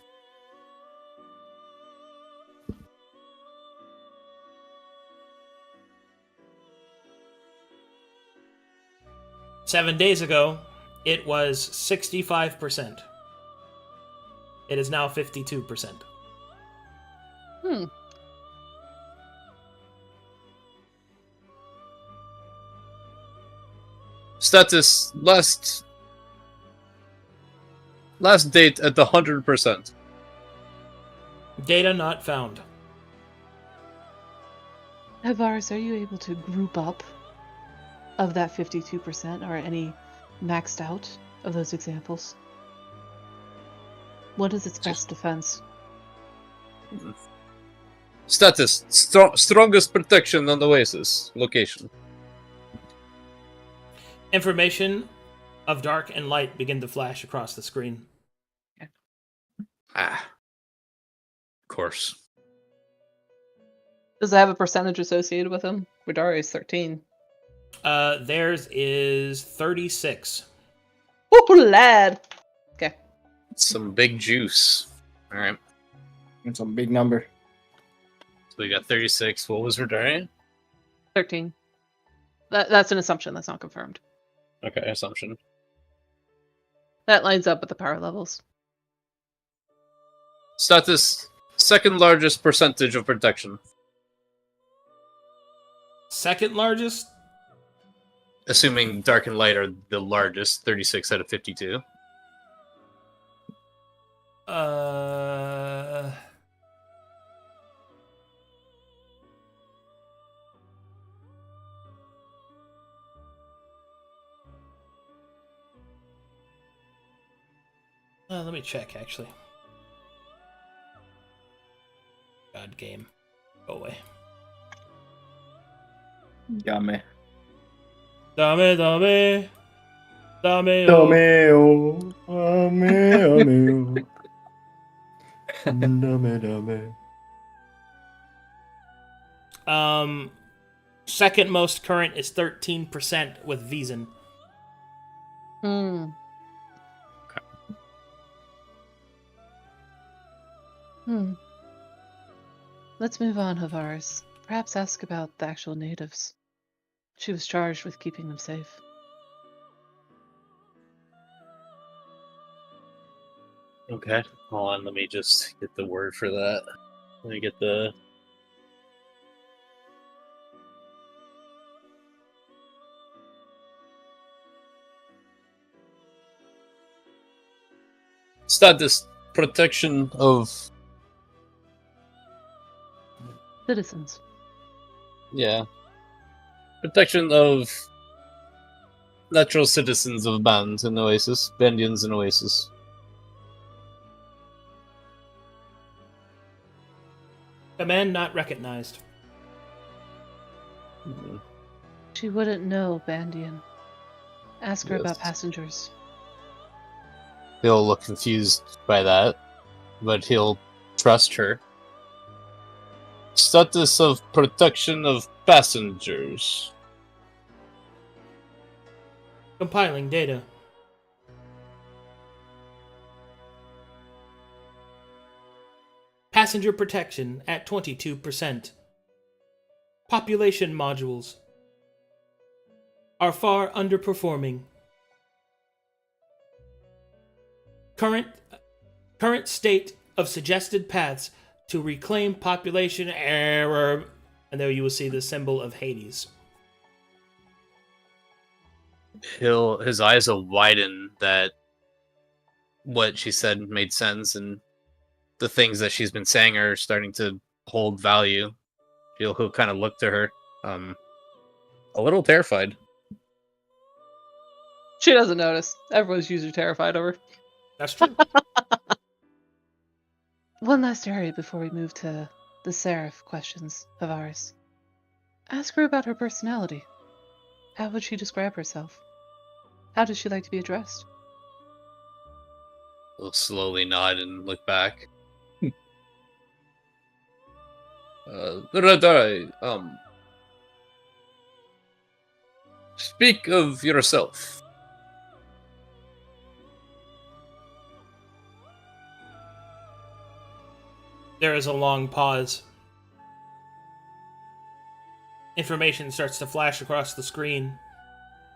Seven days ago, it was 65%. It is now 52%. Status last date at 100%. Data not found. Varus, are you able to group up of that 52% or any maxed out of those examples? What is its best defense? Status strongest protection on Oasis location. Information of dark and light begin to flash across the screen. Of course. Does it have a percentage associated with them? Redare is 13. Theirs is 36. Oh, lad! Okay. Some big juice. Alright. It's a big number. So we got 36. What was Redare? 13. That's an assumption. That's not confirmed. Okay, assumption. That lines up with the power levels. Status second largest percentage of protection. Second largest? Assuming dark and light are the largest, 36 out of 52. Let me check, actually. God game. Go away. Yummy. Dame, dame. Dame, Dame, dame, dame, dame. Second most current is 13% with Vizen. Let's move on, Havaris. Perhaps ask about the actual natives. She was charged with keeping them safe. Okay. Hold on, let me just get the word for that. Let me get the... Status protection of... Citizens. Yeah. Protection of natural citizens of bands in Oasis. Bandians in Oasis. Command not recognized. She wouldn't know, Bandian. Ask her about Yes. passengers. He'll look confused by that, but he'll trust her. Status of protection of passengers. Compiling data. Passenger protection at 22%. Population modules are far underperforming. Current state of suggested paths to reclaim population error. And there you will see the symbol of Hades. His eyes will widen that what she said made sense, and the things that she's been saying are starting to hold value. He'll kind of look to her, a little terrified. She doesn't notice. Everyone's usually terrified of her. That's true. One last area before we move to the Seraph questions of ours. Ask her about her personality. How would she describe herself? How does she like to be addressed? He'll slowly nod and look back. Redare, speak of yourself. There is a long pause. Information starts to flash across the screen.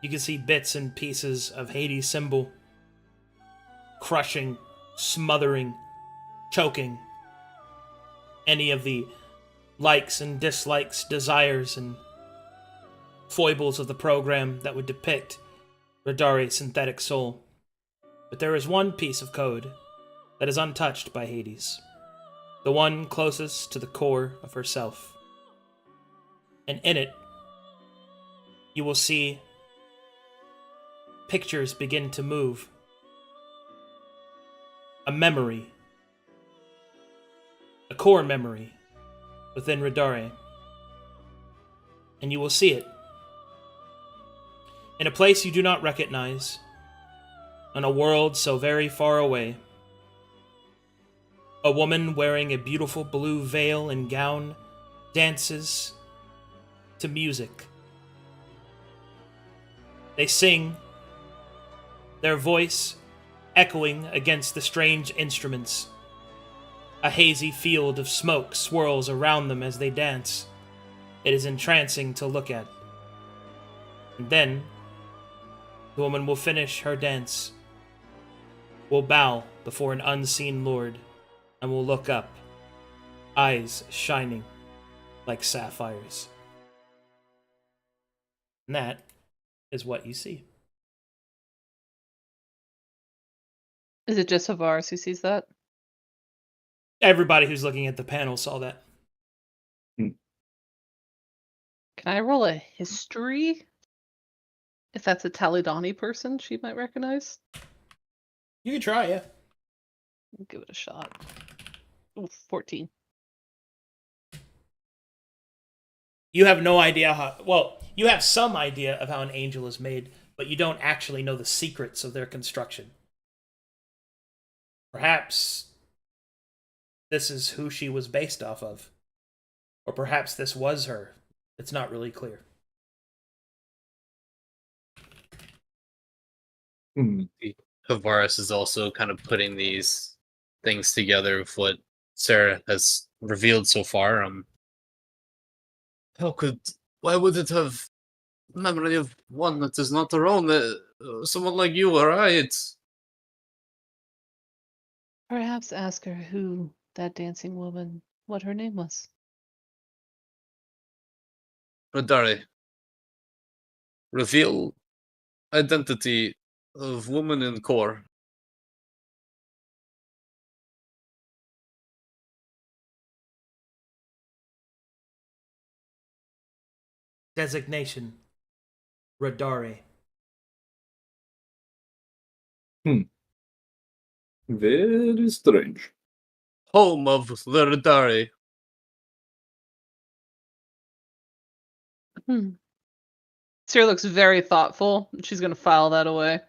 You can see bits and pieces of Hades' symbol. Crushing, smothering, choking. Any of the likes and dislikes, desires and foibles of the program that would depict Redare's synthetic soul. But there is one piece of code that is untouched by Hades. The one closest to the core of herself. And in it, you will see pictures begin to move. A memory. A core memory within Redare. And you will see it in a place you do not recognize, in a world so very far away. A woman wearing a beautiful blue veil and gown dances to music. They sing, their voice echoing against the strange instruments. A hazy field of smoke swirls around them as they dance. It is entrancing to look at. And then, the woman will finish her dance, will bow before an unseen lord, and will look up, eyes shining like sapphires. And that is what you see. Is it just Havaris who sees that? Everybody who's looking at the panel saw that. Can I roll a history? If that's a Talidani person she might recognize? You can try, yeah. I'll give it a shot. Ooh, 14. You have no idea how... Well, you have some idea of how an angel is made, but you don't actually know the secrets of their construction. Perhaps this is who she was based off of. Or perhaps this was her. It's not really clear. Havaris is also kind of putting these things together with what Sarah has revealed so far. Why would it have memory of one that is not her own? Someone like you or I, Perhaps ask her who that dancing woman, what her name was. Redare. Reveal identity of woman in core. Designation. Redare. Very strange. Home of the Redare. Sarah looks very thoughtful. She's going to file that away.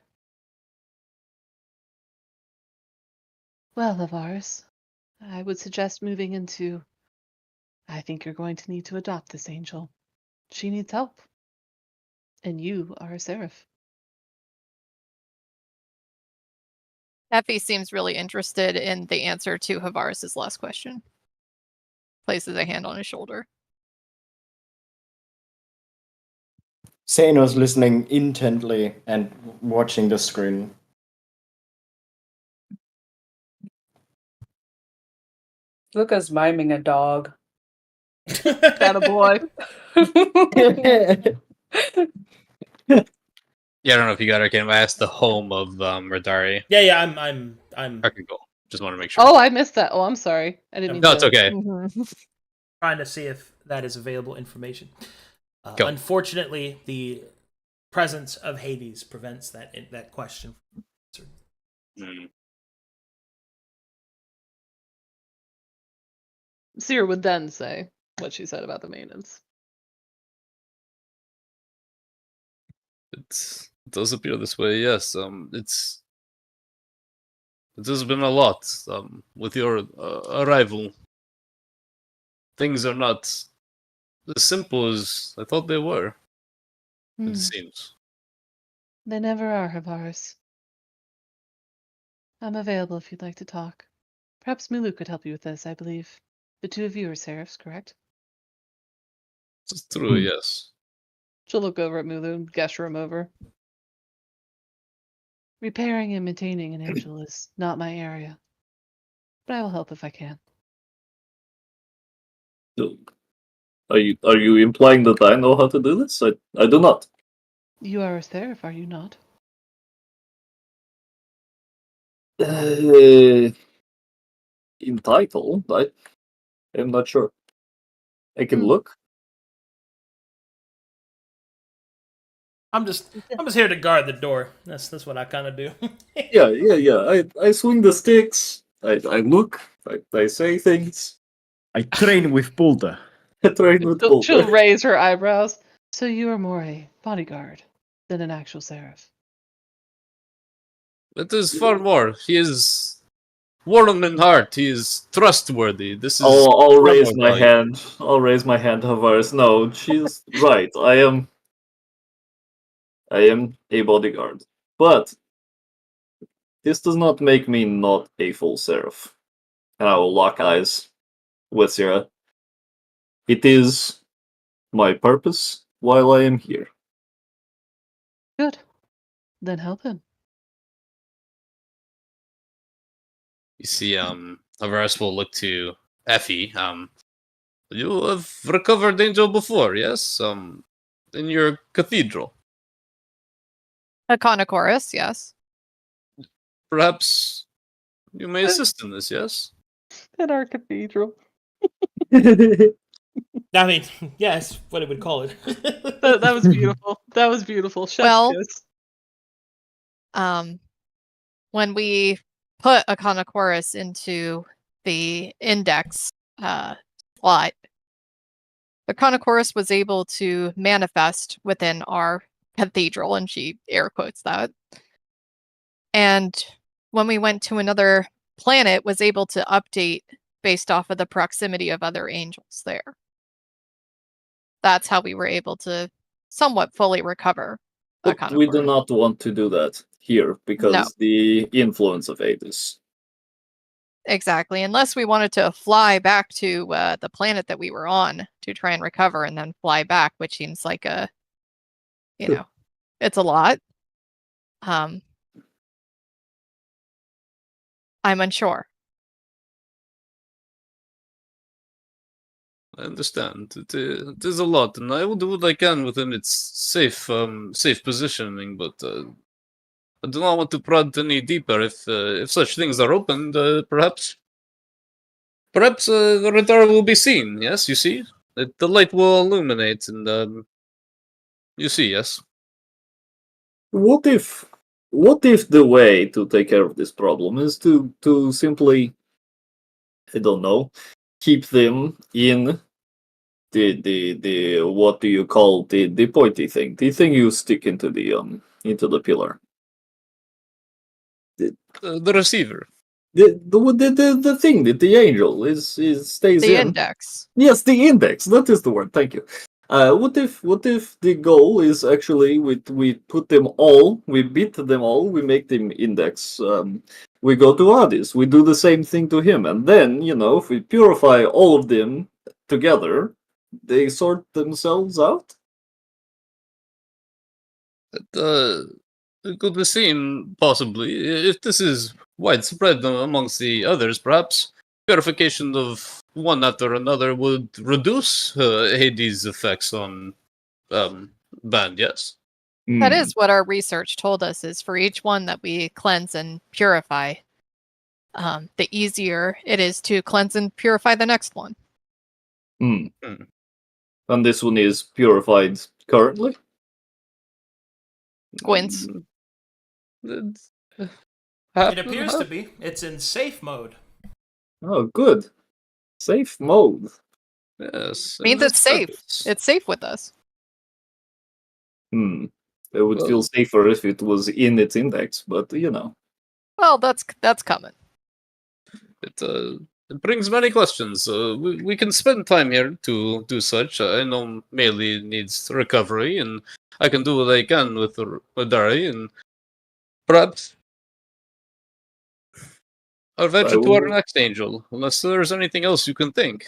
Well, Lavaris, I would suggest moving into. I think you're going to need to adopt this angel. She needs help. And you are a seraph. Effie seems really interested in the answer to Havaris's last question. Places a hand on his shoulder. Xenos listening intently and watching the screen. Luca's miming a dog. Attaboy. Yeah, I don't know if you got it. Can I ask the home of Redare? Yeah, I'm Okay, cool. Just want to make sure. Oh, I missed that. Oh, I'm sorry. I didn't mean No, to. it's okay. trying to see if that is available information. Go. Unfortunately, the presence of Hades prevents that question. Mm. Seer would then say what she said about the maintenance. It does appear this way. Yes. It has been a lot. With your arrival, things are not as simple as I thought they were. Hmm. It seems. They never are, Havaris. I'm available if you'd like to talk. Perhaps Mulu could help you with this, I believe. The two of you are seraphs, correct? It's true. Yes. She'll look over at Mulu and gesture him over. Repairing and maintaining an angel is not my area, but I will help if I can. Are you implying that I know how to do this? I do not. You are a seraph, are you not? In title, I am not sure. I can Hmm. look. I'm just here to guard the door. That's what I kind of do. Yeah. I swing the sticks. I look. I say things. I train with Boulder. I train with She'll Boulder. raise her eyebrows. So you are more a bodyguard than an actual seraph. It is far more. He is warm in heart. He is trustworthy. This is. I'll far raise more my valuable. hand. I'll raise my hand, Tavares. No, she's right. I am a bodyguard. But this does not make me not a full seraph. And I will lock eyes with Sarah. It is my purpose while I am here. Good. Then help him. You see, Avaris will look to Effie. You have recovered Angel before, yes? In your cathedral. A Conochorus, yes. Perhaps you may assist in this, yes? At our cathedral. I mean, yeah, it's what I would call it. That was beautiful. That was beautiful. Chef's Well- kiss. When we put a Conochorus into the index slot, the Conochorus was able to manifest within our cathedral, and she air quotes that. And when we went to another planet, was able to update based off of the proximity of other angels there. That's how we were able to somewhat fully recover a But we do Conochorus. not want to do that here because No. the influence of Hades. Exactly, unless we wanted to fly back to the planet that we were on to try and recover and then fly back, which seems like it's a lot. I'm unsure. I understand. It is a lot, and I will do what I can within its safe positioning, but I do not want to prod any deeper. If such things are opened, perhaps the radar will be seen. Yes, you see, the light will illuminate, and you see, yes. What if the way to take care of this problem is to simply, I don't know, keep them in the what do you call the pointy thing, the thing you stick into the pillar. The receiver. The thing that the angel is stays The in. index. Yes, the index. That is the word. Thank you. What if the goal is actually we put them all, we beat them all, we make them index. We go to Hades, we do the same thing to him, and then if we purify all of them together, they sort themselves out. It could be seen, possibly, if this is widespread amongst the others, perhaps purification of one after another would reduce Hades' effects on Band, yes. That is what our research told us, is for each one that we cleanse and purify, the easier it is to cleanse and purify the next one. And this one is purified currently? Gwyn's. It appears to be. It's in safe mode. Oh, good. Safe mode. Yes. Means it's safe. It's safe with us. It would feel safer if it was in its index, but Well, that's coming. It brings many questions. We can spend time here to do such. I know Melee needs recovery, and I can do what I can with Redare, and perhaps I'll venture to our next angel, unless there's anything else you can think.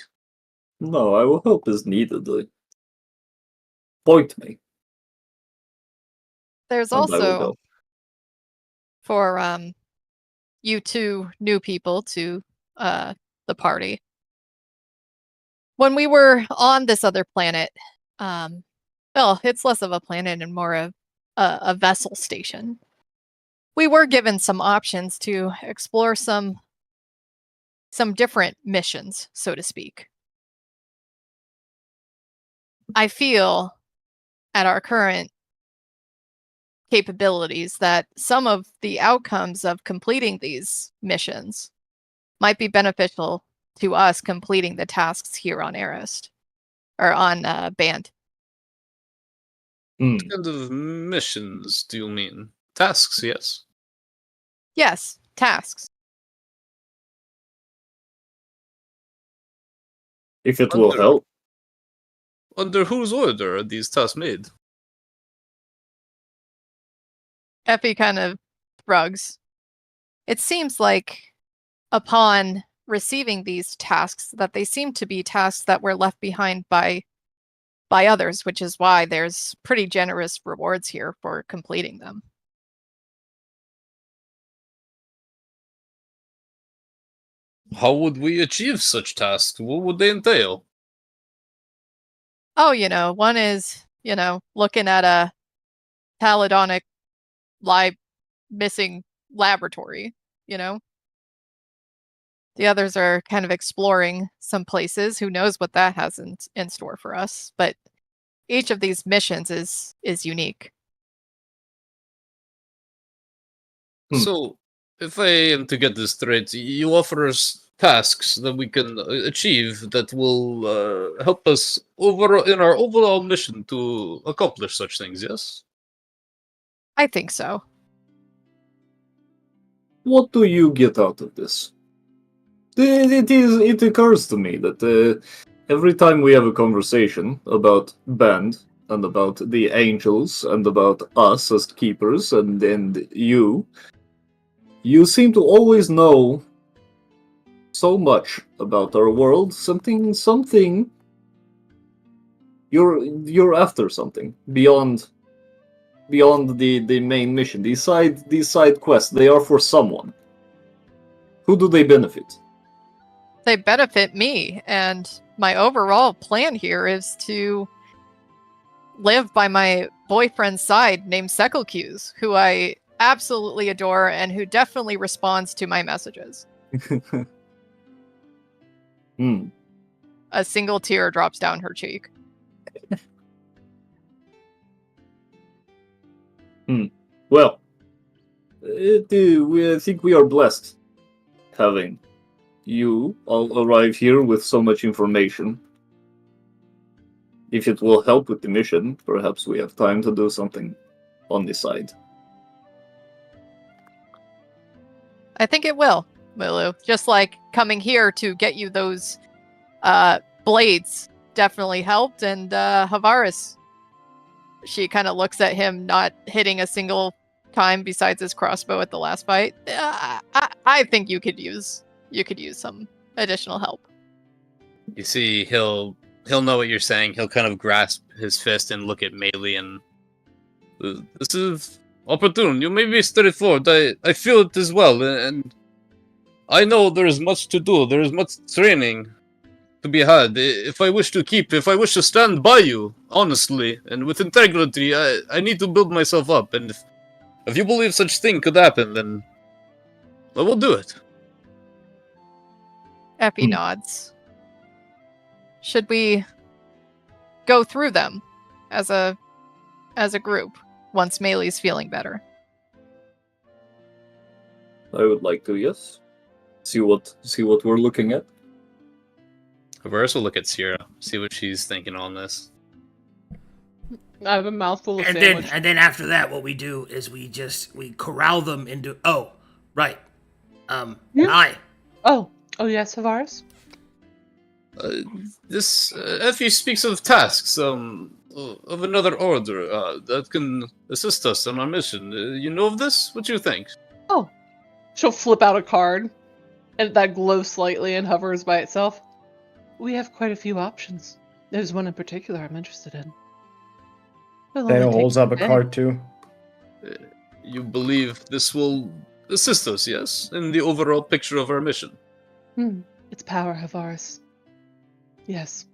No, I will help as needed. Point me. There's also, for you two new people to the party. When we were on this other planet, well, it's less of a planet and more of a vessel station. We were given some options to explore some different missions, so to speak. I feel at our current capabilities that some of the outcomes of completing these missions might be beneficial to us completing the tasks here on Arist, or on Band. What kind of missions do you mean? Tasks, yes. Yes, tasks. If it will help. Under whose order are these tasks made? Effie kind of shrugs. It seems like upon receiving these tasks that they seem to be tasks that were left behind by others, which is why there's pretty generous rewards here for completing them. How would we achieve such tasks? What would they entail? Oh, one is, looking at a Taladonic missing laboratory, The others are kind of exploring some places. Who knows what that has in store for us? But each of these missions is unique. So, if I am to get this straight, you offer us tasks that we can achieve that will help us in our overall mission to accomplish such things, yes? I think so. What do you get out of this? It occurs to me that every time we have a conversation about Band and about the angels and about us as keepers and you seem to always know so much about our world. Something. You're after something beyond the main mission. These side quests, they are for someone. Who do they benefit? They benefit me, and my overall plan here is to live by my boyfriend's side named Sekelcuse, who I absolutely adore and who definitely responds to my messages. A single tear drops down her cheek. Well, I think we are blessed having you all arrive here with so much information. If it will help with the mission, perhaps we have time to do something on the side. I think it will. Lulu. Just like coming here to get you those blades definitely helped. And Havaris, she kind of looks at him, not hitting a single time besides his crossbow at the last fight. I think you could use some additional help. You see, he'll know what you're saying. He'll kind of grasp his fist and look at Melee and this is opportune. You may be straightforward. I feel it as well, and I know there is much to do. There is much training to be had. If I wish to stand by you, honestly, and with integrity, I need to build myself up. And if you believe such thing could happen, then I will do it. Effie nods. Should we go through them as a group once Melee's feeling better? I would like to, yes. See what we're looking at. Havaris will look at Sierra, see what she's thinking on this. I have a mouthful of And sandwich. then after that, what we do is we corral them into. Oh, right. Hi. Oh yes, Havaris. This Effie speaks of tasks of another order that can assist us on our mission. You know of this? What do you think? Oh, she'll flip out a card, and that glows slightly and hovers by itself. We have quite a few options. There's one in particular I'm interested in. Then it holds up a card too. You believe this will assist us, yes, in the overall picture of our mission? It's power, Havaris. Yes.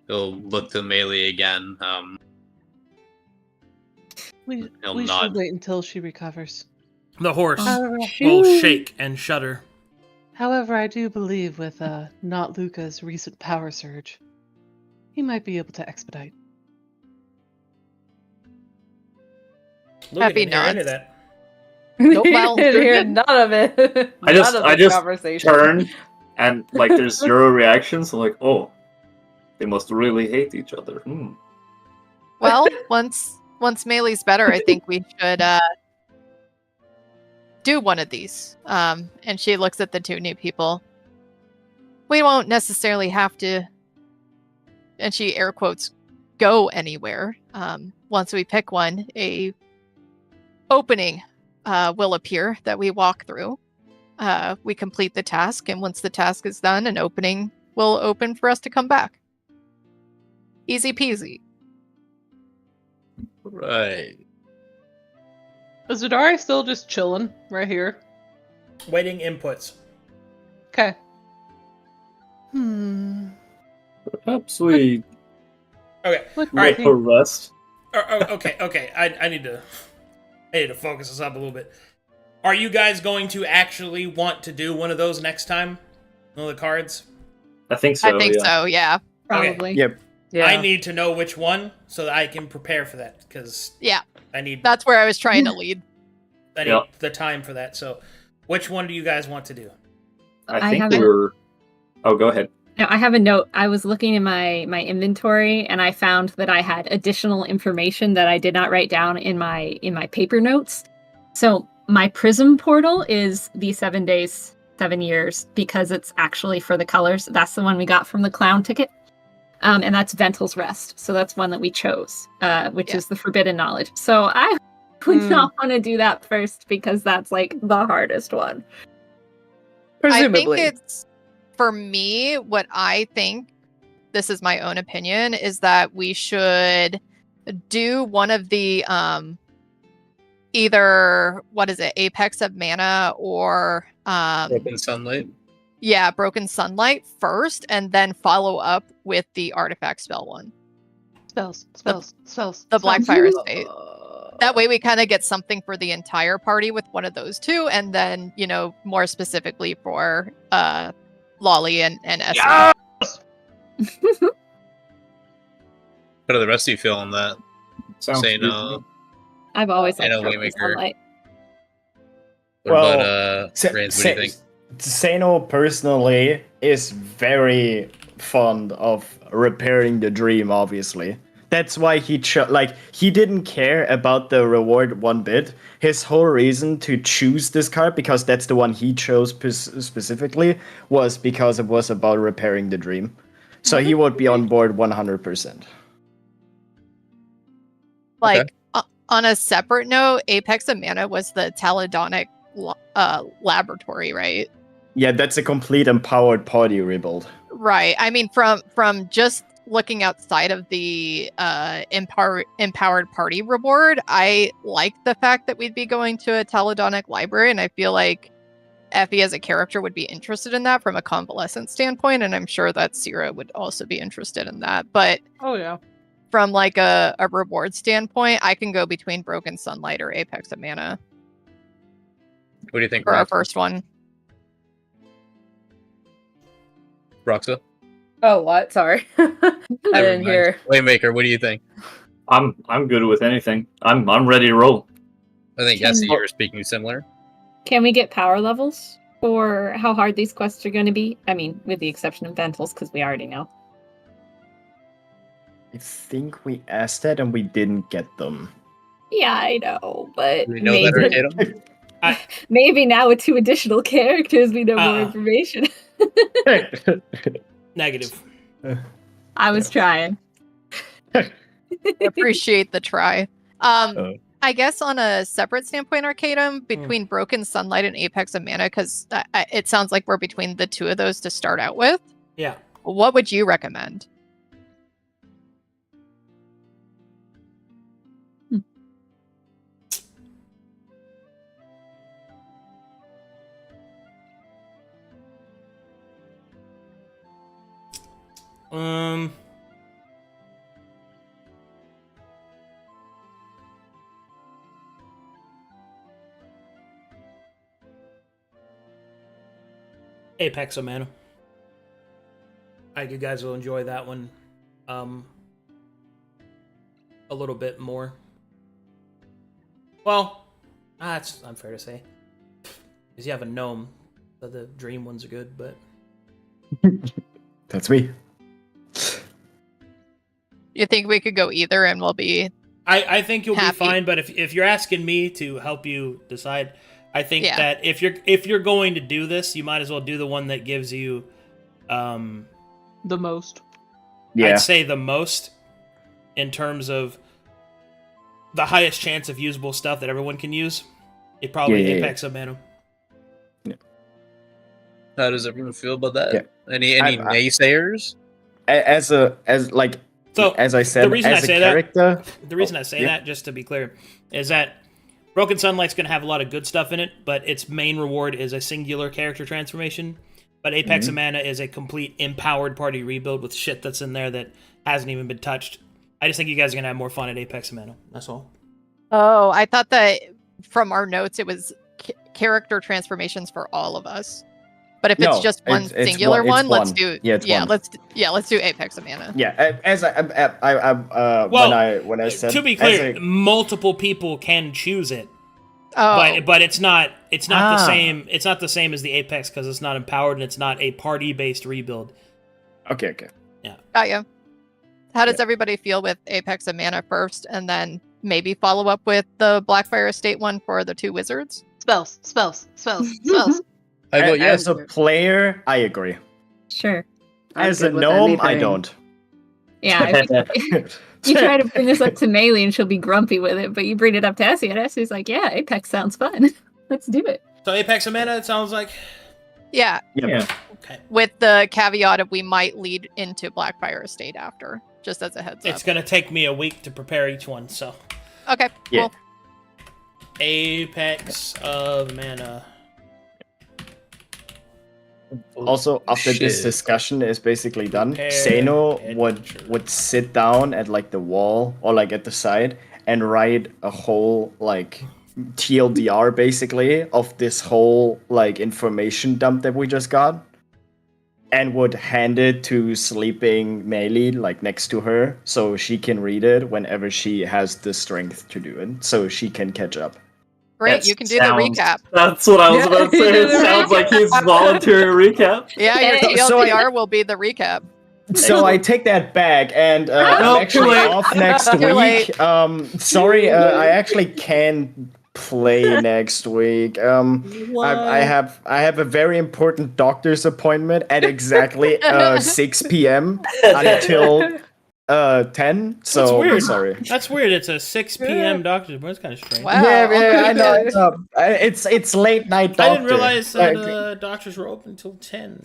He'll look to Melee again. We nod. should wait until she recovers. The horse However, will shake and shudder. however, I do believe with Not Luca's recent power surge, he might be able to expedite. Happy didn't hear any of nods. that. Nope, well, Didn't hear none of it. I just None of the conversation. turn and like there's zero reactions. I'm like, oh, they must really hate each other. Well, once Melee's better, I think we should do one of these. And she looks at the two new people. We won't necessarily have to, and she air quotes, go anywhere. Once we pick one, a opening will appear that we walk through. We complete the task, and once the task is done, an opening will open for us to come back. Easy peasy. Right. Is Redare still just chilling right here? Waiting inputs. Okay. Perhaps we Okay. What All right. do you look for rest. Okay. I need to focus this up a little bit. Are you guys going to actually want to do one of those next time? One of the cards? I think so. I think so, yeah. Probably. Yep. Yeah. I need to know which one so that I can prepare for that because Yeah. I need That's where I was trying to lead. Yeah. the time for that. So, which one do you guys want to do? I I think haven't- we're. Oh, go ahead. No, I have a note. I was looking in my inventory and I found that I had additional information that I did not write down in my paper notes. So my prism portal is the 7 days, 7 years, because it's actually for the colors. That's the one we got from the clown ticket. And that's Vental's Rest. So that's one that we chose, which is the forbidden knowledge. So I would not want to do that first because that's like the hardest one. Presumably. I think it's, for me, what I think, this is my own opinion, is that we should do one of the either, what is it, Apex of Mana or Open Sunlight. yeah, Broken Sunlight first, and then follow up with the artifact spell one. Spells. The Blackfire Estate. That way we kind of get something for the entire party with one of those two, and then, you know, more specifically for Lolly and Essie. How do the rest of you feel on that? Sounds Saying, good to me. I've always I liked know Broken Waymaker. Sunlight. What about Rains? What do you think? Sano personally is very fond of repairing the dream, obviously. That's why he he didn't care about the reward one bit. His whole reason to choose this card, because that's the one he chose specifically, was because it was about repairing the dream. So he would be on board 100%. Like, on a separate note, Apex of Mana was the Taladonic laboratory, right? Yeah, that's a complete empowered party rebuild. Right. I mean, from just looking outside of the empowered party reward, I like the fact that we'd be going to a Taladonic library, and I feel like Effie as a character would be interested in that from a convalescent standpoint, and I'm sure that Sierra would also be interested in that. But Oh yeah. from like a reward standpoint, I can go between Broken Sunlight or Apex of Mana What do you think, for our first one. Roxa? Oh, what? Sorry. I didn't hear. Waymaker, what do you think? I'm good with anything. I'm ready to roll. I think Essie, you're speaking similar. Can we get power levels for how hard these quests are going to be? I mean, with the exception of Ventals, because we already know. I think we asked that and we didn't get them. Yeah, I know, but Do we know that or maybe, hit 'em? maybe now with 2 additional characters, we know more information. Negative. I was trying. Appreciate the try. I guess on a separate standpoint, Arcadum, between Broken Sunlight and Apex of Mana, because it sounds like we're between the two of those to start out with. Yeah. What would you recommend? Apex of Mana. I think you guys will enjoy that one a little bit more. Well, that's unfair to say. Because you have a gnome, so the dream ones are good, but... That's me. You think we could go either and we'll be... I think you'll happy. be fine, but if you're asking me to help you decide, I think Yeah. that if you're going to do this, you might as well do the one that gives you The most. Yeah. I'd say the most in terms of the highest chance of usable stuff that everyone can use. It probably Yeah. Apex of Mana. How does everyone feel about that? Yeah. Any I- naysayers? As I said, the reason as I say a character, the reason I say yeah. that, just to be clear, is that Broken Sunlight's going to have a lot of good stuff in it, but its main reward is a singular character transformation. But Apex of Mana is a complete empowered party rebuild with shit that's in there that hasn't even been touched. I just think you guys are going to have more fun at Apex of Mana. That's all. Oh, I thought that from our notes it was character transformations for all of us. But if it's No, just one it's singular one- it's one, let's one. do Yeah, it's one. let's do Apex of Mana. yeah. As Well, when I said, to be as clear, a- multiple people can choose it. Oh, But it's not Ah. the same. It's not the same as the Apex because it's not empowered and it's not a party based rebuild. okay. got you. How does everybody feel with Apex of Mana first, and then maybe follow up with the Blackfire Estate one for the 2 wizards? Spells. I vote yes. As a player, I agree. Sure. I'm As a good with gnome, I anything. don't. Yeah, you try to bring this up to Melee and she'll be grumpy with it, but you bring it up to Essie and Essie's like, yeah, Apex sounds fun. Let's do it. So Apex of Mana, it sounds like. Yeah, Yeah. Okay. with the caveat of we might lead into Blackfire Estate after, just as a heads up. It's gonna take me a week to prepare each one, so. Okay, Yeah. cool. Apex of Mana. Also, after this Shit. discussion is basically done, Prepare Xeno adventure. would sit down at like the wall or like at the side and write a whole like TLDR basically of this whole like information dump that we just got, and would hand it to sleeping Melee like next to her so she can read it whenever she has the strength to do it, so she can catch up. Great, That you can do sounds- the recap. That's what I was about to say. It sounds like he's volunteering recap. Yeah, your So I- TLDR will be the recap. So I take that back, and No, I'm actually too late. off next Too late. week. Sorry, I actually can't play next week. I have a very important doctor's appointment at exactly 6 p.m. until 10. So That's weird. sorry. That's weird. It's a 6 p.m. doctor's appointment. It's kind of strange. Wow. Yeah, I know. It's late night doctor. I didn't realize that Like, doctors were open until 10.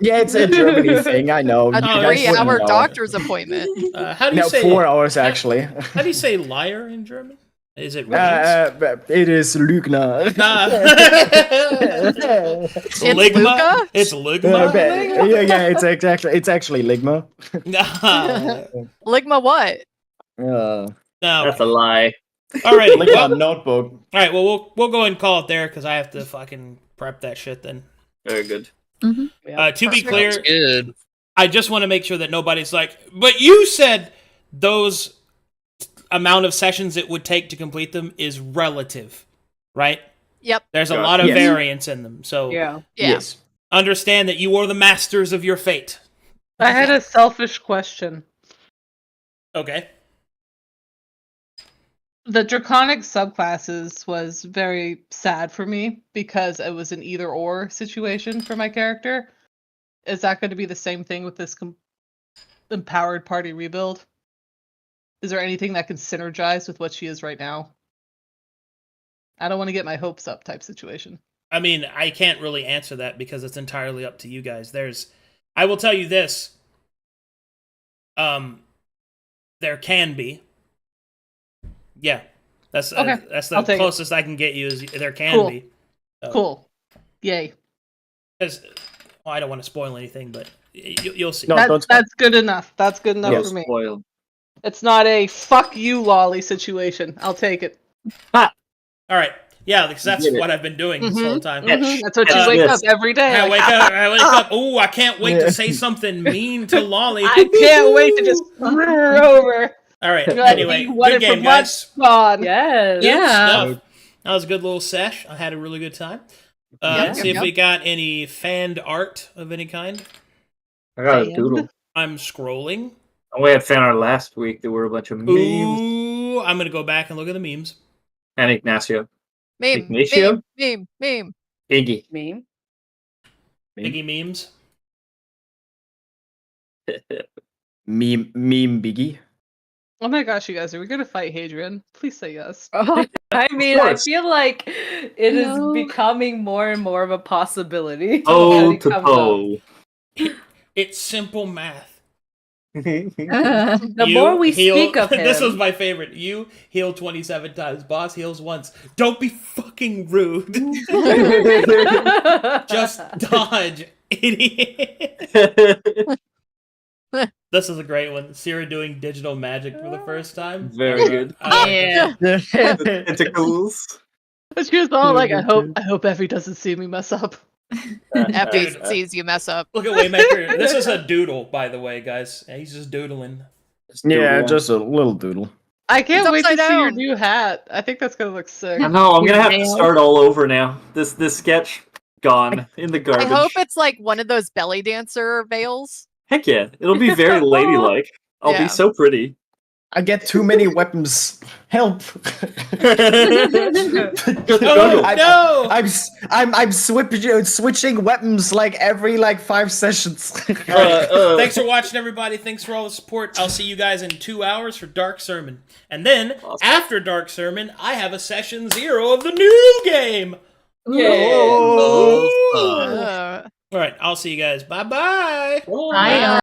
yeah, it's a Germany thing. I know. A You guys wouldn't 3-hour know. doctor's appointment. How do you No, say 4 hours actually. How do you say liar in German? Is it rains? It is Lügner. Nah. It's Ligma? Luca? It's Ligma? Yeah, it's actually Ligma. Nah. Ligma what? No. That's a lie. Alrighty. Ligma Well, notebook. alright, well, we'll go ahead and call it there because I have to fucking prep that shit then. Very good. To be clear, Sounds good. I just want to make sure that nobody's like, but you said those amount of sessions it would take to complete them is relative, right? Yep. There's a lot of Yes. variance in them. So Yeah. Yes. understand that you are the masters of your fate. I had a selfish question. Okay. The draconic subclasses was very sad for me because it was an either or situation for my character. Is that going to be the same thing with this empowered party rebuild? Is there anything that can synergize with what she is right now? I don't want to get my hopes up type situation. I mean, I can't really answer that because it's entirely up to you guys. I will tell you this. There can be. Yeah. That's Okay, that's I'll the take it. closest I can get you is there can Cool. be. Cool. Yay. Because, well, I don't want to spoil anything, but you'll see. No, don't That's good enough. That's good enough Yes. for me. Spoiled. It's not a fuck you lolly situation. I'll take it. All right. Yeah, because that's Get it. what I've been doing this whole time. Mhm, that's what you Uh, wake yes. up every day. I like, wake up. I wake up. Ooh, I can't wait to say something mean to Lolly. I can't wait to just screw her over. All right. You're like, Anyway, you wanted good game, from guys. God. Yes. Good Yeah. stuff. That was a good little sesh. I had a really good time. Yep, Let's see yep, if we got any fanned art of any kind. I got a Band? doodle. I'm scrolling. We had fan art last week. There were a bunch of memes. Ooh, I'm gonna go back and look at the memes. And Ignacio. Meme. Ignacio? Meme. Iggy. Meme. Biggie memes. Meme Biggie. Oh my gosh, you guys, are we gonna fight Hadrian? Please say yes. Oh, I mean, I course. feel like it is No. becoming more and more of a possibility. Oh, that it to comes Poe. It's simple math. The You more we heal- speak of him, this was my favorite. You heal 27 times. Boss heals once. Don't be fucking rude. Just dodge, idiot. This is a great one. Sierra doing digital magic for the first time. Very good. Yeah. Tentacles. She was all like, I hope Effie doesn't see me mess up. Effie Dude, sees you mess up. Look at Waymaker. This is a doodle, by the way, guys. Yeah, he's just doodling. Yeah, just a little doodle. I can't It's wait to upside see your down. new hat. I think that's gonna look sick. I know, I'm gonna have to Nail. start all over now. This sketch gone in the I garbage. hope it's like one of those belly dancer veils. Heck yeah, it'll be very ladylike. I'll Yeah. be so pretty. I get too many weapons. Help! Oh, I'm- no! I'm switching weapons like every 5 sessions. Thanks for watching, everybody. Thanks for all the support. I'll see you guys in 2 hours for Dark Sermon. And then, Awesome. after Dark Sermon, I have a session 0 of the new game. Oh. Uh, All right, I'll see you guys. Bye-bye. I